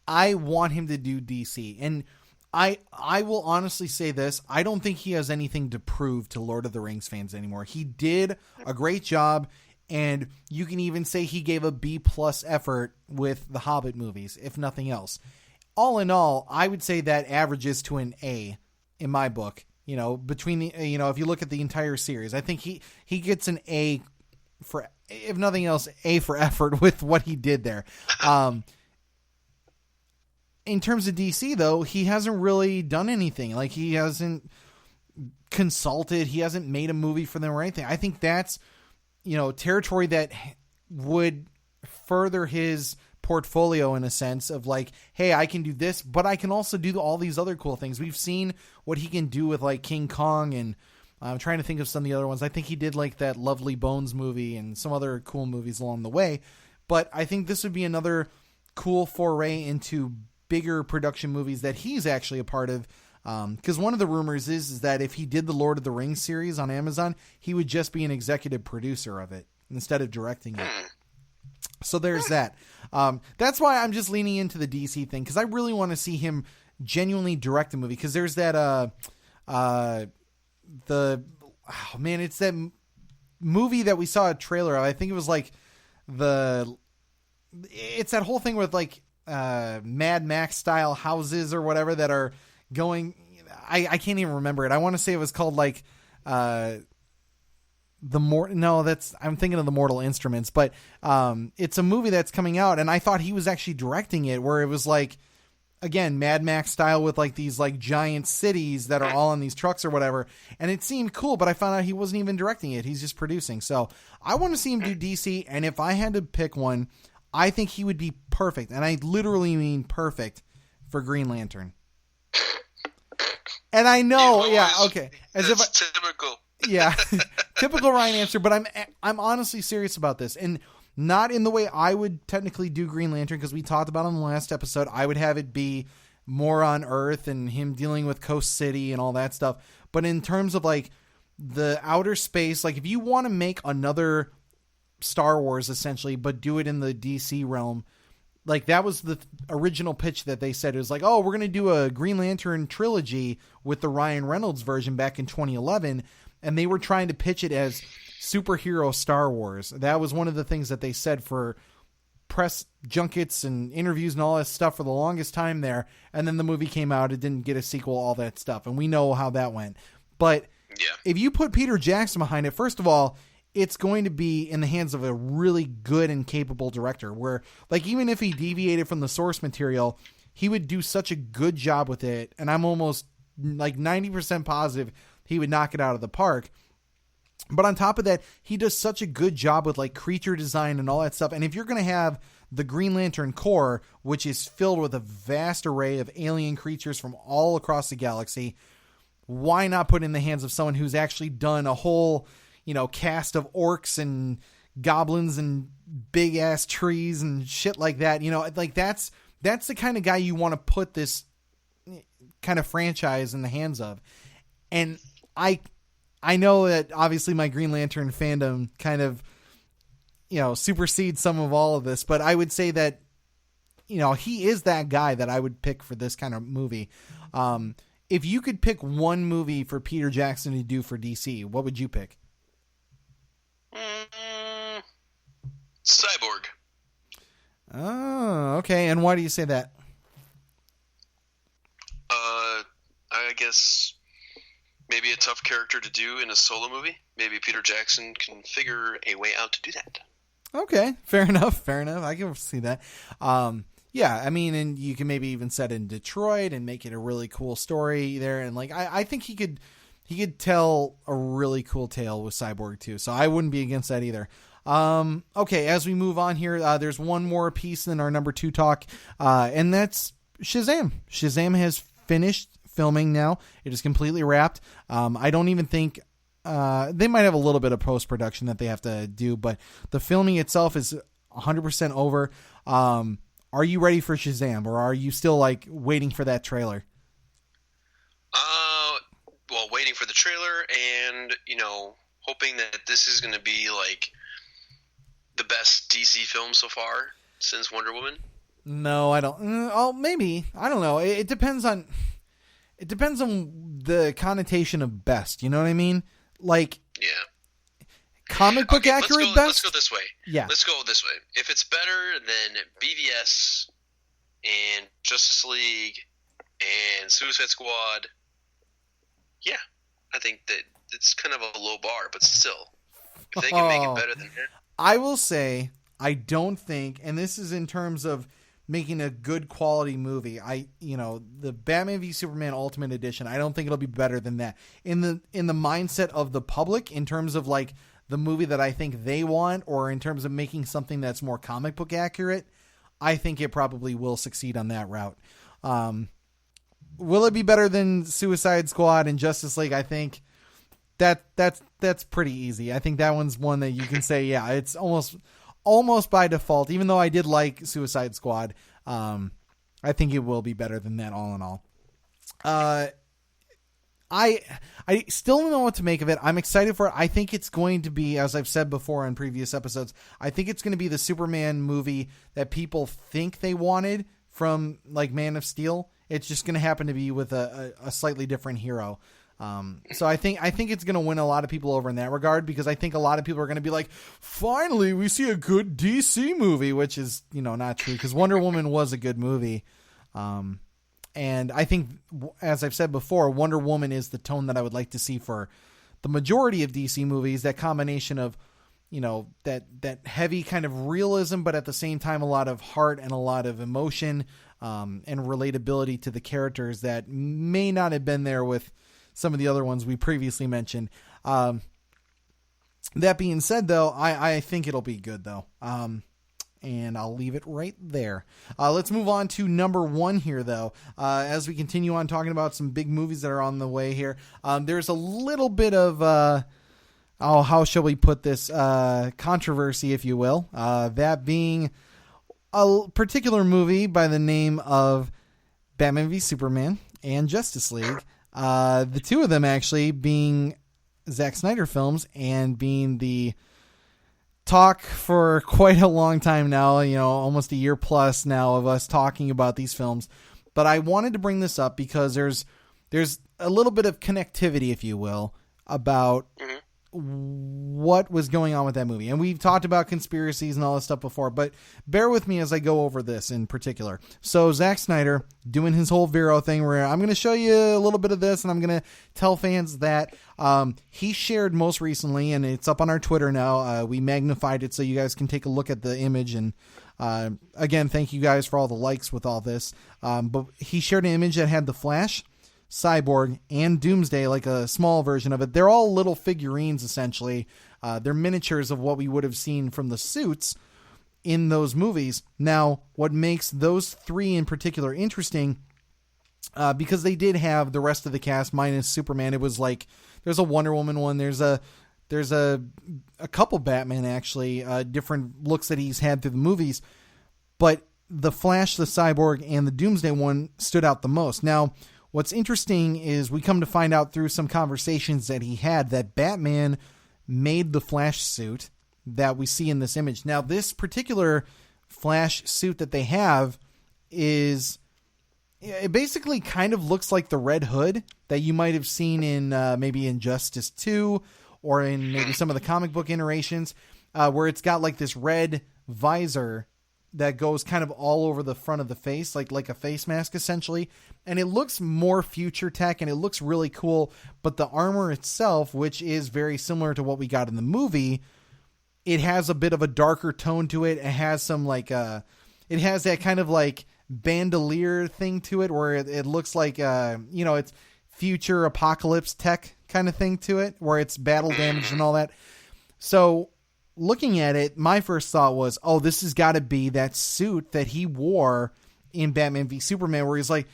I want him to do DC. And I will honestly say this. I don't think he has anything to prove to Lord of the Rings fans anymore. He did a great job, and you can even say he gave a B+ effort with the Hobbit movies, if nothing else. All in all, I would say that averages to an A in my book. Between the, if you look at the entire series, I think he gets an A for, if nothing else, A for effort with what he did there. In terms of DC, though, he hasn't really done anything. Like, he hasn't consulted. He hasn't made a movie for them or anything. I think that's, territory that would further his portfolio in a sense of like, hey, I can do this, but I can also do all these other cool things. We've seen what he can do with like King Kong, and I'm trying to think of some of the other ones. I think he did like that Lovely Bones movie and some other cool movies along the way. But I think this would be another cool foray into bigger production movies that he's actually a part of. Because one of the rumors is that if he did the Lord of the Rings series on Amazon, he would just be an executive producer of it instead of directing it. So there's that. That's why I'm just leaning into the DC thing, because I really want to see him genuinely direct a movie. Because there's that it's that movie that we saw a trailer of. I think it was like it's that whole thing with like Mad Max style houses or whatever that are going. I can't even remember it. I want to say it was called like the I'm thinking of the Mortal Instruments, but it's a movie that's coming out, and I thought he was actually directing it, where it was like, again, Mad Max style with like these like giant cities that are all on these trucks or whatever, and it seemed cool, but I found out he wasn't even directing it. He's just producing. So I want to see him do DC, and if I had to pick one, I think he would be perfect, and I literally mean perfect, for Green Lantern. And I know, okay. That's typical. Yeah, typical Ryan answer, but I'm honestly serious about this, and not in the way I would technically do Green Lantern, because we talked about it in the last episode. I would have it be more on Earth and him dealing with Coast City and all that stuff. But in terms of like the outer space, like if you want to make another Star Wars essentially, but do it in the DC realm, like that was the original pitch that they said. It was like, oh, we're going to do a Green Lantern trilogy with the Ryan Reynolds version back in 2011. And they were trying to pitch it as superhero Star Wars. That was one of the things that they said for press junkets and interviews and all that stuff for the longest time there. And then the movie came out. It didn't get a sequel, all that stuff. And we know how that went. But if you put Peter Jackson behind it, first of all, it's going to be in the hands of a really good and capable director, where like, even if he deviated from the source material, he would do such a good job with it. And I'm almost like 90% positive he would knock it out of the park. But on top of that, he does such a good job with like creature design and all that stuff. And if you're going to have the Green Lantern Corps, which is filled with a vast array of alien creatures from all across the galaxy, why not put it in the hands of someone who's actually done a whole, cast of orcs and goblins and big ass trees and shit like that? Like that's the kind of guy you want to put this kind of franchise in the hands of. And I know that obviously my Green Lantern fandom kind of, supersedes some of all of this, but I would say that, he is that guy that I would pick for this kind of movie. If you could pick one movie for Peter Jackson to do for DC, what would you pick? Cyborg. Oh, okay. And why do you say that? I guess maybe a tough character to do in a solo movie. Maybe Peter Jackson can figure a way out to do that. Okay, fair enough. I can see that. Yeah, I mean, and you can maybe even set in Detroit and make it a really cool story there. And like, I think he could tell a really cool tale with Cyborg too. So I wouldn't be against that either. Okay, as we move on here, there's one more piece in our number 2 talk, and that's Shazam. Shazam has finished filming now. It is completely wrapped. I don't even think they might have a little bit of post-production that they have to do, but the filming itself is 100% over. Are you ready for Shazam, or are you still like waiting for that trailer? Well, waiting for the trailer and, hoping that this is going to be like the best DC film so far since Wonder Woman. No, I don't. Oh, maybe. I don't know. It depends on the connotation of best. You know what I mean? Like, yeah. Comic book accurate best? Let's go this way. Yeah. Let's go this way. If it's better than BVS and Justice League and Suicide Squad, yeah, I think that it's kind of a low bar, but still, if they can make it better than that. I will say, I don't think, and this is in terms of making a good quality movie, the Batman v Superman Ultimate Edition, I don't think it'll be better than that. In the mindset of the public, in terms of like the movie that I think they want, or in terms of making something that's more comic book accurate, I think it probably will succeed on that route. Will it be better than Suicide Squad and Justice League? I think that's pretty easy. I think that one's one that you can say, yeah, it's almost by default, even though I did like Suicide Squad. I think it will be better than that all in all. I still don't know what to make of it. I'm excited for it. I think it's going to be, as I've said before in previous episodes, I think it's going to be the Superman movie that people think they wanted from like Man of Steel. It's just going to happen to be with a slightly different hero. So I think it's going to win a lot of people over in that regard, because I think a lot of people are going to be like, finally, we see a good DC movie, which is, not true, because Wonder Woman was a good movie. And I think, as I've said before, Wonder Woman is the tone that I would like to see for the majority of DC movies, that combination of, that heavy kind of realism, but at the same time, a lot of heart and a lot of emotion, and relatability to the characters that may not have been there with some of the other ones we previously mentioned. That being said, though, I think it'll be good, though. And I'll leave it right there. Let's move on to number 1 here, though. As we continue on talking about some big movies that are on the way here, there's a little bit of, how shall we put this, controversy, if you will. That being a particular movie by the name of Batman v Superman and Justice League. The two of them actually being Zack Snyder films and being the talk for quite a long time now, almost a year plus now of us talking about these films. But I wanted to bring this up because there's a little bit of connectivity, if you will, about what was going on with that movie. And we've talked about conspiracies and all this stuff before, but bear with me as I go over this in particular. So Zack Snyder doing his whole Vero thing where I'm going to show you a little bit of this and I'm going to tell fans that he shared most recently, and it's up on our Twitter now. We magnified it so you guys can take a look at the image. And again, thank you guys for all the likes with all this. But he shared an image that had the Flash, Cyborg, and Doomsday, like a small version of it. They're all little figurines, essentially. They're miniatures of what we would have seen from the suits in those movies. Now, what makes those three in particular interesting, because they did have the rest of the cast minus Superman. It was like, there's a Wonder Woman one, there's a couple Batman, actually, different looks that he's had through the movies. But the Flash, the Cyborg, and the Doomsday one stood out the most. Now, what's interesting is we come to find out through some conversations that he had that Batman made the Flash suit that we see in this image. Now, this particular Flash suit that they have it basically kind of looks like the Red Hood that you might have seen in maybe Injustice 2 or in maybe some of the comic book iterations, where it's got like this red visor that goes kind of all over the front of the face, like a face mask, essentially. And it looks more future tech, and it looks really cool. But the armor itself, which is very similar to what we got in the movie, it has a bit of a darker tone to it. It has some it has that kind of like bandolier thing to it, where it looks like, it's future apocalypse tech kind of thing to it, where it's battle damaged and all that. So looking at it, my first thought was, oh, this has got to be that suit that he wore in Batman v Superman, where he's like,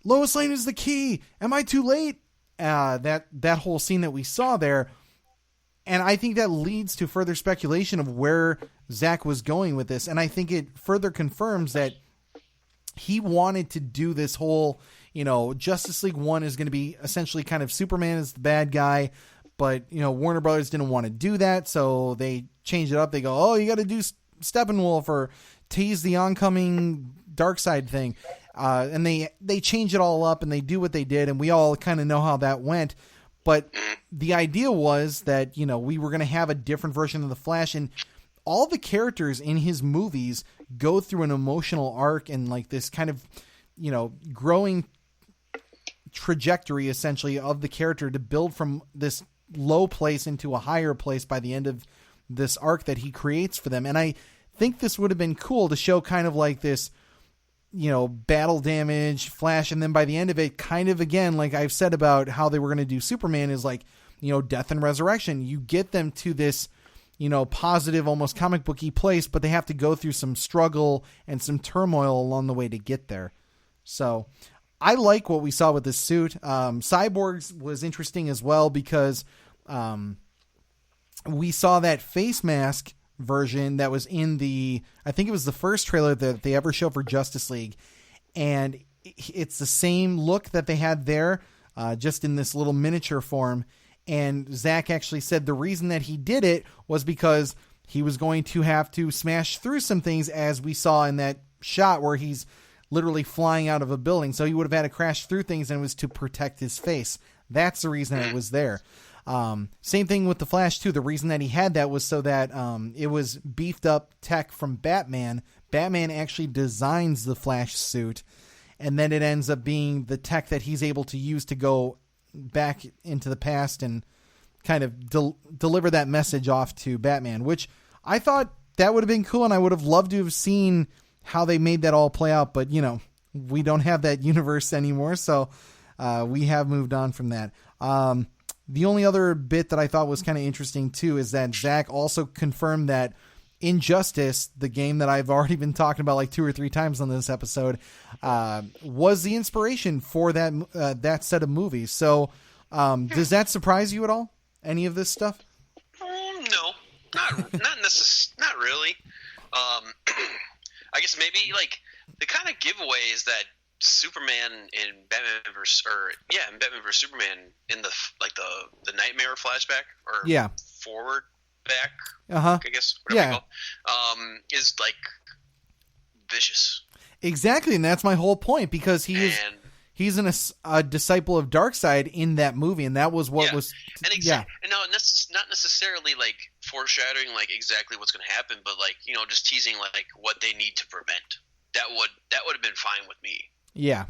Lois Lane is the key. Am I too late? That whole scene that we saw there. And I think that leads to further speculation of where Zack was going with this. And I think it further confirms that he wanted to do this whole, Justice League 1 is going to be essentially kind of Superman is the bad guy. But, Warner Brothers didn't want to do that, so they changed it up. They go, oh, you got to do Steppenwolf or tease the oncoming Darkseid thing. And they change it all up, and they do what they did, and we all kind of know how that went. But the idea was that, we were going to have a different version of the Flash, and all the characters in his movies go through an emotional arc and like this kind of, growing trajectory, essentially, of the character to build from this low place into a higher place by the end of this arc that he creates for them. And I think this would have been cool to show kind of like this, battle damage Flash. And then by the end of it, kind of, again, like I've said about how they were going to do Superman, is like, death and resurrection. You get them to this, positive, almost comic booky place, but they have to go through some struggle and some turmoil along the way to get there. So I like what we saw with this suit. Cyborg's was interesting as well, because we saw that face mask version that was in I think it was the first trailer that they ever showed for Justice League. And it's the same look that they had there, just in this little miniature form. And Zack actually said the reason that he did it was because he was going to have to smash through some things, as we saw in that shot where he's literally flying out of a building. So he would have had to crash through things, and it was to protect his face. That's the reason it was there. Same thing with the Flash too. The reason that he had that was so that it was beefed up tech from Batman. Batman actually designs the Flash suit, and then it ends up being the tech that he's able to use to go back into the past and kind of deliver that message off to Batman, which I thought that would have been cool, and I would have loved to have seen how they made that all play out. But, you know, we don't have that universe anymore, so we have moved on from that. The only other bit that I thought was kind of interesting, too, is that Zach also confirmed that Injustice, the game that I've already been talking about like 2 or 3 times on this episode, was the inspiration for that set of movies. So does that surprise you at all? Any of this stuff? No, not really. I guess maybe like the kind of giveaway is that Superman in Batman vs Superman in the Nightmare flashback or forward back, I guess whatever you call it, is like vicious. Exactly, and that's my whole point, because he's a disciple of Darkseid in that movie, and that was what was and no, that's not necessarily like foreshadowing like exactly what's going to happen, but like, you know, just teasing like what they need to prevent. That would have been fine with me. Yeah.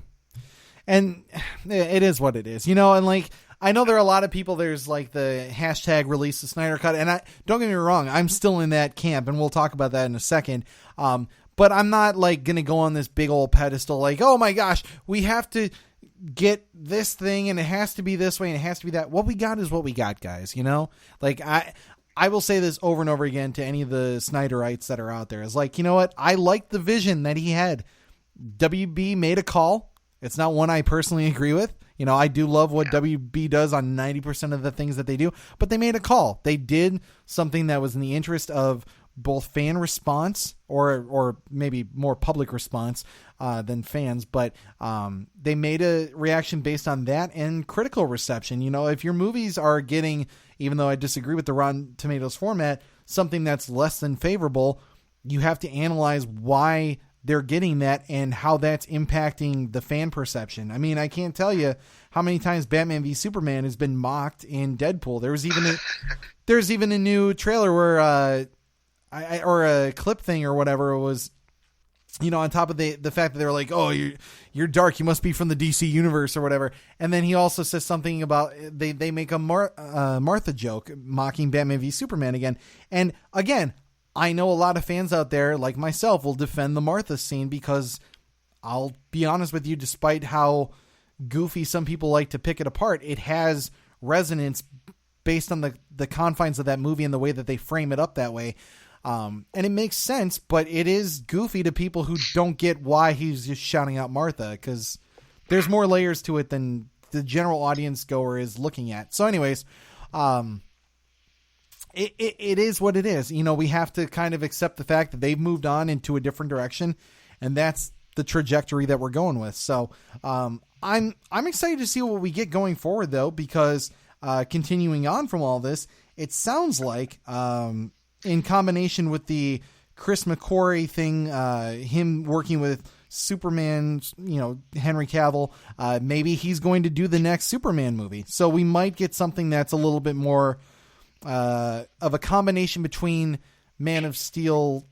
And it is what it is, you know, and like, I know there are a lot of people, there's like the hashtag release the Snyder Cut, and don't get me wrong, I'm still in that camp, and we'll talk about that in a second. But I'm not like going to go on this big old pedestal like, oh my gosh, we have to get this thing and it has to be this way and it has to be that. What we got is what we got, guys, you know? Like I will say this over and over again to any of the Snyderites that are out there, is like, you know what? I like the vision that he had. WB made a call. It's not one I personally agree with. You know, I do love what WB does on 90% of the things that they do, but they made a call. They did something that was in the interest of both fan response or maybe more public response than fans, but they made a reaction based on that and critical reception. You know, if your movies are getting, even though I disagree with the Rotten Tomatoes format, something that's less than favorable, you have to analyze why they're getting that and how that's impacting the fan perception. I mean, I can't tell you how many times Batman v Superman has been mocked in Deadpool. There's even a new trailer where or a clip thing or whatever it was, you know, on top of the fact that they were like, oh, you're dark, you must be from the DC universe or whatever. And then he also says something about they make a Martha joke mocking Batman v Superman again. And again, I know a lot of fans out there like myself will defend the Martha scene, because I'll be honest with you, despite how goofy some people like to pick it apart, it has resonance based on the confines of that movie and the way that they frame it up that way. And it makes sense, but it is goofy to people who don't get why he's just shouting out Martha, because there's more layers to it than the general audience goer is looking at. So anyways, it is what it is. You know, we have to kind of accept the fact that they've moved on into a different direction, and that's the trajectory that we're going with. So I'm excited to see what we get going forward, though, because continuing on from all this, it sounds like in combination with the Chris McQuarrie thing, him working with Superman, you know, Henry Cavill, maybe he's going to do the next Superman movie. So we might get something that's a little bit more of a combination between Man of Steel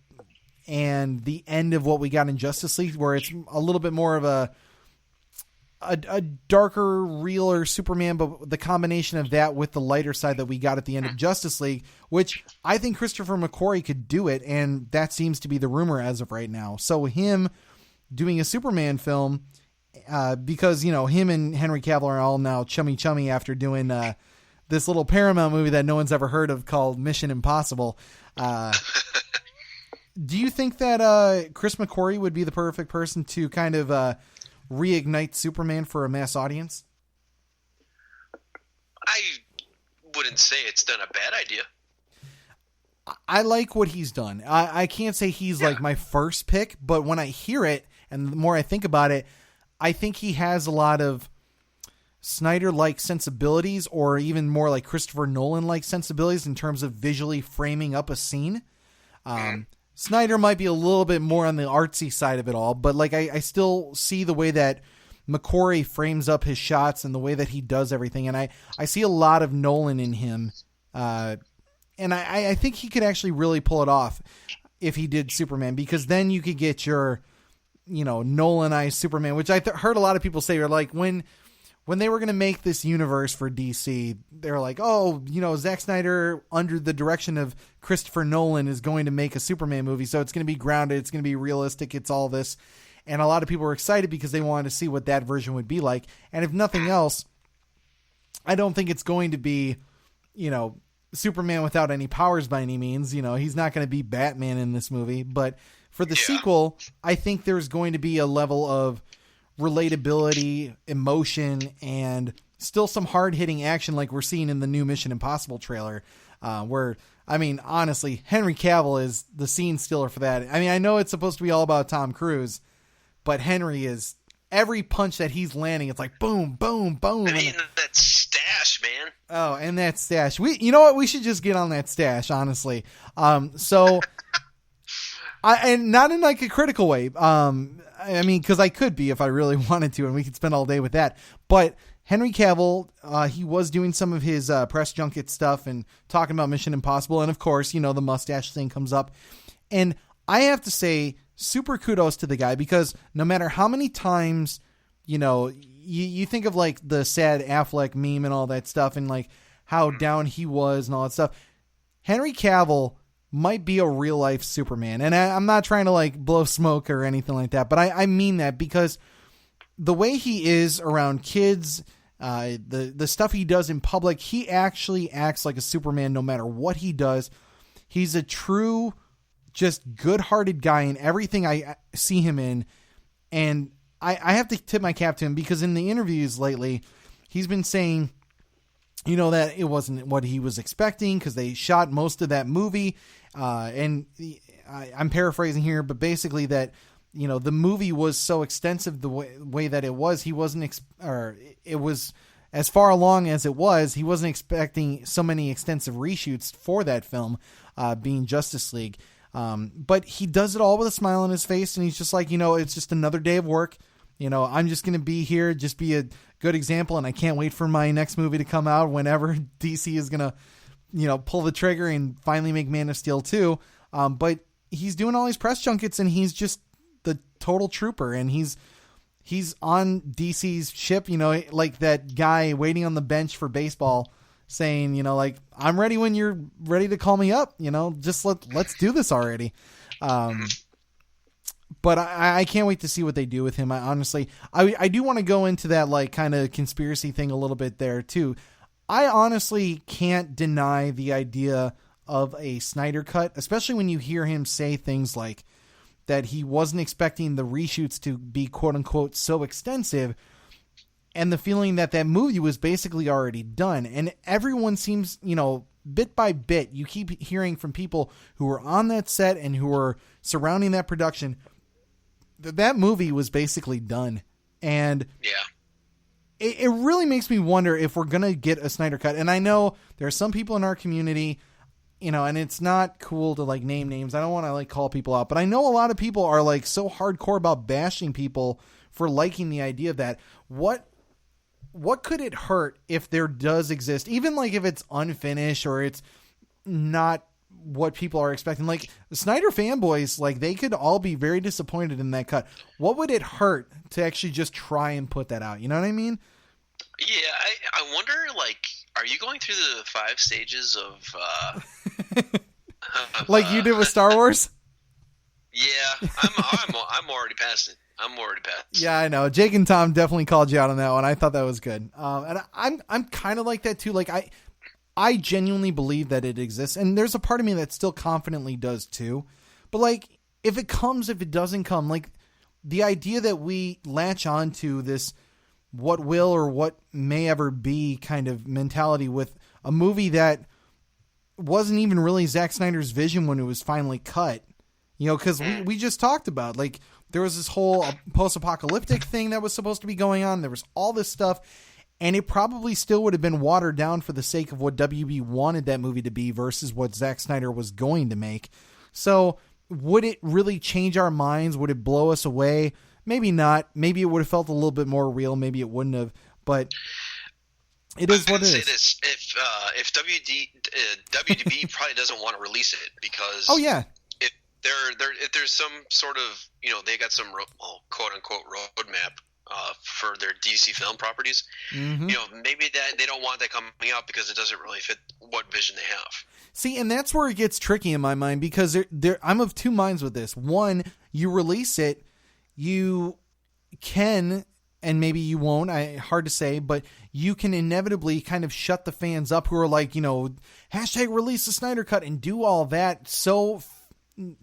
and the end of what we got in Justice League, where it's a little bit more of a darker, realer Superman, but the combination of that with the lighter side that we got at the end of Justice League, which I think Christopher McQuarrie could do it, and that seems to be the rumor as of right now. So him doing a Superman film, because, you know, him and Henry Cavill are all now chummy after doing this little Paramount movie that no one's ever heard of called Mission Impossible. Do you think that Chris McQuarrie would be the perfect person to kind of reignite Superman for a mass audience? I wouldn't say it's done a bad idea. I like what he's done. I can't say he's like my first pick, but when I hear it and the more I think about it, I think he has a lot of Snyder-like sensibilities, or even more like Christopher Nolan-like sensibilities in terms of visually framing up a scene. Snyder might be a little bit more on the artsy side of it all, but like I still see the way that McQuarrie frames up his shots and the way that he does everything, and I see a lot of Nolan in him, and I think he could actually really pull it off if he did Superman, because then you could get your, you know, Nolanized Superman, which I heard a lot of people say are like, when when they were going to make this universe for DC, they're like, oh, Zack Snyder, under the direction of Christopher Nolan, is going to make a Superman movie. So it's going to be grounded. It's going to be realistic. It's all this. And a lot of people were excited because they wanted to see what that version would be like. And if nothing else, I don't think it's going to be, Superman without any powers by any means. He's not going to be Batman in this movie. But for the sequel, I think there's going to be a level of relatability, emotion, and still some hard-hitting action like we're seeing in the new Mission Impossible trailer, where, honestly, Henry Cavill is the scene stealer for that. I know it's supposed to be all about Tom Cruise, but Henry is, every punch that he's landing, it's like boom, boom, boom. That stash, man. Oh, and that stash. You know what? We should just get on that stash, honestly. And not in like a critical way. Because I could be if I really wanted to, and we could spend all day with that. But Henry Cavill, he was doing some of his press junket stuff and talking about Mission Impossible. And of course, the mustache thing comes up. And I have to say, super kudos to the guy, because no matter how many times, you think of like the sad Affleck meme and all that stuff and like how down he was and all that stuff. Henry Cavill might be a real life Superman. And I'm not trying to like blow smoke or anything like that, but I mean that because the way he is around kids, the stuff he does in public, he actually acts like a Superman no matter what he does. He's a true, just good-hearted guy in everything I see him in. And I have to tip my cap to him because in the interviews lately, he's been saying, that it wasn't what he was expecting because they shot most of that movie. I'm paraphrasing here, but basically that, the movie was so extensive the way that it was, he wasn't, it was as far along as it was, he wasn't expecting so many extensive reshoots for that film, being Justice League. But he does it all with a smile on his face, and he's just like, it's just another day of work. I'm just going to be here, just be a good example, and I can't wait for my next movie to come out whenever DC is going to, pull the trigger and finally make Man of Steel 2. But he's doing all these press junkets, and he's just the total trooper, and he's on DC's ship, like that guy waiting on the bench for baseball saying, like, I'm ready when you're ready to call me up, just let's do this already. But I can't wait to see what they do with him. I do want to go into that like kind of conspiracy thing a little bit there too. I honestly can't deny the idea of a Snyder cut, especially when you hear him say things like that he wasn't expecting the reshoots to be quote unquote so extensive, and the feeling that that movie was basically already done. And everyone seems, bit by bit, you keep hearing from people who were on that set and who were surrounding that production that movie was basically done. And it really makes me wonder if we're going to get a Snyder cut. And I know there are some people in our community, and it's not cool to like name names. I don't want to like call people out, but I know a lot of people are like so hardcore about bashing people for liking the idea of that. What could it hurt if there does exist, even like if it's unfinished or it's not what people are expecting? Like the Snyder fanboys, like they could all be very disappointed in that cut. What would it hurt to actually just try and put that out? You know what I mean? Yeah, I wonder, like, are you going through the 5 stages of like you did with Star Wars? Yeah, I'm already past it. I'm already past. Yeah, I know. Jake and Tom definitely called you out on that one. I thought that was good. And I'm kind of like that too. Like I genuinely believe that it exists, and there's a part of me that still confidently does too. But like, if it comes, if it doesn't come, like the idea that we latch on to this what will or what may ever be kind of mentality with a movie that wasn't even really Zack Snyder's vision when it was finally cut, because we just talked about, like, there was this whole post-apocalyptic thing that was supposed to be going on. There was all this stuff, and it probably still would have been watered down for the sake of what WB wanted that movie to be versus what Zack Snyder was going to make. So would it really change our minds? Would it blow us away? Maybe not. Maybe it would have felt a little bit more real. Maybe it wouldn't have. But it is what it is. This, if WDB probably doesn't want to release it because if there's some sort of they got some quote unquote roadmap for their DC film properties. Mm-hmm. You know, maybe that they don't want that coming out because it doesn't really fit what vision they have. See, and that's where it gets tricky in my mind, because I'm of two minds with this. One, you release it, you can, and maybe you won't, hard to say, but you can inevitably kind of shut the fans up who are like, you know, hashtag release the Snyder Cut and do all that so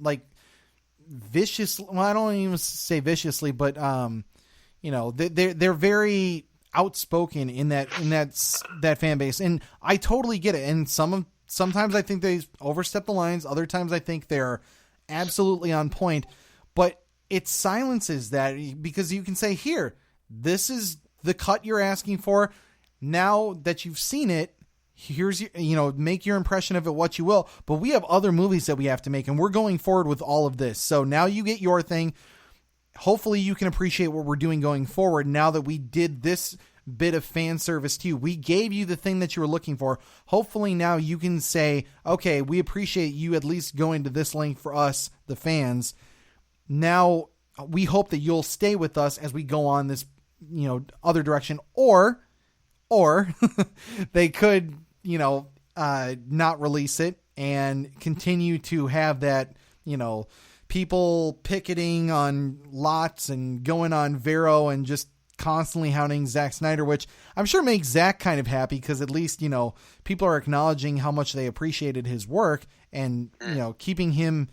like viciously. Well, I don't even say viciously, but you know, they're very outspoken in that fan base, and I totally get it. And sometimes I think they overstep the lines. Other times I think they're absolutely on point, but it silences that, because you can say, here, this is the cut you're asking for. Now that you've seen it, here's your, you know, make your impression of it what you will, but we have other movies that we have to make, and we're going forward with all of this. So now you get your thing. Hopefully you can appreciate what we're doing going forward now that we did this bit of fan service to you. We gave you the thing that you were looking for. Hopefully now you can say, okay, we appreciate you at least going to this length for us, the fans. Now we hope that you'll stay with us as we go on this, you know, other direction, or they could, you know, not release it and continue to have that, you know, people picketing on lots and going on Vero and just constantly hounding Zack Snyder, which I'm sure makes Zack kind of happy, because at least, you know, people are acknowledging how much they appreciated his work and, you know, keeping him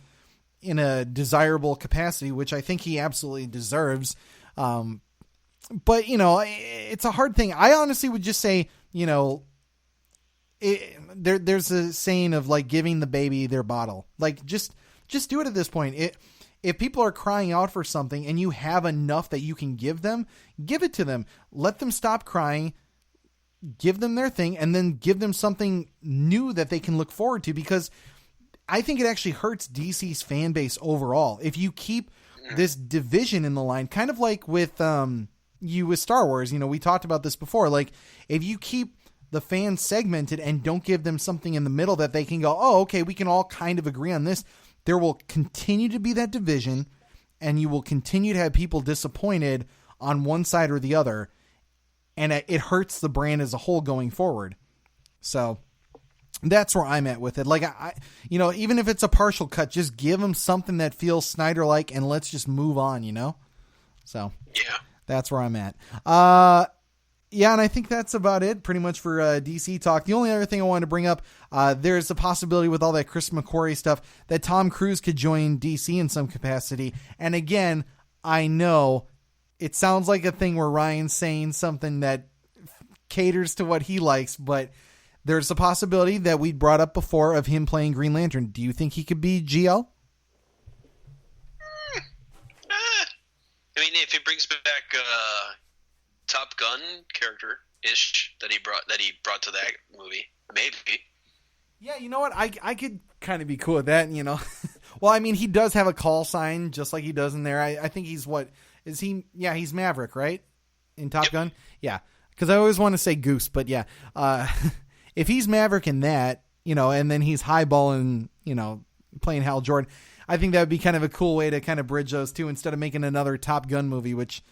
in a desirable capacity, which I think he absolutely deserves. But, you know, it's a hard thing. I honestly would just say, you know, there's a saying of like giving the baby their bottle. Like, just do it at this point. If people are crying out for something and you have enough that you can give them, give it to them. Let them stop crying, give them their thing, and then give them something new that they can look forward to, because I think it actually hurts DC's fan base overall. If you keep this division in the line, kind of like with with Star Wars, you know, we talked about this before. Like, if you keep the fans segmented and don't give them something in the middle that they can go, oh, okay, we can all kind of agree on this, there will continue to be that division, and you will continue to have people disappointed on one side or the other, and it hurts the brand as a whole going forward. So that's where I'm at with it. Like, I you know, even if it's a partial cut, just give them something that feels Snyder-like, and let's just move on, you know? So yeah, that's where I'm at. Yeah, and I think that's about it pretty much for DC talk. The only other thing I wanted to bring up, there's a possibility with all that Chris McQuarrie stuff that Tom Cruise could join DC in some capacity. And again, I know it sounds like a thing where Ryan's saying something that caters to what he likes, but there's a possibility that we brought up before of him playing Green Lantern. Do you think he could be GL? I mean, if he brings back Top Gun character ish that he brought to that movie, maybe. Yeah, you know what? I could kind of be cool with that, you know. Well, I mean, he does have a call sign just like he does in there. I think he's what is he? Yeah, he's Maverick, right? In Top Gun? Yeah. Because I always want to say Goose, but yeah. If he's Maverick in that, you know, and then he's highballing, you know, playing Hal Jordan, I think that would be kind of a cool way to kind of bridge those two instead of making another Top Gun movie, which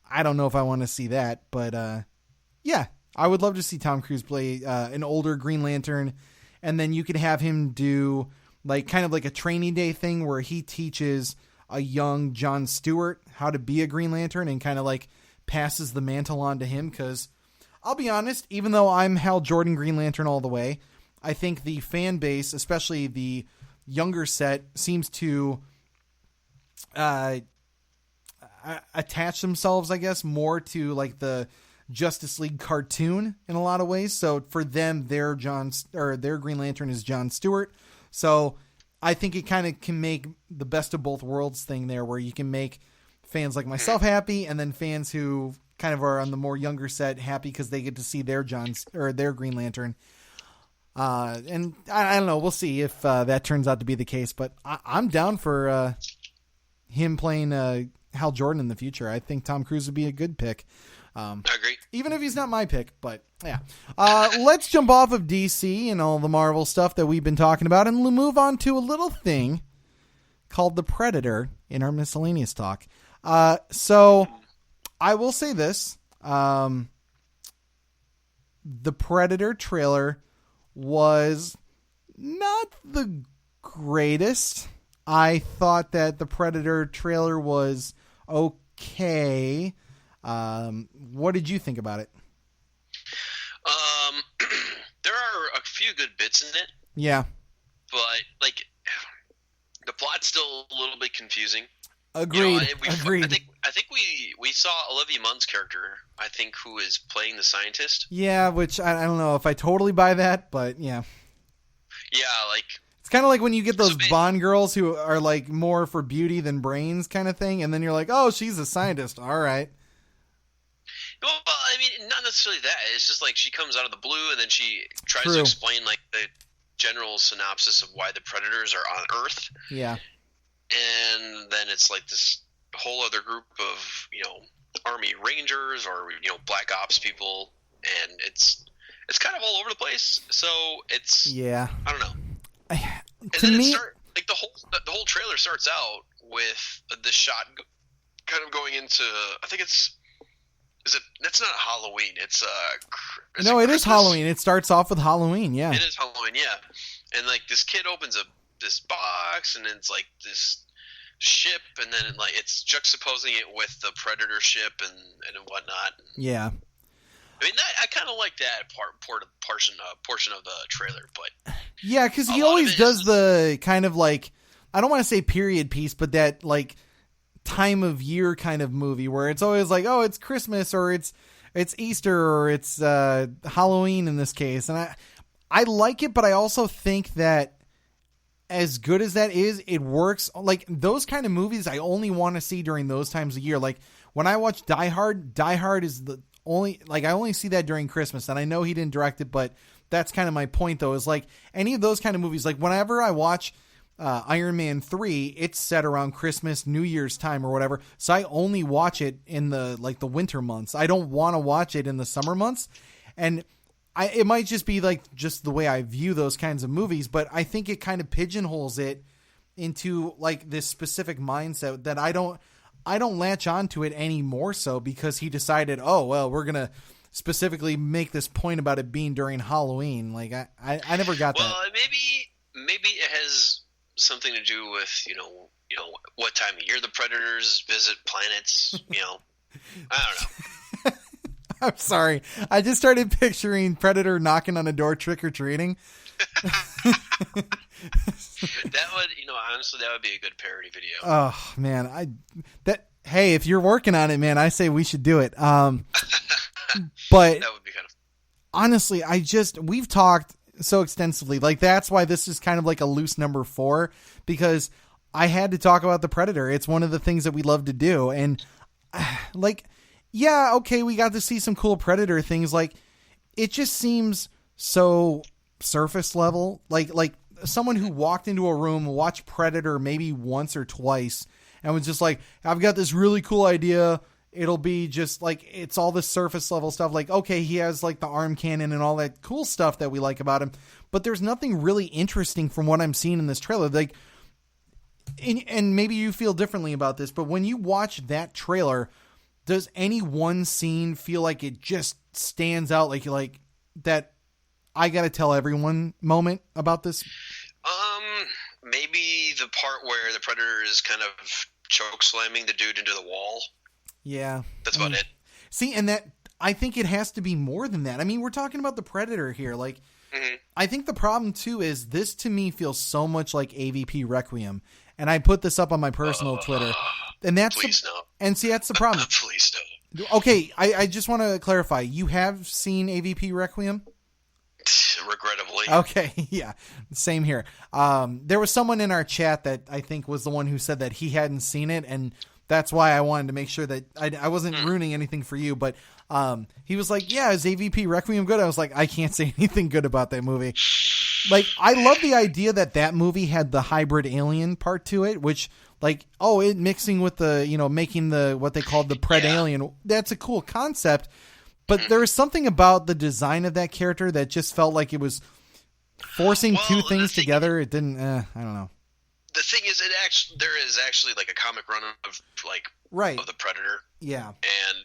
I don't know if I want to see that. But yeah, I would love to see Tom Cruise play an older Green Lantern, and then you could have him do like kind of like a training day thing where he teaches a young John Stewart how to be a Green Lantern and kind of like passes the mantle on to him. Because I'll be honest, even though I'm Hal Jordan Green Lantern all the way, I think the fan base, especially the younger set, seems to attach themselves, I guess, more to like the Justice League cartoon in a lot of ways. So for them, their Green Lantern is John Stewart. So I think it kind of can make the best of both worlds thing there, where you can make fans like myself happy, and then fans who kind of are on the more younger set happy because they get to see their their Green Lantern. And I don't know. We'll see if that turns out to be the case. But I'm down for him playing Hal Jordan in the future. I think Tom Cruise would be a good pick. I agree. Even if he's not my pick, but yeah. Let's jump off of DC and all the Marvel stuff that we've been talking about and move on to a little thing called The Predator in our miscellaneous talk. So I will say this. The Predator trailer was not the greatest. I thought that the Predator trailer was okay. What did you think about it? There are a few good bits in it. Yeah. But, like, the plot's still a little bit confusing. Agreed. Agreed. I think we saw Olivia Munn's character, I think, who is playing the scientist. Yeah, which I don't know if I totally buy that, but yeah. Yeah, like... It's kind of like when you get those Bond girls who are, like, more for beauty than brains kind of thing, and then you're like, oh, she's a scientist. All right. Well, I mean, not necessarily that. It's just like she comes out of the blue, and then she tries True. to explain, like, the general synopsis of why the Predators are on Earth. Yeah. And then it's like this whole other group of, Army Rangers or, Black Ops people, and it's kind of all over the place. So it's... Yeah. I don't know. To me... the whole trailer starts out with the shot kind of going into... I think it's... That's not Halloween. It's no, it is Halloween. It starts off with Halloween. Yeah, it is Halloween. Yeah, and like this kid opens up this box, and it's like this ship, and then it's juxtaposing it with the Predator ship and whatnot. Yeah, I mean, I kind of like that portion of the trailer, but yeah, because he always does the kind of like, I don't want to say period piece, but that like time of year kind of movie where it's always like, oh, it's Christmas or it's Easter or it's Halloween in this case. And I like it, but I also think that as good as that is, it works. Like those kind of movies I only want to see during those times of year. Like when I watch Die Hard is the only, like I only see that during Christmas, and I know he didn't direct it, but that's kind of my point though, is like any of those kind of movies, like whenever I watch Iron Man 3, it's set around Christmas, New Year's time or whatever. So I only watch it in the winter months. I don't want to watch it in the summer months. And it might just be like just the way I view those kinds of movies, but I think it kind of pigeonholes it into like this specific mindset that I don't latch onto it any more so because he decided, oh, well, we're going to specifically make this point about it being during Halloween. Like I never got that. Well, maybe it has something to do with what time of year the Predators visit planets. I don't know. I'm sorry, I just started picturing Predator knocking on a door trick or treating. That would, honestly, that would be a good parody video. Oh man, hey, if you're working on it, man, I say we should do it. But that would be kind of honestly, we've talked so extensively, like that's why this is kind of like a loose number 4, because I had to talk about the Predator. It's one of the things that we love to do, and like, yeah, okay, we got to see some cool Predator things. Like it just seems so surface level, like someone who walked into a room, watched Predator maybe once or twice, and was just like, I've got this really cool idea. It'll be just like, it's all this surface level stuff. Like, okay, he has like the arm cannon and all that cool stuff that we like about him, but there's nothing really interesting from what I'm seeing in this trailer. Like, and maybe you feel differently about this, but when you watch that trailer, does any one scene feel like it just stands out? Like that I got to tell everyone moment about this? Maybe the part where the Predator is kind of choke slamming the dude into the wall. Yeah. That's about it. See, and that, I think it has to be more than that. I mean, we're talking about the Predator here. Like, I think the problem too is this to me feels so much like AVP Requiem. And I put this up on my personal Twitter. And that's and see, that's the problem. Please no. Okay, I just want to clarify. You have seen AVP Requiem? Regrettably. Okay, yeah. Same here. There was someone in our chat that I think was the one who said that he hadn't seen it, and that's why I wanted to make sure that I wasn't ruining anything for you. But he was like, yeah, is AVP Requiem good? I was like, I can't say anything good about that movie. Like, I love the idea that movie had the hybrid alien part to it, which, like, it mixing with the, making the, what they called the Pred alien. That's a cool concept. But there was something about the design of that character that just felt like it was forcing two things together. It didn't, I don't know. The thing is, there is actually like a comic run of like of the Predator. Yeah. And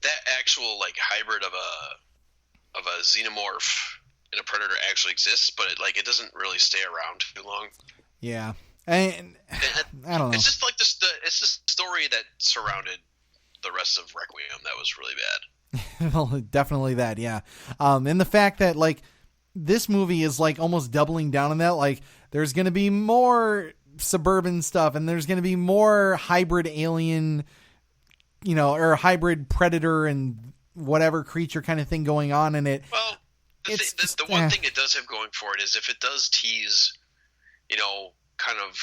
that actual like hybrid of a xenomorph and a predator actually exists, but it doesn't really stay around too long. Yeah, and I don't know. It's just like it's this story that surrounded the rest of Requiem that was really bad. Well, definitely that, yeah. And the fact that like this movie is like almost doubling down on that. Like there's going to be more suburban stuff, and there's going to be more hybrid alien, or hybrid predator and whatever creature kind of thing going on in it. Well, the one thing it does have going for it is if it does tease, kind of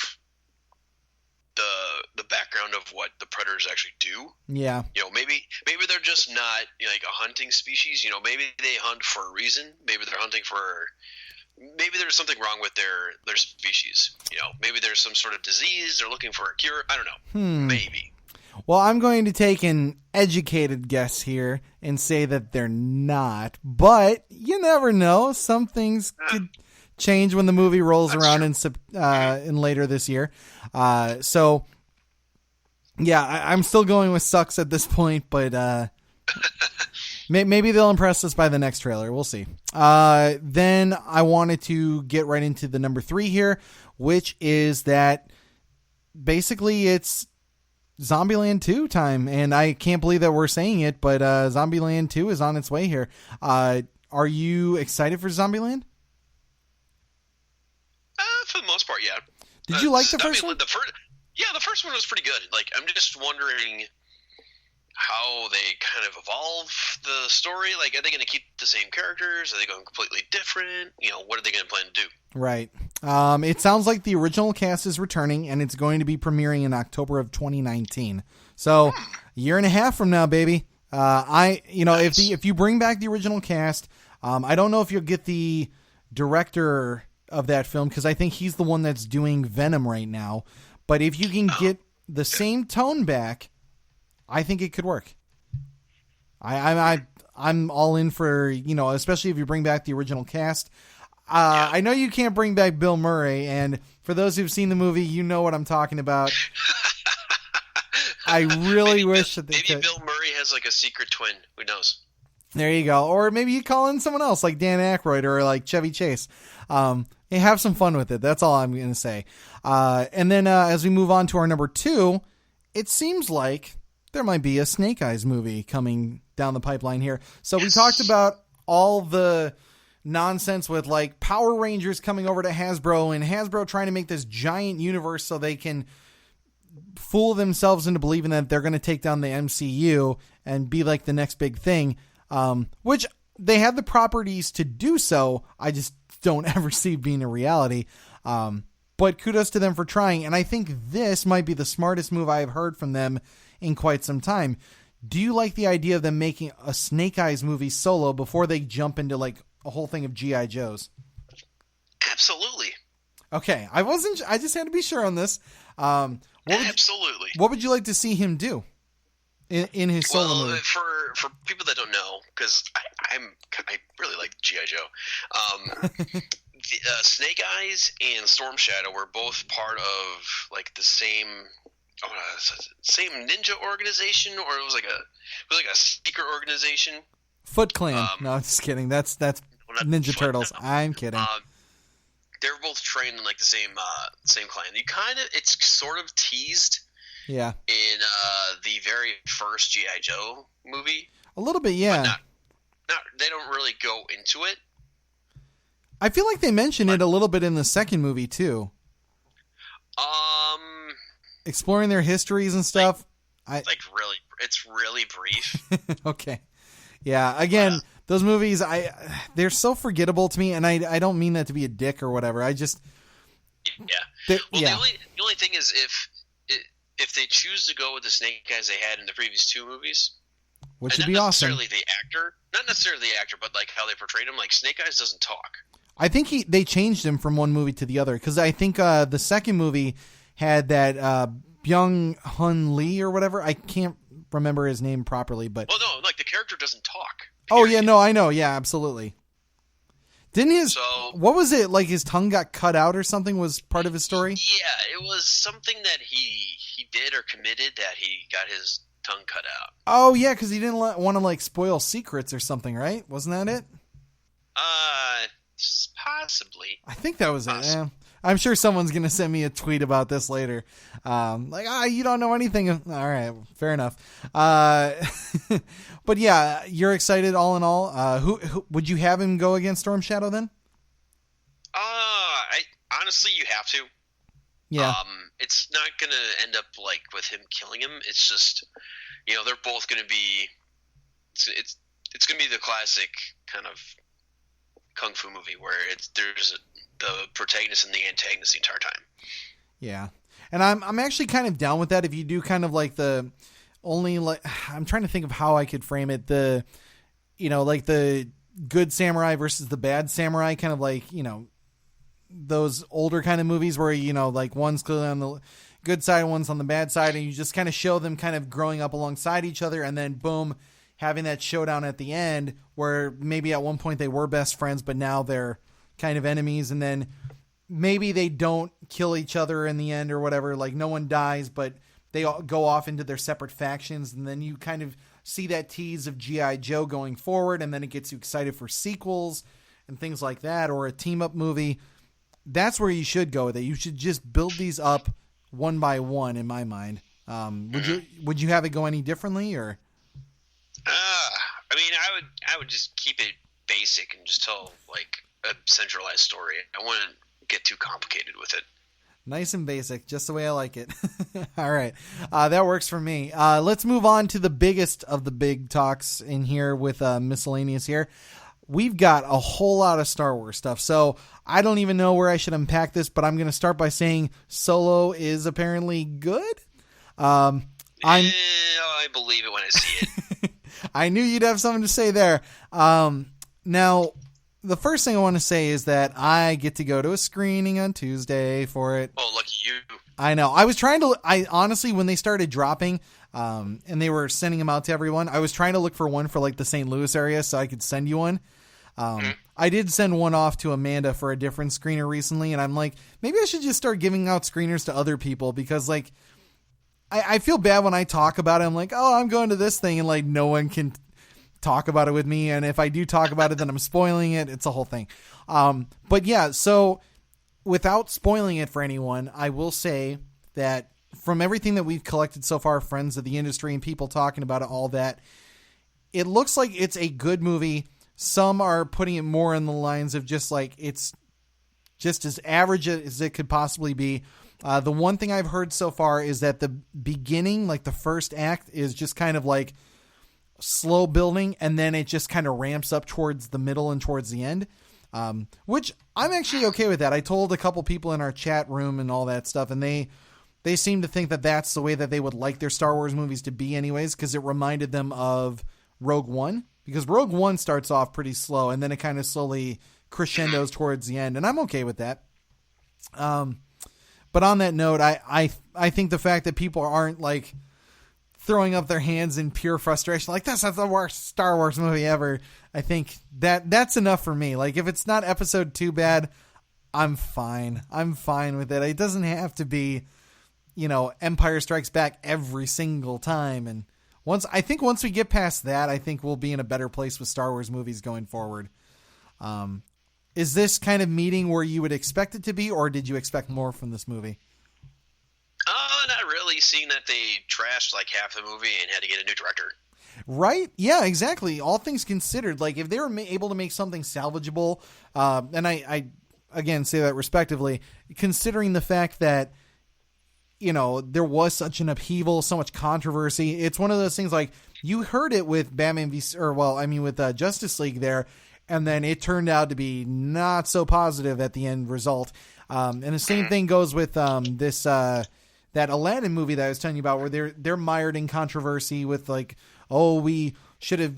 the background of what the predators actually do. Yeah. Maybe they're just not like a hunting species. Maybe they hunt for a reason. Maybe they're hunting for. Maybe there's something wrong with their species. Maybe there's some sort of disease. They're looking for a cure. I don't know. Maybe. Well, I'm going to take an educated guess here and say that they're not. But you never know. Some things could change when the movie rolls around in later this year. So, yeah, I'm still going with sucks at this point, but maybe they'll impress us by the next trailer. We'll see. Then I wanted to get right into the number 3 here, which is that basically it's Zombieland 2 time, and I can't believe that we're saying it, but Zombieland 2 is on its way here. Are you excited for Zombieland? For the most part, yeah. Did you like the first one? The first one was pretty good. Like, I'm just wondering how they kind of evolve the story. Like, are they going to keep the same characters? Are they going completely different? What are they going to plan to do? Right. It sounds like the original cast is returning, and it's going to be premiering in October of 2019. So, a year and a half from now, baby. Nice. If you bring back the original cast, I don't know if you'll get the director of that film, because I think he's the one that's doing Venom right now. But if you can get the same tone back, I think it could work. I'm all in for, especially if you bring back the original cast. I know you can't bring back Bill Murray, and for those who've seen the movie, you know what I'm talking about. I really wish that they could. Maybe Bill Murray has like a secret twin. Who knows? There you go. Or maybe you call in someone else like Dan Aykroyd or like Chevy Chase. Hey, have some fun with it. That's all I'm going to say. And then as we move on to our number 2, it seems like there might be a Snake Eyes movie coming down the pipeline here. So we talked about all the nonsense with like Power Rangers coming over to Hasbro and Hasbro trying to make this giant universe so they can fool themselves into believing that they're going to take down the MCU and be like the next big thing, which they have the properties to do so. I just don't ever see being a reality. But kudos to them for trying. And I think this might be the smartest move I've heard from them in quite some time. Do you like the idea of them making a Snake Eyes movie solo before they jump into like a whole thing of G.I. Joes? Absolutely. Okay. I just had to be sure on this. Absolutely. What would you like to see him do in his solo movie? For people that don't know, because I really like G.I. Joe. Snake Eyes and Storm Shadow were both part of like the same ninja organization, or it was like a secret organization. Foot Clan. No, I'm just kidding. That's Ninja Turtles. I'm kidding. They were both trained in like the same clan. It's sort of teased. Yeah. In the very first G.I. Joe movie. A little bit, yeah. Not they don't really go into it. I feel like they mention it a little bit in the second movie too. Exploring their histories and stuff. It's really brief. Okay. Yeah, again, those movies they're so forgettable to me, and I don't mean that to be a dick or whatever. I just The only thing is if they choose to go with the Snake Eyes they had in the previous 2 movies, which would be awesome. Not necessarily the actor, but like how they portrayed him. Like Snake Eyes doesn't talk. I think they changed him from one movie to the other, because I think the second movie had that Byung Hun Lee or whatever. I can't remember his name properly, but like the character doesn't talk. Period. Oh yeah, no, I know, yeah, absolutely. Didn't what was it, like his tongue got cut out or something was part of his story? Yeah, it was something that he did or committed that he got his tongue cut out. Oh yeah, because he didn't want to like spoil secrets or something, right? Wasn't that it? Possibly. I think that was it. Yeah. I'm sure someone's gonna send me a tweet about this later. You don't know anything. All right, fair enough. But yeah, you're excited all in all. Who would you have him go against Storm Shadow then? Honestly, you have to. Yeah. It's not gonna end up like with him killing him. It's just, they're both gonna be. It's gonna be the classic kind of kung fu movie where there's the protagonist and the antagonist the entire time. Yeah, and I'm actually kind of down with that. If you do kind of like I'm trying to think of how I could frame it. Like the good samurai versus the bad samurai, kind of like those older kind of movies where like one's clearly on the good side, one's on the bad side, and you just kind of show them kind of growing up alongside each other, and then boom, having that showdown at the end where maybe at one point they were best friends, but now they're kind of enemies, and then maybe they don't kill each other in the end or whatever, like no one dies, but they all go off into their separate factions, and then you kind of see that tease of G.I. Joe going forward, and then it gets you excited for sequels and things like that, or a team-up movie. That's where you should go with it. You should just build these up one by one, in my mind. Would you have it go any differently, or? I would just keep it basic and just tell like a centralized story. I wouldn't get too complicated with it. Nice and basic, just the way I like it. All right. That works for me. Let's move on to the biggest of the big talks in here with miscellaneous here. We've got a whole lot of Star Wars stuff, so I don't even know where I should unpack this, but I'm going to start by saying Solo is apparently good. I believe it when I see it. I knew you'd have something to say there. Now, the first thing I want to say is that I get to go to a screening on Tuesday for it. Oh, lucky you. I know. I honestly, when they started dropping, and they were sending them out to everyone, I was trying to look for one for like the St. Louis area so I could send you one. I did send one off to Amanda for a different screener recently, and I'm like, maybe I should just start giving out screeners to other people, because like, I feel bad when I talk about it. I'm like, oh, I'm going to this thing, and like no one can talk about it with me, and if I do talk about it, then I'm spoiling it. It's a whole thing. But yeah, so without spoiling it for anyone, I will say that from everything that we've collected so far, friends of the industry and people talking about it, all that, it looks like it's a good movie. Some are putting it more in the lines of just like it's just as average as it could possibly be. The one thing I've heard so far is that the beginning, like the first act, is just kind of like slow building, and then it just kind of ramps up towards the middle and towards the end, which I'm actually okay with that. I told a couple people in our chat room and all that stuff, and they seem to think that that's the way that they would like their Star Wars movies to be anyways, because it reminded them of Rogue One, because Rogue One starts off pretty slow, and then it kind of slowly crescendos towards the end, and I'm okay with that. But on that note, I think the fact that people aren't like throwing up their hands in pure frustration, like that's the worst Star Wars movie ever, I think that's enough for me. Like if it's not episode 2 bad, I'm fine. I'm fine with it. It doesn't have to be, Empire Strikes Back every single time. And once we get past that, I think we'll be in a better place with Star Wars movies going forward. Is this kind of meeting where you would expect it to be, or did you expect more from this movie? Not really, seeing that they trashed like half the movie and had to get a new director. Right? Yeah, exactly. All things considered, like if they were able to make something salvageable, and I again say that respectively, considering the fact that, there was such an upheaval, so much controversy. It's one of those things like you heard it with Batman with Justice League there, and then it turned out to be not so positive at the end result. And the same thing goes with that Aladdin movie that I was telling you about, where they're mired in controversy with like, oh, we should have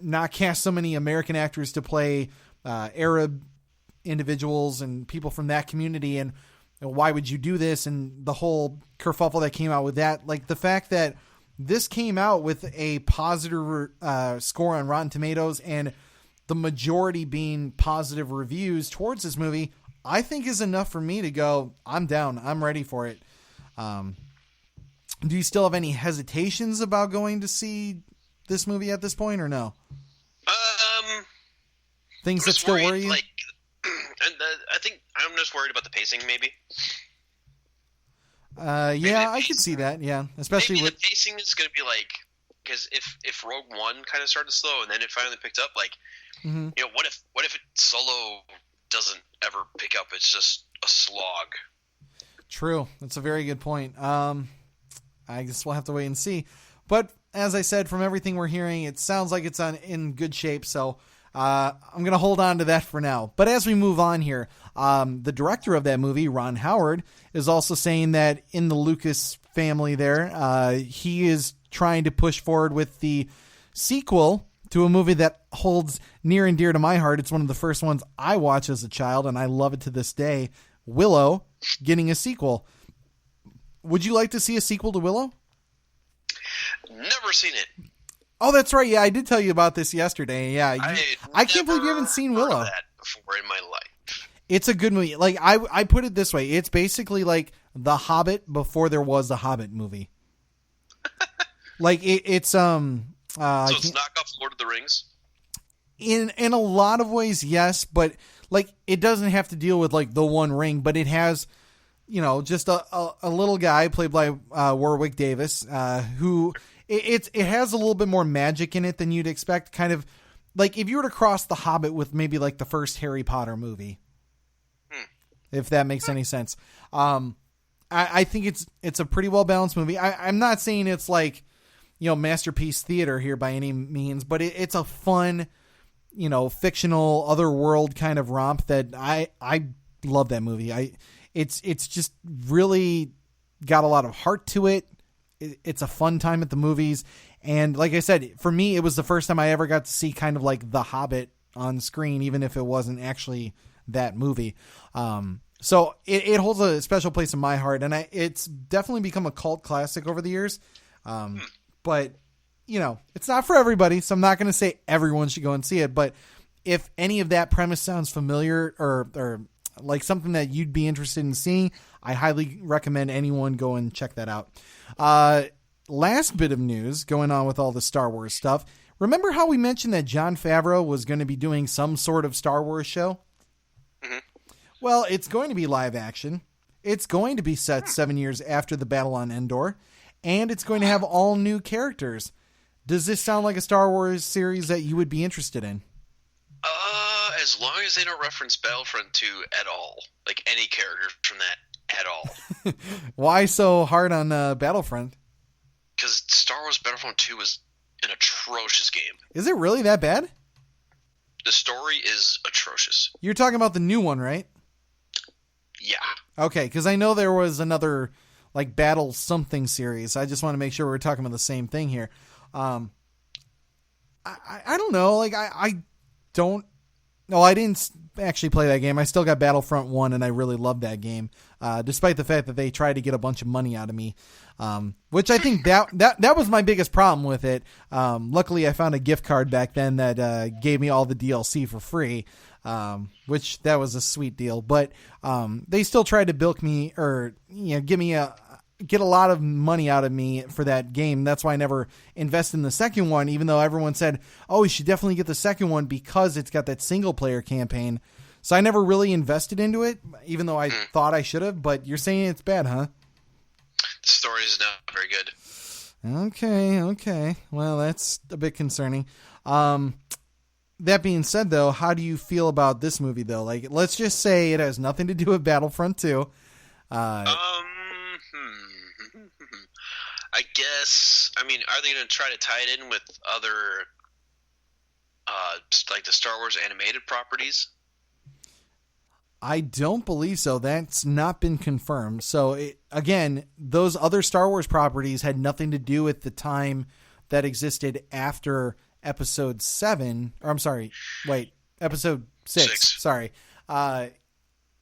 not cast so many American actors to play Arab individuals and people from that community, and why would you do this, and the whole kerfuffle that came out with that. Like the fact that this came out with a positive score on Rotten Tomatoes and the majority being positive reviews towards this movie, I think is enough for me to go, I'm down. I'm ready for it. Do you still have any hesitations about going to see this movie at this point, or no? Things that still worry you? Like, and I think I'm just worried about the pacing, maybe. Yeah, I could see that. Yeah, especially maybe with the pacing is going to be like, because if Rogue One kind of started slow and then it finally picked up, like, you know, what if Solo doesn't ever pick up? It's just a slog. True, that's a very good point. I guess we'll have to wait and see. But as I said, from everything we're hearing, it sounds like it's in good shape. So I'm going to hold on to that for now. But as we move on here, the director of that movie, Ron Howard, is also saying that in the Lucas family there, he is trying to push forward with the sequel to a movie that holds near and dear to my heart. It's one of the first ones I watched as a child, and I love it to this day. Willow getting a sequel. Would you like to see a sequel to Willow? Never seen it. Oh, that's right. Yeah, I did tell you about this yesterday. Yeah, I can't believe you haven't seen Willow. Heard of that before in my life. It's a good movie. Like I put it this way: it's basically like The Hobbit before there was a Hobbit movie. Like it's so it's knockoff Lord of the Rings. In a lot of ways, yes, but like it doesn't have to deal with like the One Ring, but it has, you know, just a little guy played by Warwick Davis, who it has a little bit more magic in it than you'd expect. Kind of like if you were to cross The Hobbit with maybe like the first Harry Potter movie, if that makes any sense. I think it's a pretty well balanced movie. I'm not saying it's like, you know, masterpiece theater here by any means, but it's a fun, you know, fictional otherworld kind of romp that I love that movie. It's just really got a lot of heart to it. It's a fun time at the movies. And like I said, for me, it was the first time I ever got to see kind of like The Hobbit on screen, even if it wasn't actually that movie. So it holds a special place in my heart, and it's definitely become a cult classic over the years. But you know, it's not for everybody, so I'm not going to say everyone should go and see it. But if any of that premise sounds familiar or like something that you'd be interested in seeing, I highly recommend anyone go and check that out. Last bit of news going on with all the Star Wars stuff. Remember how we mentioned that Jon Favreau was going to be doing some sort of Star Wars show? Mm-hmm. Well, it's going to be live action. It's going to be set 7 years after the Battle on Endor, and it's going to have all new characters. Does this sound like a Star Wars series that you would be interested in? As long as they don't reference Battlefront 2 at all. Like any characters from that at all. Why so hard on Battlefront? Because Star Wars Battlefront 2 was an atrocious game. Is it really that bad? The story is atrocious. You're talking about the new one, right? Yeah. Okay, because I know there was another like Battle something series. I just want to make sure we're talking about the same thing here. I don't know. Like I don't. No, I didn't actually play that game. I still got Battlefront 1, and I really loved that game, despite the fact that they tried to get a bunch of money out of me, which I think that was my biggest problem with it. Luckily, I found a gift card back then that gave me all the DLC for free, which that was a sweet deal. But they still tried to bilk me or get a lot of money out of me for that game. That's why I never invested in the second one, even though everyone said, oh, you should definitely get the second one because it's got that single player campaign. So I never really invested into it, even though I thought I should have. But you're saying it's bad, huh? The story is not very good. Okay. Well, that's a bit concerning. That being said, though, how do you feel about this movie, though? Like, let's just say it has nothing to do with Battlefront 2. I guess, I mean, are they going to try to tie it in with other, like the Star Wars animated properties? I don't believe so. That's not been confirmed. So, again, those other Star Wars properties had nothing to do with the time that existed after Episode 7. Or, I'm sorry, wait, Episode 6. Sorry.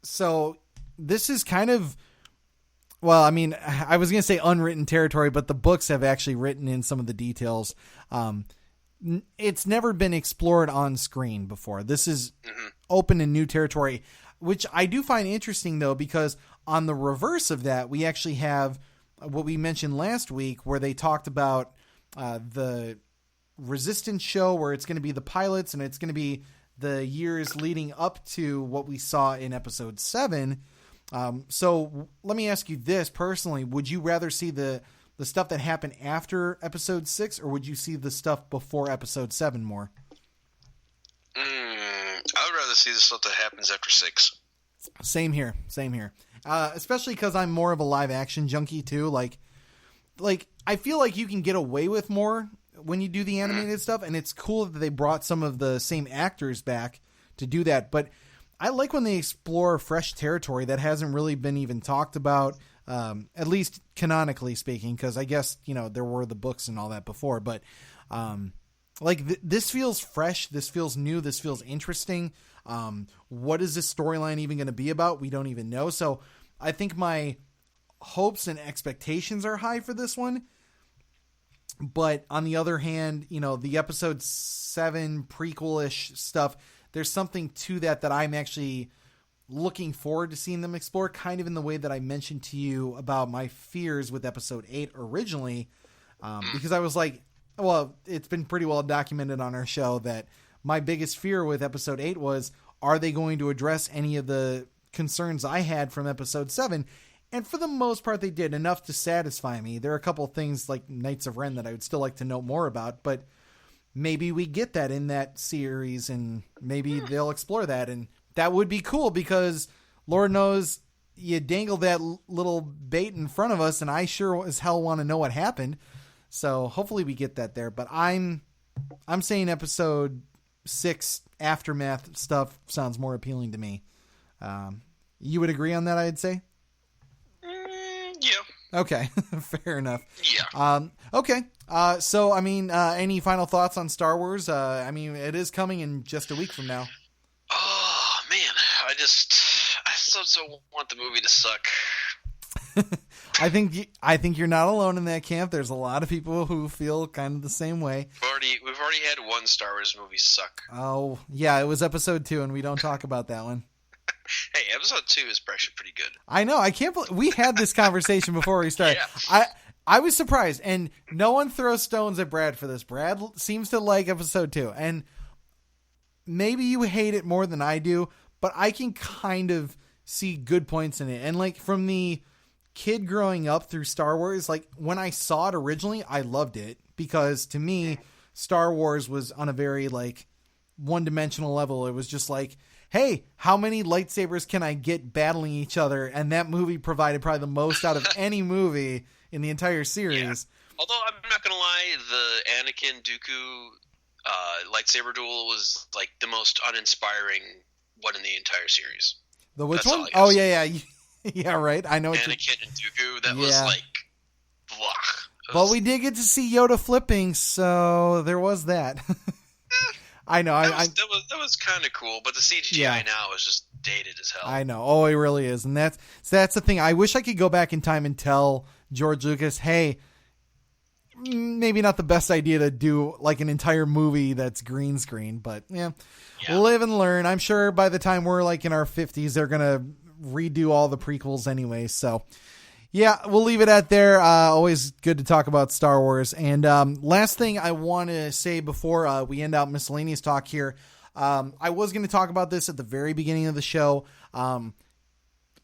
So, this is kind of... Well, I mean, I was going to say unwritten territory, but the books have actually written in some of the details. It's never been explored on screen before. This is open and new territory, which I do find interesting, though, because on the reverse of that, we actually have what we mentioned last week, where they talked about the Resistance show, where it's going to be the pilots and it's going to be the years leading up to what we saw in episode 7. So let me ask you this personally. Would you rather see the stuff that happened after episode 6, or would you see the stuff before episode 7 more? I would rather see the stuff that happens after 6. Same here. Especially because I'm more of a live action junkie too. Like I feel like you can get away with more when you do the animated stuff, and it's cool that they brought some of the same actors back to do that. But I like when they explore fresh territory that hasn't really been even talked about, at least canonically speaking, because I guess, there were the books and all that before. But this feels fresh. This feels new. This feels interesting. What is this storyline even going to be about? We don't even know. So I think my hopes and expectations are high for this one. But on the other hand, the episode 7 prequel-ish stuff, there's something to that I'm actually looking forward to seeing them explore, kind of in the way that I mentioned to you about my fears with episode 8 originally. Because I was like, well, it's been pretty well documented on our show that my biggest fear with episode 8 was, are they going to address any of the concerns I had from episode 7? And for the most part, they did enough to satisfy me. There are a couple of things like Knights of Ren that I would still like to know more about, but maybe we get that in that series, and maybe they'll explore that. And that would be cool, because Lord knows you dangle that little bait in front of us, and I sure as hell want to know what happened. So hopefully we get that there. But I'm saying episode 6 aftermath stuff sounds more appealing to me. You would agree on that, I'd say? Yeah. Okay. Fair enough. Yeah. Okay. So, any final thoughts on Star Wars? It is coming in just a week from now. Oh, man. I so want the movie to suck. I think you're not alone in that camp. There's a lot of people who feel kind of the same way. We've already had one Star Wars movie suck. Oh, yeah, it was episode 2, and we don't talk about that one. Hey, episode 2 is actually pretty good. I know. I can't believe we had this conversation before we started. Yeah. I was surprised, and no one throws stones at Brad for this. Brad seems to like episode 2, and maybe you hate it more than I do, but I can kind of see good points in it. And from the kid growing up through Star Wars, when I saw it originally, I loved it, because to me, Star Wars was on a very one-dimensional level. It was just hey, how many lightsabers can I get battling each other? And that movie provided probably the most out of any movie in the entire series. Yeah. Although I'm not gonna lie, the Anakin Dooku lightsaber duel was the most uninspiring one in the entire series. The which That's one? Oh yeah. Yeah, right. I know. Anakin and Dooku. That was blah. Well, we did get to see Yoda flipping, so there was that. I know. That was kind of cool, but the CGI now is just dated as hell. I know. Oh, it really is, and that's the thing. I wish I could go back in time and tell George Lucas, hey, maybe not the best idea to do an entire movie that's green screen, but live and learn. I'm sure by the time we're in our 50s, they're gonna redo all the prequels anyway. So yeah, we'll leave it at there. Always good to talk about Star Wars. And last thing I want to say before we end out miscellaneous talk here, I was going to talk about this at the very beginning of the show. I'll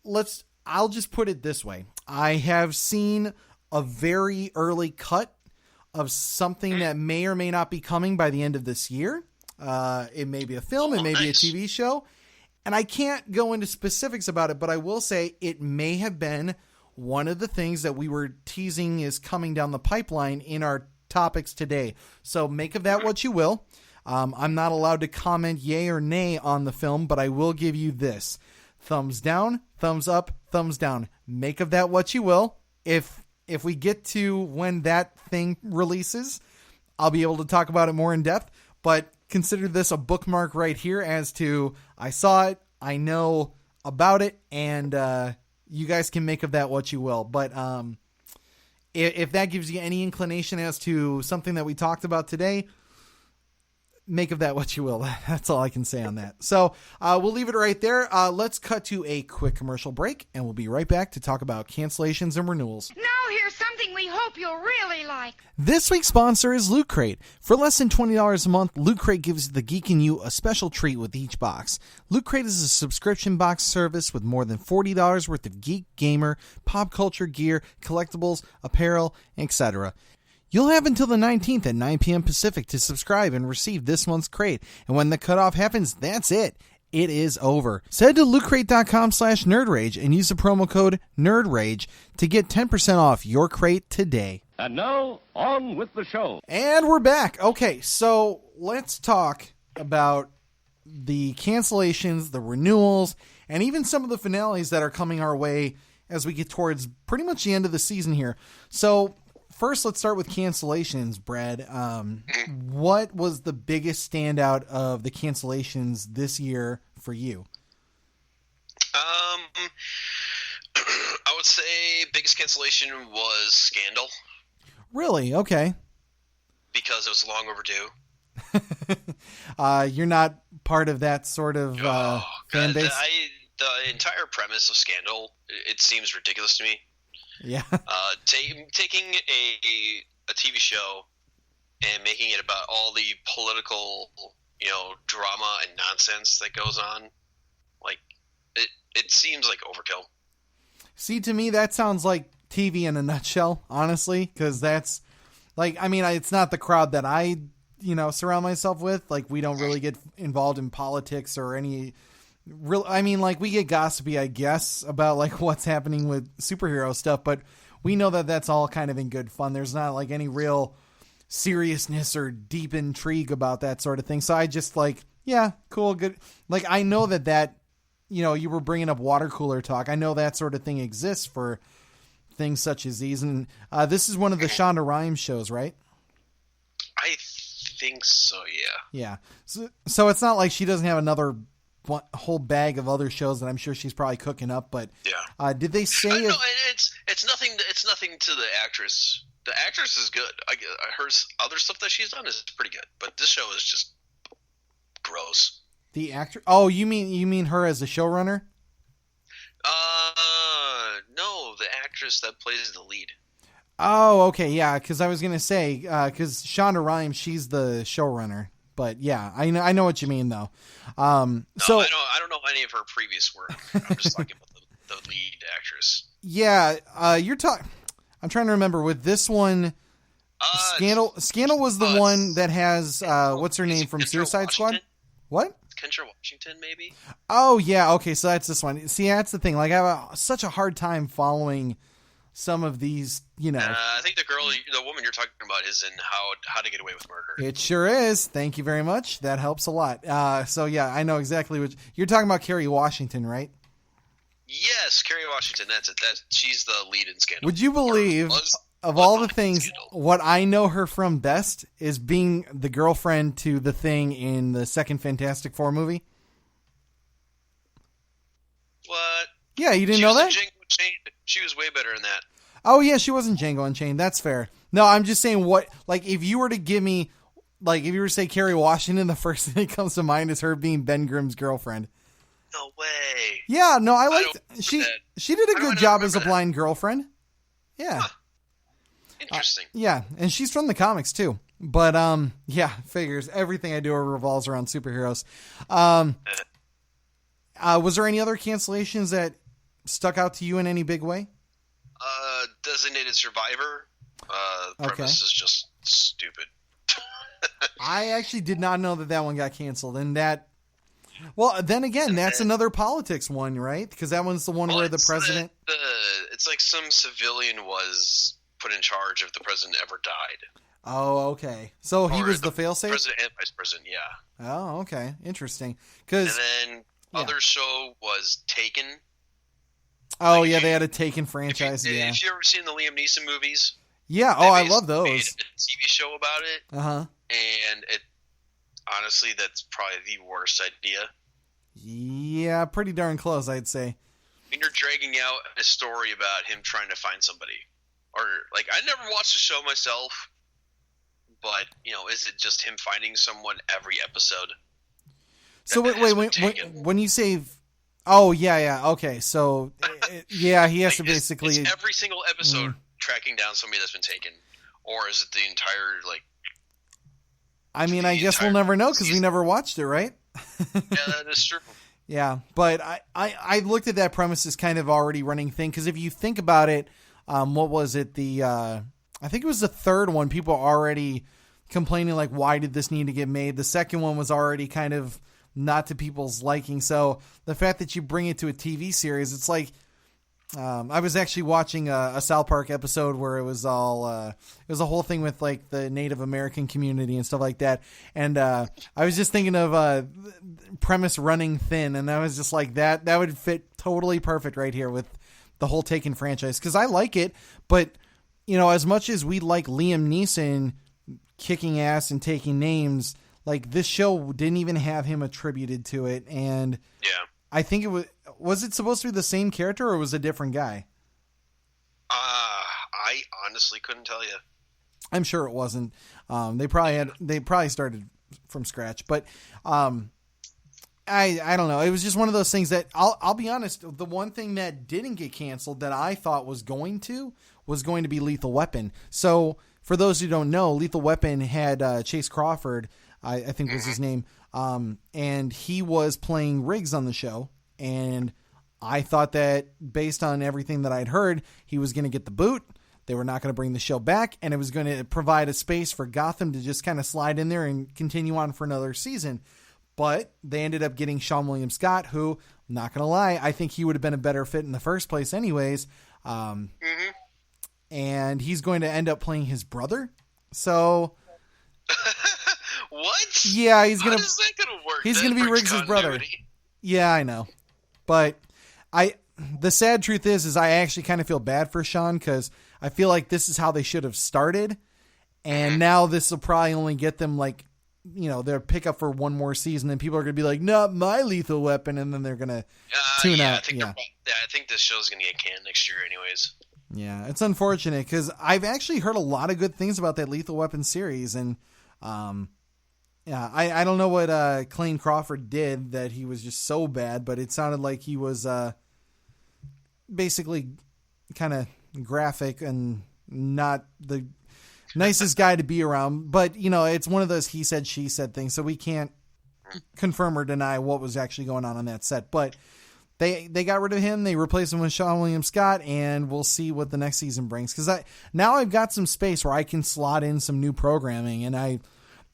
just put it this way. I have seen a very early cut of something that may or may not be coming by the end of this year. It may be a film, it may be a TV show, and I can't go into specifics about it, but I will say it may have been one of the things that we were teasing is coming down the pipeline in our topics today. So make of that what you will. I'm not allowed to comment yay or nay on the film, but I will give you this. Thumbs down, thumbs up, thumbs down. Make of that what you will. If we get to when that thing releases, I'll be able to talk about it more in depth, but consider this a bookmark right here as to I saw it, I know about it, and you guys can make of that what you will. But if that gives you any inclination as to something that we talked about today, make of that what you will. That's all I can say on that. So we'll leave it right there. Let's cut to a quick commercial break, and we'll be right back to talk about cancellations and renewals. Now here's something we hope you'll really like. This week's sponsor is Loot Crate. For less than $20 a month, Loot Crate gives the geek in you a special treat with each box. Loot Crate is a subscription box service with more than $40 worth of geek, gamer, pop culture gear, collectibles, apparel, etc. You'll have until the 19th at 9 p.m. Pacific to subscribe and receive this month's crate. And when the cutoff happens, that's it. It is over. So head to lootcrate.com/nerdrage and use the promo code NERDRAGE to get 10% off your crate today. And now, on with the show. And we're back. Okay, so let's talk about the cancellations, the renewals, and even some of the finales that are coming our way as we get towards pretty much the end of the season here. So first, let's start with cancellations, Brad. What was the biggest standout of the cancellations this year for you? I would say biggest cancellation was Scandal. Really? Okay. Because it was long overdue. You're not part of that sort of fan base? The entire premise of Scandal, it seems ridiculous to me. Yeah. Taking a TV show and making it about all the political, drama and nonsense that goes on, like it seems like overkill. See, to me, that sounds like TV in a nutshell, honestly, because that's like, I mean, it's not the crowd that I, surround myself with. Like, we don't really get involved in politics or any real. I mean, like, we get gossipy, I guess, about like what's happening with superhero stuff, but we know that that's all kind of in good fun. There's not like any real seriousness or deep intrigue about that sort of thing. So I just like, yeah, cool, good. Like, I know that, you were bringing up water cooler talk. I know that sort of thing exists for things such as these. And this is one of the Shonda Rhimes shows, right? I think so, yeah. Yeah. So it's not like she doesn't have another whole bag of other shows that I'm sure she's probably cooking up, but yeah. Did they say no, it's nothing. It's nothing to the actress. The actress is good. Her other stuff that she's done is pretty good, but this show is just gross. The actor? Oh, you mean her as a showrunner? No, the actress that plays the lead. Oh, okay, yeah. Because I was gonna say, because Shonda Rhimes, she's the showrunner. But yeah, I know what you mean though. So I don't know any of her previous work. I'm just talking about the lead actress. Yeah, you're talking. I'm trying to remember with this one. Scandal was the one that has what's her name from Suicide Squad? What? Kendra Washington, maybe. Oh yeah, okay, so that's this one. See, that's the thing. Like, I have such a hard time following some of these, I think the woman you're talking about is in How to Get Away with Murder. It sure is. Thank you very much. That helps a lot. So yeah, I know exactly what you're talking about. Kerry Washington, right? Yes, Kerry Washington. That's it. She's the lead in Scandal. Would you believe, of all the things, what I know her from best is being the girlfriend to the Thing in the second Fantastic Four movie? What? Yeah, you didn't know that? She was way better in that. Oh yeah, she wasn't Django Unchained. That's fair. No, I'm just saying if you were to give me, if you were to say Kerry Washington, the first thing that comes to mind is her being Ben Grimm's girlfriend. No way. Yeah, no, I liked she did a good job as a blind girlfriend. Yeah. Huh. Interesting. Yeah, and she's from the comics too. But yeah, figures everything I do revolves around superheroes. Was there any other cancellations that stuck out to you in any big way? Designated Survivor. The premise is just stupid. I actually did not know that one got canceled, and that. Well, then again, that's another politics one, right? Because that one's the one where the president. It's like some civilian was put in charge if the president ever died. Oh, okay. So he was the failsafe? President and vice president, yeah. Oh, okay. Interesting. And then other show was Taken. Oh, yeah, they had a Taken franchise, If you ever seen the Liam Neeson movies? Yeah, I love those. Made a TV show about it. Uh-huh. And honestly, that's probably the worst idea. Yeah, pretty darn close, I'd say. I mean, you're dragging out a story about him trying to find somebody. Or, I never watched the show myself, but is it just him finding someone every episode? So when you say, oh yeah, okay, so yeah, he has to basically is every single episode tracking down somebody that's been taken, or is it the entire I mean, I guess we'll never know because we never watched it, right? Yeah, that is true. Yeah, but I looked at that premise as kind of already running thing, because if you think about it, what was it? I think it was the third one. People are already complaining, like, why did this need to get made? The second one was already kind of not to people's liking. So the fact that you bring it to a TV series, it's like, I was actually watching a South Park episode where it was all, it was a whole thing with like the Native American community and stuff like that. And, I was just thinking of, premise running thin. And I was just like, that would fit totally perfect right here with the whole Taken franchise. 'Cause I like it, but as much as we like Liam Neeson kicking ass and taking names, like this show didn't even have him attributed to it. And yeah, I think was it supposed to be the same character or was it a different guy? I honestly couldn't tell you. I'm sure it wasn't. They probably started from scratch, but I don't know. It was just one of those things that I'll be honest. The one thing that didn't get canceled that I thought was going to be Lethal Weapon. So for those who don't know, Lethal Weapon had Chase Crawford, I think was his name. And he was playing Riggs on the show. And I thought that based on everything that I'd heard, he was going to get the boot. They were not going to bring the show back, and it was going to provide a space for Gotham to just kind of slide in there and continue on for another season. But they ended up getting Sean William Scott, who, not going to lie, I think he would have been a better fit in the first place anyways. And he's going to end up playing his brother. So what? Yeah, he's How is that gonna work? He's That going to be breaks Riggs' brother. continuity. Yeah, I know. But the sad truth is I actually kind of feel bad for Sean, because I feel like this is how they should have started. And now this will probably only get them like, their pickup for one more season, and people are going to be like, not my Lethal Weapon. And then they're going to tune out. I think this show's going to get canned next year anyways. Yeah, it's unfortunate because I've actually heard a lot of good things about that Lethal Weapon series. And, I don't know what Clayne Crawford did that he was just so bad, but it sounded like he was basically kind of graphic and not the nicest guy to be around. But, it's one of those he said, she said things, so we can't confirm or deny what was actually going on that set. But they got rid of him. They replaced him with Sean William Scott, and we'll see what the next season brings. Because now I've got some space where I can slot in some new programming, and I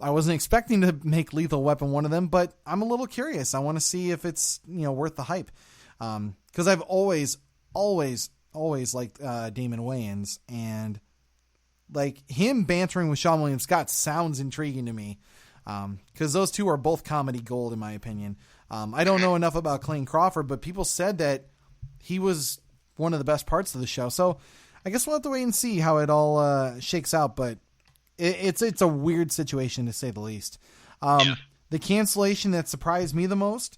wasn't expecting to make Lethal Weapon one of them, but I'm a little curious. I want to see if it's, worth the hype. Because I've always liked Damon Wayans, and like him bantering with Sean William Scott sounds intriguing to me. Because those two are both comedy gold in my opinion. I don't know enough about Clayne Crawford, but people said that he was one of the best parts of the show. So I guess we'll have to wait and see how it all shakes out. But it's a weird situation to say the least. The cancellation that surprised me the most,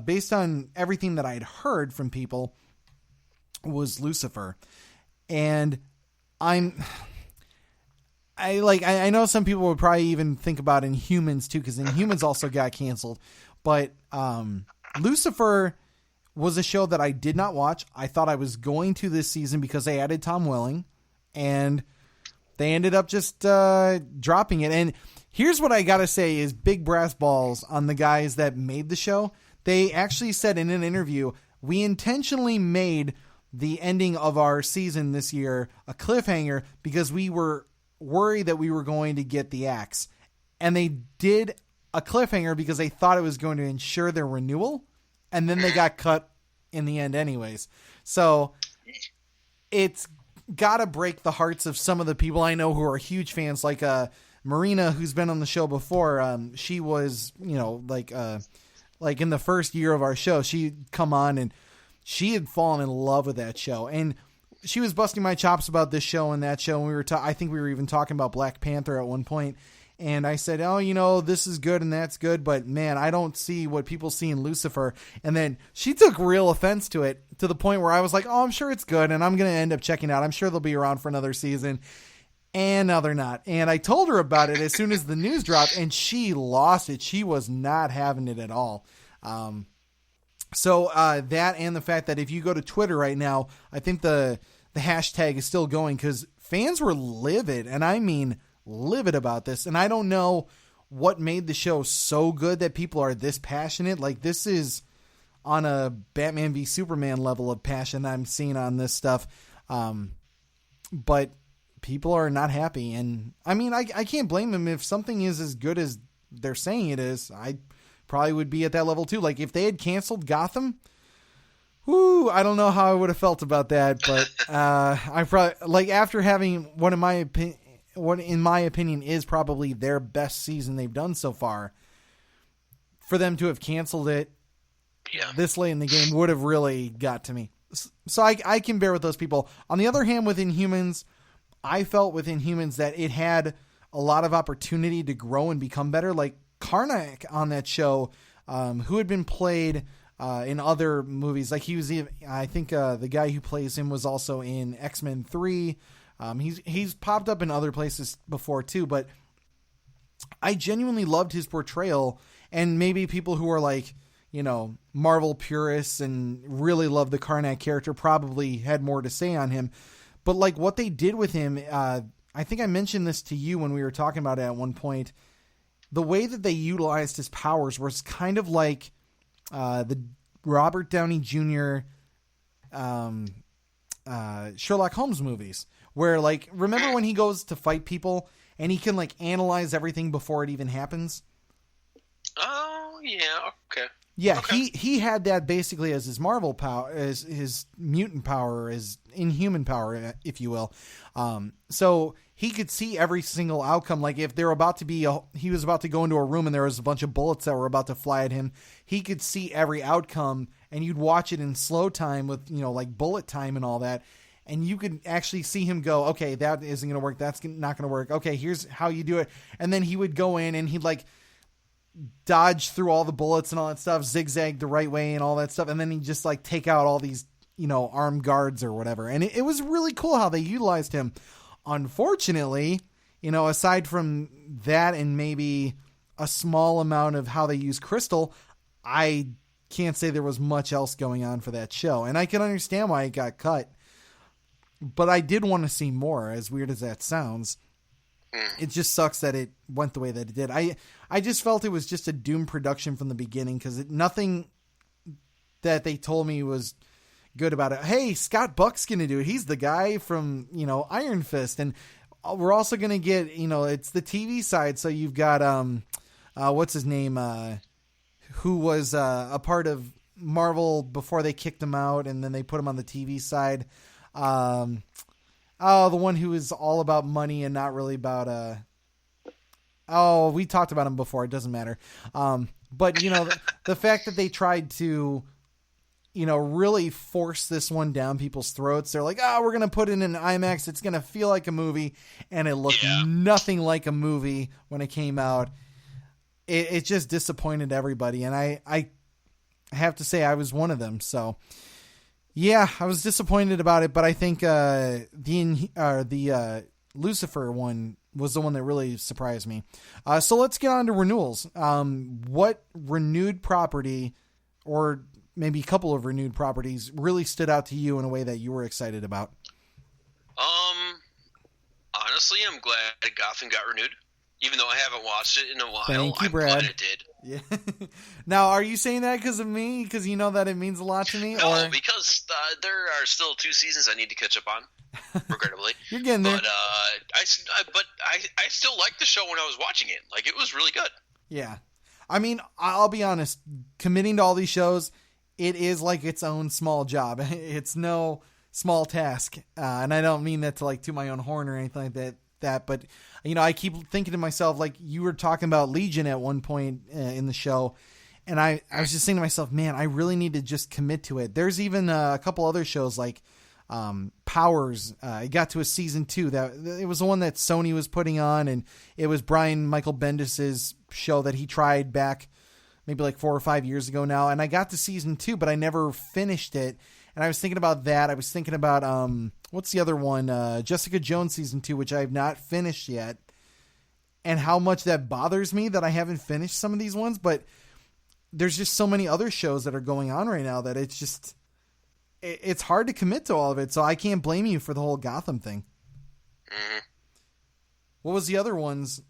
based on everything that I'd heard from people, was Lucifer. And I know some people would probably even think about Inhumans too, because Inhumans also got canceled. But Lucifer was a show that I did not watch. I thought I was going to this season because they added Tom Welling, and they ended up just dropping it. And here's what I got to say is big brass balls on the guys that made the show. They actually said in an interview, we intentionally made the ending of our season this year a cliffhanger because we were worried that we were going to get the axe. And they did a cliffhanger because they thought it was going to ensure their renewal, and then they got cut in the end anyways. So it's got to break the hearts of some of the people I know who are huge fans, like Marina, who's been on the show before. She was, like in the first year of our show, she'd come on and she had fallen in love with that show. And she was busting my chops about this show and that show. And I think we were even talking about Black Panther at one point. And I said, oh, this is good and that's good, but man, I don't see what people see in Lucifer. And then she took real offense to it, to the point where I was like, oh, I'm sure it's good, and I'm going to end up checking out. I'm sure they'll be around for another season. And now they're not. And I told her about it as soon as the news dropped, and she lost it. She was not having it at all. So that and the fact that if you go to Twitter right now, I think the hashtag is still going because fans were livid, and I mean livid about this. And I don't know what made the show so good that people are this passionate. Like, this is on a Batman v Superman level of passion I'm seeing on this stuff. But people are not happy. And I mean, I can't blame them. If something is as good as they're saying it is, I probably would be at that level too. Like, if they had canceled Gotham, I don't know how I would have felt about that. But I probably, like, after having what in my opinion is probably their best season they've done so far, for them to have canceled it this late in the game would have really got to me. So I can bear with those people. On the other hand, with Inhumans, I felt with Inhumans that it had a lot of opportunity to grow and become better. Like Karnak on that show, who had been played in other movies. Like, he was, I think the guy who plays him was also in X-Men 3. He's popped up in other places before too, but I genuinely loved his portrayal. And maybe people who are like, you know, Marvel purists and really love the Karnak character probably had more to say on him. But like what they did with him, I think I mentioned this to you when we were talking about it at one point. The way that they utilized his powers was kind of like the Robert Downey Jr. Sherlock Holmes movies, where, like, remember when he goes to fight people and he can, like, analyze everything before it even happens? Oh, yeah, okay. Yeah, okay. he had that basically as his Marvel power, as his mutant power, his Inhuman power, if you will. So he could see every single outcome. Like, if they're about to be, he was about to go into a room and there was a bunch of bullets that were about to fly at him, he could see every outcome, and you'd watch it in slow time with, you know, like bullet time and all that. And you could actually see him go, okay, that isn't going to work. That's not going to work. Okay, here's how you do it. And then he would go in and he'd like dodge through all the bullets and all that stuff, zigzag the right way and all that stuff. And then he'd just like take out all these, you know, armed guards or whatever. And it was really cool how they utilized him. Unfortunately, you know, aside from that and maybe a small amount of how they use Crystal, I can't say there was much else going on for that show. And I can understand why it got cut. But I did want to see more, as weird as that sounds. It just sucks that it went the way that it did. I just felt it was just a doomed production from the beginning, because nothing that they told me was good about it. Hey, Scott Buck's going to do it. He's the guy from, you know, Iron Fist. And we're also going to get, you know, it's the TV side. So you've got, what's his name? Who was a part of Marvel before they kicked him out and then they put him on the TV side. The one who is all about money and not really about, we talked about him before. It doesn't matter. But you know, the fact that they tried to, you know, really force this one down people's throats. They're like, we're going to put it in IMAX. It's going to feel like a movie. And it looked nothing like a movie when it came out. It just disappointed everybody. And I have to say I was one of them. So yeah, I was disappointed about it, but I think the Lucifer one was the one that really surprised me. So let's get on to renewals. What renewed property, or maybe a couple of renewed properties, really stood out to you in a way that you were excited about? Honestly, I'm glad Gotham got renewed. Even though I haven't watched it in a while, Thank you, I'm Brad. glad it did. Yeah. Now, are you saying that because of me? Because you know that it means a lot to me? No, or... because there are still 2 seasons I need to catch up on, regrettably. You're getting there. But I still liked the show when I was watching it. Like, it was really good. Yeah. I mean, I'll be honest. Committing to all these shows, it is like its own small job. It's no small task. And I don't mean that to like toot my own horn or anything like that. But, you know, I keep thinking to myself, like you were talking about Legion at one point in the show. And I was just saying to myself, man, I really need to just commit to it. There's even a couple other shows like Powers. It got to a season 2 that it was the one that Sony was putting on. And it was Brian Michael Bendis's show that he tried back maybe like 4 or 5 years ago now. And I got to season 2, but I never finished it. And I was thinking about that. I was thinking about what's the other one? Jessica Jones season 2, which I have not finished yet. And how much that bothers me that I haven't finished some of these ones, but there's just so many other shows that are going on right now that it's hard to commit to all of it. So I can't blame you for the whole Gotham thing. Mm-hmm. What was the other ones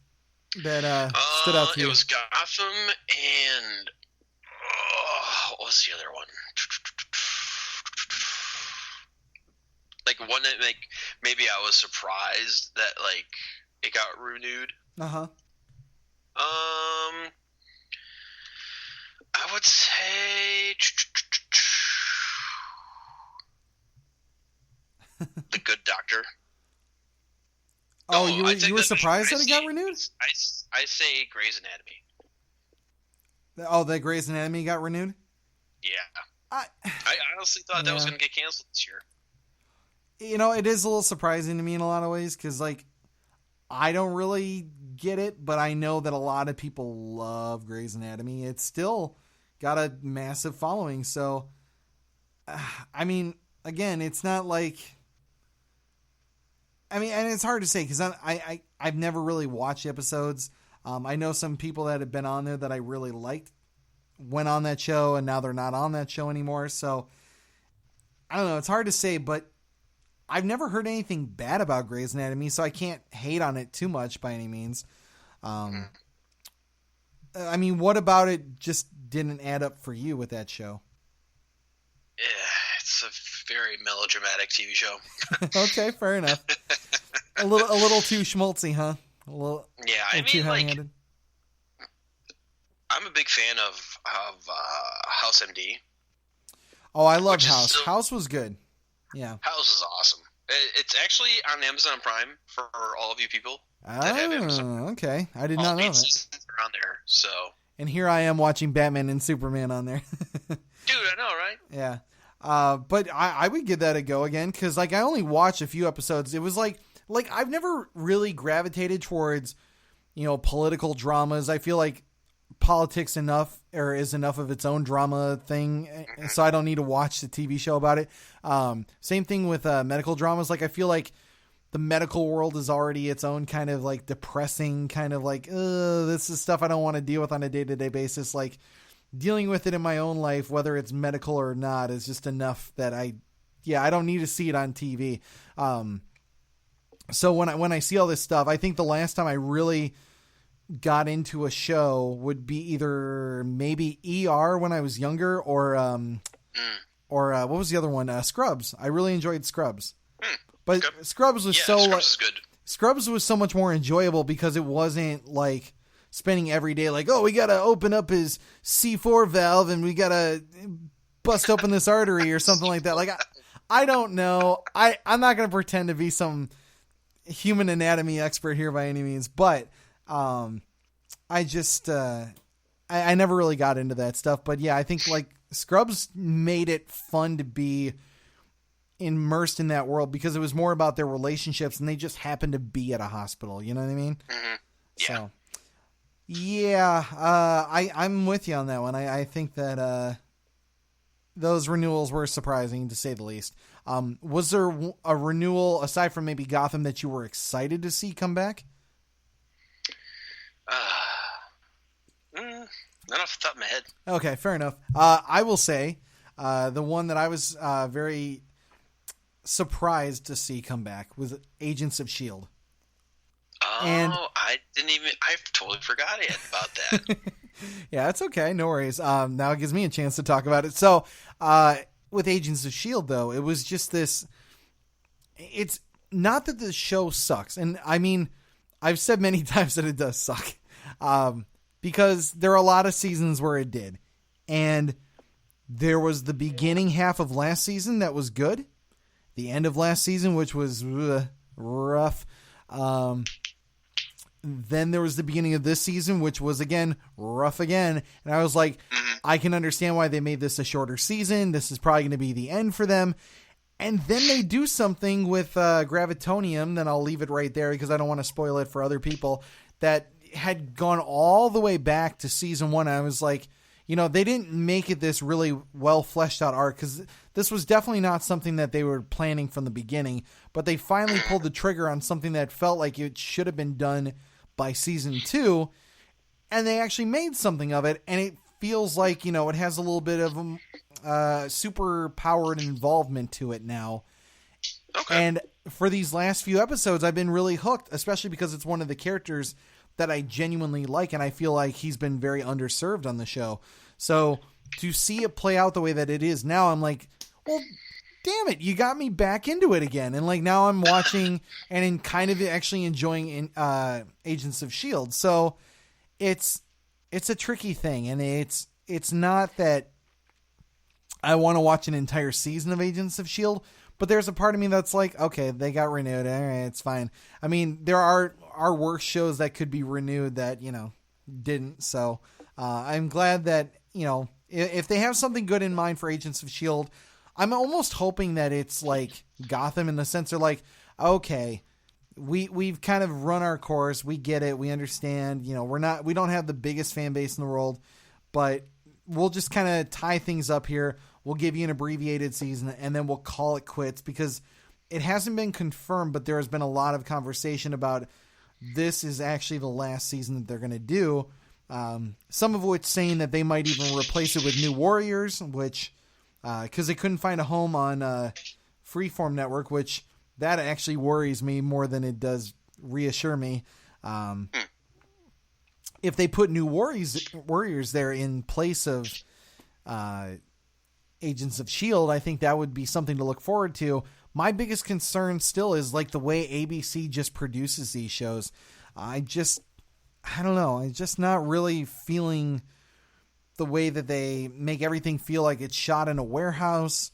that stood out to you? It was Gotham and what was the other one? Like one that like maybe I was surprised that like it got renewed. Uh-huh. I would say The Good Doctor. Oh, No, you were surprised that it got renewed? I say Grey's Anatomy. Oh, that Grey's Anatomy got renewed? Yeah. I honestly thought that was going to get canceled this year. You know, it is a little surprising to me in a lot of ways because, like, I don't really get it, but I know that a lot of people love Grey's Anatomy. It's still got a massive following. So, I mean, again, it's not like... I mean, and it's hard to say because I've never really watched episodes. I know some people that have been on there that I really liked went on that show, and now they're not on that show anymore. So, I don't know. It's hard to say, but I've never heard anything bad about Grey's Anatomy, so I can't hate on it too much by any means. I mean, what about it just didn't add up for you with that show? Yeah, it's a very melodramatic TV show. Okay, fair enough. A little too schmaltzy, huh? Yeah, I too mean, like, heavy-handed. I'm a big fan of House MD. Oh, I love which is House. still- House was good. Yeah. House is awesome. It's actually on Amazon Prime for all of you people that have Amazon. Oh, okay. I did All not know 8 that. seasons are on there, so. And here I am watching Batman and Superman on there. Dude, I know, right? Yeah. But I would give that a go again because, like, I only watched a few episodes. It was like I've never really gravitated towards, political dramas. I feel like politics is enough of its own drama thing, so I don't need to watch the TV show about it. Same thing with medical dramas. Like, I feel like the medical world is already its own kind of like depressing, kind of like, this is stuff I don't want to deal with on a day-to-day basis. Like, dealing with it in my own life, whether it's medical or not, is just enough that I don't need to see it on TV. So when I see all this stuff, I think the last time I really got into a show would be either maybe ER when I was younger or what was the other one? Scrubs. I really enjoyed Scrubs. But Scrubs was Scrubs is good. Scrubs was so much more enjoyable because it wasn't like spending every day like, oh, we got to open up his C4 valve and we got to bust open this artery or something like that. Like, I don't know. I'm not going to pretend to be some human anatomy expert here by any means, but I just I never really got into that stuff. But yeah, I think like Scrubs made it fun to be immersed in that world because it was more about their relationships and they just happened to be at a hospital. You know what I mean? Mm-hmm. Yeah. So, yeah, I'm with you on that one. I think that those renewals were surprising to say the least. Was there a renewal aside from maybe Gotham that you were excited to see come back? Not off the top of my head. Okay, fair enough. I will say the one that I was very surprised to see come back was Agents of S.H.I.E.L.D. Oh, And- I totally forgot about that. Yeah, that's okay. No worries. Now it gives me a chance to talk about it. So, with Agents of S.H.I.E.L.D., though, it was just this... It's not that the show sucks. And, I mean, I've said many times that it does suck. Because there are a lot of seasons where it did. And there was the beginning half of last season that was good. The end of last season, which was rough. Then there was the beginning of this season, which was, again, rough again. And I was like, I can understand why they made this a shorter season. This is probably going to be the end for them. And then they do something with Gravitonium. Then I'll leave it right there because I don't want to spoil it for other people. That had gone all the way back to season 1. I was like, they didn't make it this really well fleshed out arc, because this was definitely not something that they were planning from the beginning, but they finally pulled the trigger on something that felt like it should have been done by season 2, and they actually made something of it, and it feels like, it has a little bit of super powered involvement to it now. Okay. And for these last few episodes, I've been really hooked, especially because it's one of the characters that I genuinely like, and I feel like he's been very underserved on the show. So to see it play out the way that it is now, I'm like, well, damn it, you got me back into it again. And like now I'm watching and kind of actually enjoying Agents of S.H.I.E.L.D. So it's a tricky thing, and it's not that I want to watch an entire season of Agents of S.H.I.E.L.D., but there's a part of me that's like, okay, they got renewed. All right, it's fine. I mean, there are worse shows that could be renewed that, didn't. So I'm glad that, if they have something good in mind for Agents of S.H.I.E.L.D., I'm almost hoping that it's like Gotham, in the sense they're like, okay, we've kind of run our course. We get it. We understand. We don't have the biggest fan base in the world, but we'll just kind of tie things up here. We'll give you an abbreviated season, and then we'll call it quits, because it hasn't been confirmed, but there has been a lot of conversation about this is actually the last season that they're going to do. Some of which saying that they might even replace it with New Warriors, which, because they couldn't find a home on Freeform Network, which that actually worries me more than it does reassure me. If they put New Warriors there in place of Agents of S.H.I.E.L.D., I think that would be something to look forward to. My biggest concern still is like the way ABC just produces these shows. I don't know. I'm just not really feeling the way that they make everything feel like it's shot in a warehouse.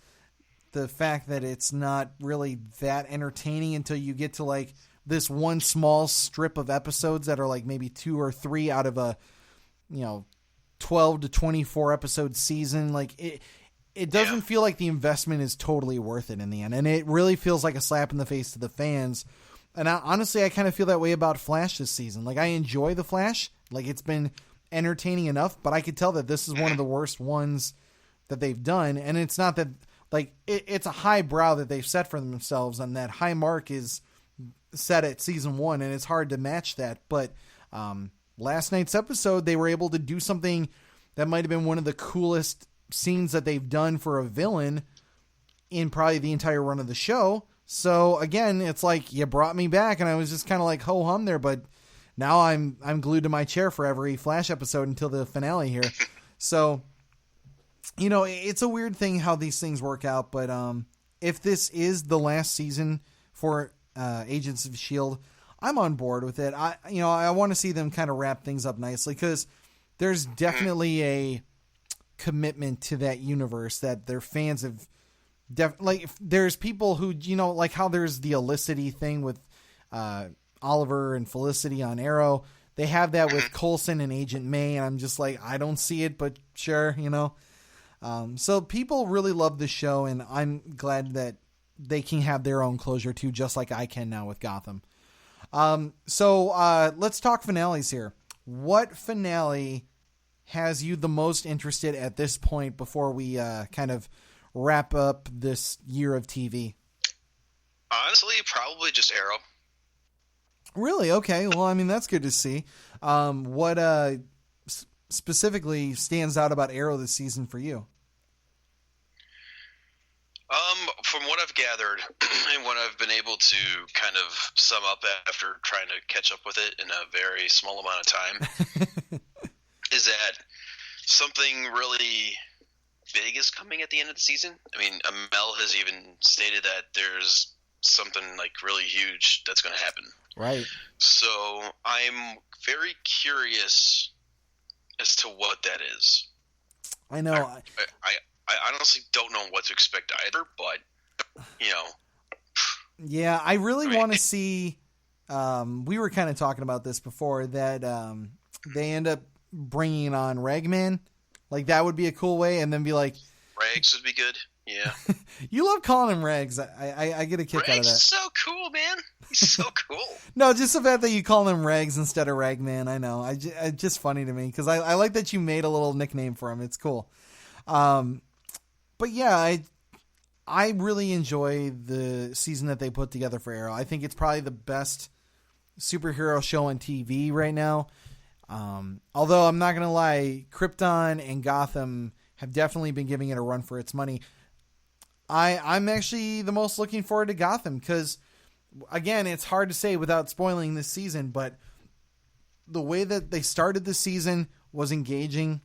The fact that it's not really that entertaining until you get to like this one small strip of episodes that are like maybe 2 or 3 out of a, 12 to 24 episode season. Like it doesn't feel like the investment is totally worth it in the end. And it really feels like a slap in the face to the fans. And honestly, I kind of feel that way about Flash this season. Like I enjoy the Flash. Like it's been entertaining enough, but I could tell that this is one of the worst ones that they've done. And it's not that like it's a high brow that they've set for themselves, and that high mark is set at season 1, and it's hard to match that. But last night's episode, they were able to do something that might have been one of the coolest scenes that they've done for a villain in probably the entire run of the show. So again, it's like you brought me back, and I was just kind of like ho hum there, but now I'm glued to my chair for every Flash episode until the finale here. So, it's a weird thing how these things work out, but if this is the last season for Agents of S.H.I.E.L.D., I'm on board with it. I want to see them kind of wrap things up nicely, because there's definitely a commitment to that universe that their fans have like there's people who, like how there's the Olicity thing with Oliver and Felicity on Arrow. They have that with Coulson and Agent May, and I'm just like, I don't see it, but sure, So people really love the show, and I'm glad that they can have their own closure too, just like I can now with Gotham. So let's talk finales here. What finale has you the most interested at this point before we kind of wrap up this year of TV? Honestly, probably just Arrow. Really? Okay. Well, I mean, that's good to see. What specifically stands out about Arrow this season for you? From what I've gathered and what I've been able to kind of sum up after trying to catch up with it in a very small amount of time, is that something really big is coming at the end of the season. I mean, Mel has even stated that there's something like really huge that's going to happen. Right. So I'm very curious as to what that is. I know. I honestly don't know what to expect either, but, Yeah, I really want to see... we were kind of talking about this before, that they end up bringing on Ragman. Like, that would be a cool way, and then be like... Rags would be good, yeah. You love calling him Rags. I get a kick out of Rags that. is so cool, man. He's so cool. No, just the fact that you call him Rags instead of Ragman. I know. It's just funny to me because I like that you made a little nickname for him. It's cool. But yeah, I really enjoy the season that they put together for Arrow. I think it's probably the best superhero show on TV right now. Although I'm not going to lie, Krypton and Gotham have definitely been giving it a run for its money. I'm actually the most looking forward to Gotham because, again, it's hard to say without spoiling this season, but the way that they started the season was engaging.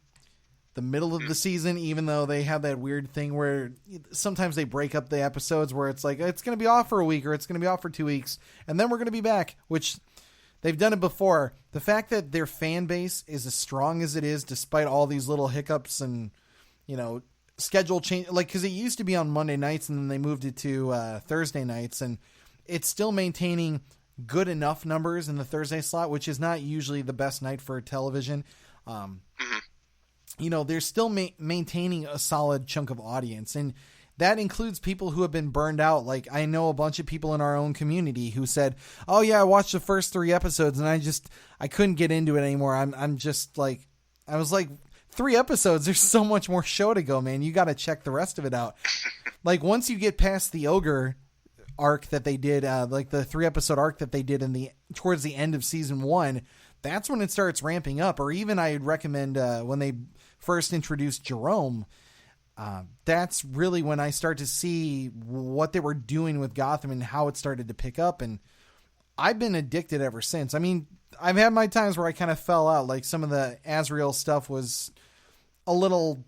The middle of the season, even though they have that weird thing where sometimes they break up the episodes where it's like, it's going to be off for a week or it's going to be off for 2 weeks and then we're going to be back, which they've done it before. The fact that their fan base is as strong as it is, despite all these little hiccups and, schedule change, like, cause it used to be on Monday nights and then they moved it to Thursday nights, and it's still maintaining good enough numbers in the Thursday slot, which is not usually the best night for television. They're still maintaining a solid chunk of audience, and that includes people who have been burned out. Like, I know a bunch of people in our own community who said, "Oh yeah, I watched the first 3 episodes and I couldn't get into it anymore. I'm just like," I was like, 3 episodes, there's so much more show to go, man. You got to check the rest of it out. Like, once you get past the Ogre arc that they did, like the 3-episode arc that they did towards the end of season 1, that's when it starts ramping up. Or even I'd recommend when they first introduced Jerome, that's really when I start to see what they were doing with Gotham and how it started to pick up. And I've been addicted ever since. I mean, I've had my times where I kind of fell out. Like, some of the Azrael stuff was a little,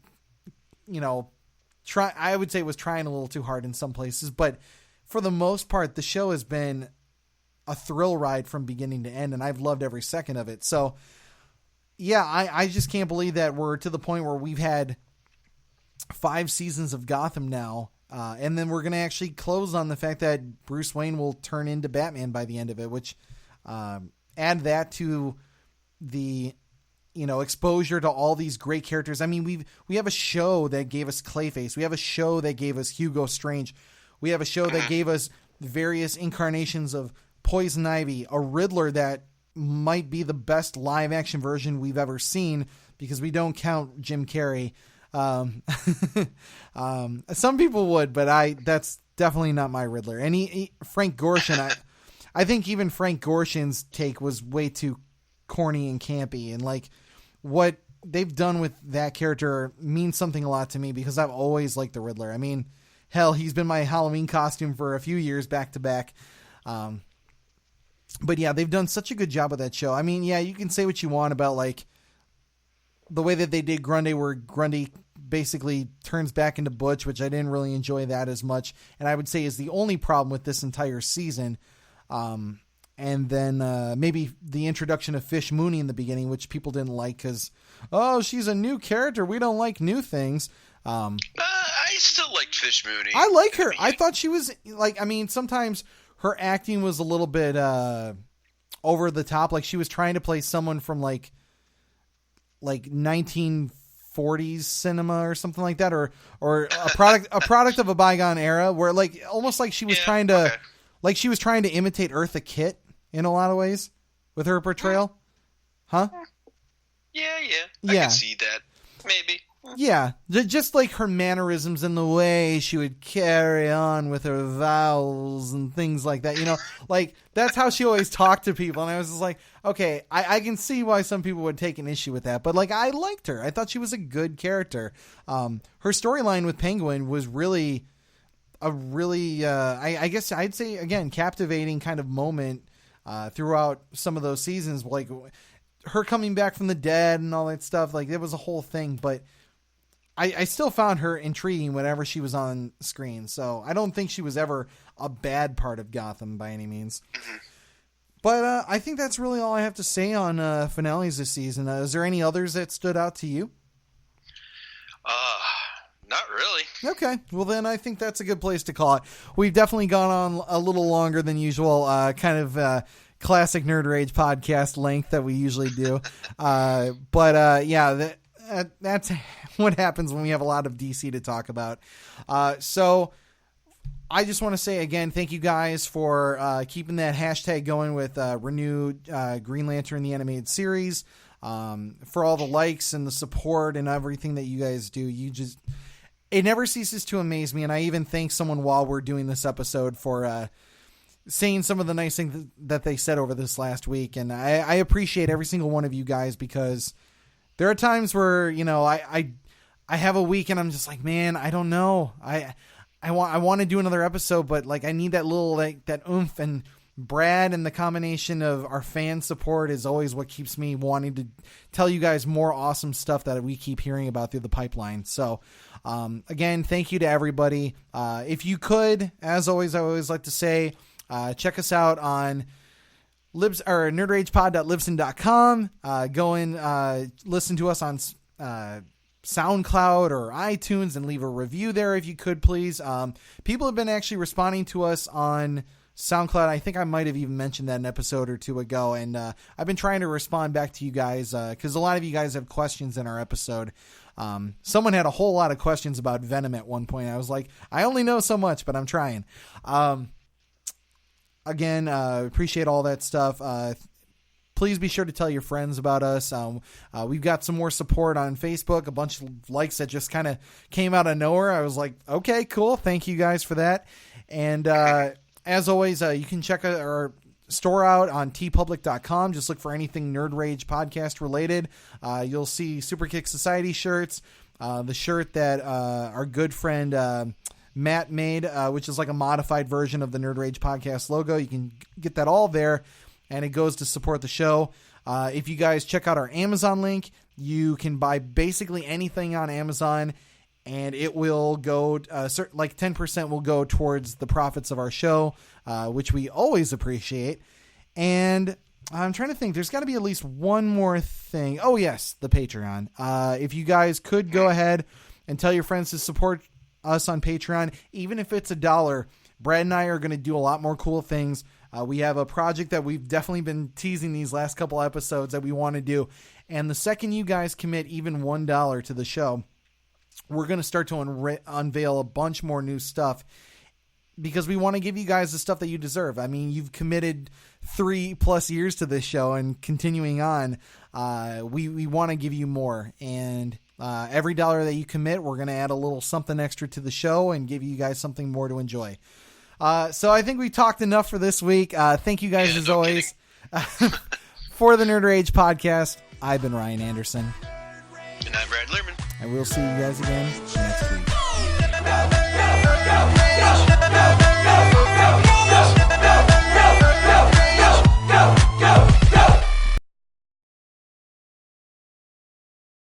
I would say it was trying a little too hard in some places. But for the most part, the show has been a thrill ride from beginning to end, and I've loved every second of it. So, yeah, I just can't believe that we're to the point where we've had 5 seasons of Gotham now. And then we're going to actually close on the fact that Bruce Wayne will turn into Batman by the end of it, which add that to the, exposure to all these great characters. I mean, we have a show that gave us Clayface. We have a show that gave us Hugo Strange. We have a show that gave us various incarnations of Poison Ivy, a Riddler that might be the best live action version we've ever seen because we don't count Jim Carrey. Some people would, but that's definitely not my Riddler. And Frank Gorshin, I think even Frank Gorshin's take was way too corny and campy, and like what they've done with that character means something a lot to me because I've always liked the Riddler. I mean, hell, he's been my Halloween costume for a few years back to back. But yeah, they've done such a good job with that show. I mean, yeah, you can say what you want about like the way that they did Grundy, where Grundy basically turns back into Butch, which I didn't really enjoy that as much. And I would say is the only problem with this entire season. And then maybe the introduction of Fish Mooney in the beginning, which people didn't like because, oh, she's a new character. We don't like new things. I still liked Fish Mooney. I like her. I thought she was like, I mean, sometimes her acting was a little bit over the top. Like she was trying to play someone from like 1940s cinema or something like that, or a product of a bygone era where like almost like she was trying to imitate Eartha Kitt in a lot of ways with her portrayal. Huh? Yeah. I can see that. Maybe. Yeah, just like her mannerisms and the way she would carry on with her vowels and things like that, like that's how she always talked to people. And I was just like, okay, I can see why some people would take an issue with that, but like I liked her. I thought she was a good character. Her storyline with Penguin was really I guess I'd say again captivating kind of moment throughout some of those seasons, like her coming back from the dead and all that stuff. Like it was a whole thing, but I still found her intriguing whenever she was on screen. So I don't think she was ever a bad part of Gotham by any means. But I think that's really all I have to say on finales this season. Is there any others that stood out to you? Not really. Okay. Well, then I think that's a good place to call it. We've definitely gone on a little longer than usual, kind of classic Nerd Rage podcast length that we usually do. But yeah, that's what happens when we have a lot of DC to talk about. So I just want to say again, thank you guys for keeping that hashtag going with renewed Green Lantern the animated series. For all the likes and the support and everything that you guys do. It never ceases to amaze me. And I even thank someone while we're doing this episode for saying some of the nice things that they said over this last week. And I appreciate every single one of you guys, because there are times where, you know, I have a week and I'm just like, man, I don't know. I want to do another episode, but like I need that little, like, that oomph, and Brad and the combination of our fan support is always what keeps me wanting to tell you guys more awesome stuff that we keep hearing about through the pipeline. So, again, thank you to everybody. If you could, as always, I always like to say, check us out on nerdragepod.libsyn.com. Go and listen to us on SoundCloud or iTunes and leave a review there if you could, please. People have been actually responding to us on SoundCloud. I think I might have even mentioned that an episode or two ago, and I've been trying to respond back to you guys because a lot of you guys have questions in our episode. Someone had a whole lot of questions about Venom at one point. I was like, I only know so much, but I'm trying. Again, appreciate all that stuff. Please be sure to tell your friends about us. We've got some more support on Facebook, a bunch of likes that just kind of came out of nowhere. I was like, okay, cool. Thank you guys for that. And as always, you can check our store out on tpublic.com. Just look for anything Nerd Rage podcast related. You'll see Super Kick Society shirts, the shirt that our good friend Matt made, which is like a modified version of the Nerd Rage podcast logo. You can get that all there, and it goes to support the show. If you guys check out our Amazon link, you can buy basically anything on Amazon, and it will go, like 10% will go towards the profits of our show, which we always appreciate. And I'm trying to think, there's got to be at least one more thing. Oh, yes, the Patreon. If you guys could go ahead and tell your friends to support us on Patreon, even if it's $1, Brad and I are going to do a lot more cool things. We have a project that we've definitely been teasing these last couple episodes that we want to do. And the second you guys commit even $1 to the show, we're going to start to unveil a bunch more new stuff, because we want to give you guys the stuff that you deserve. I mean, you've committed 3+ years to this show and continuing on. We want to give you more. And every $1 that you commit, we're going to add a little something extra to the show and give you guys something more to enjoy. So I think we talked enough for this week. Thank you guys as always. For the Nerd Rage podcast, I've been Ryan Anderson. And I'm Brad Lehrman. And we'll see you guys again next week.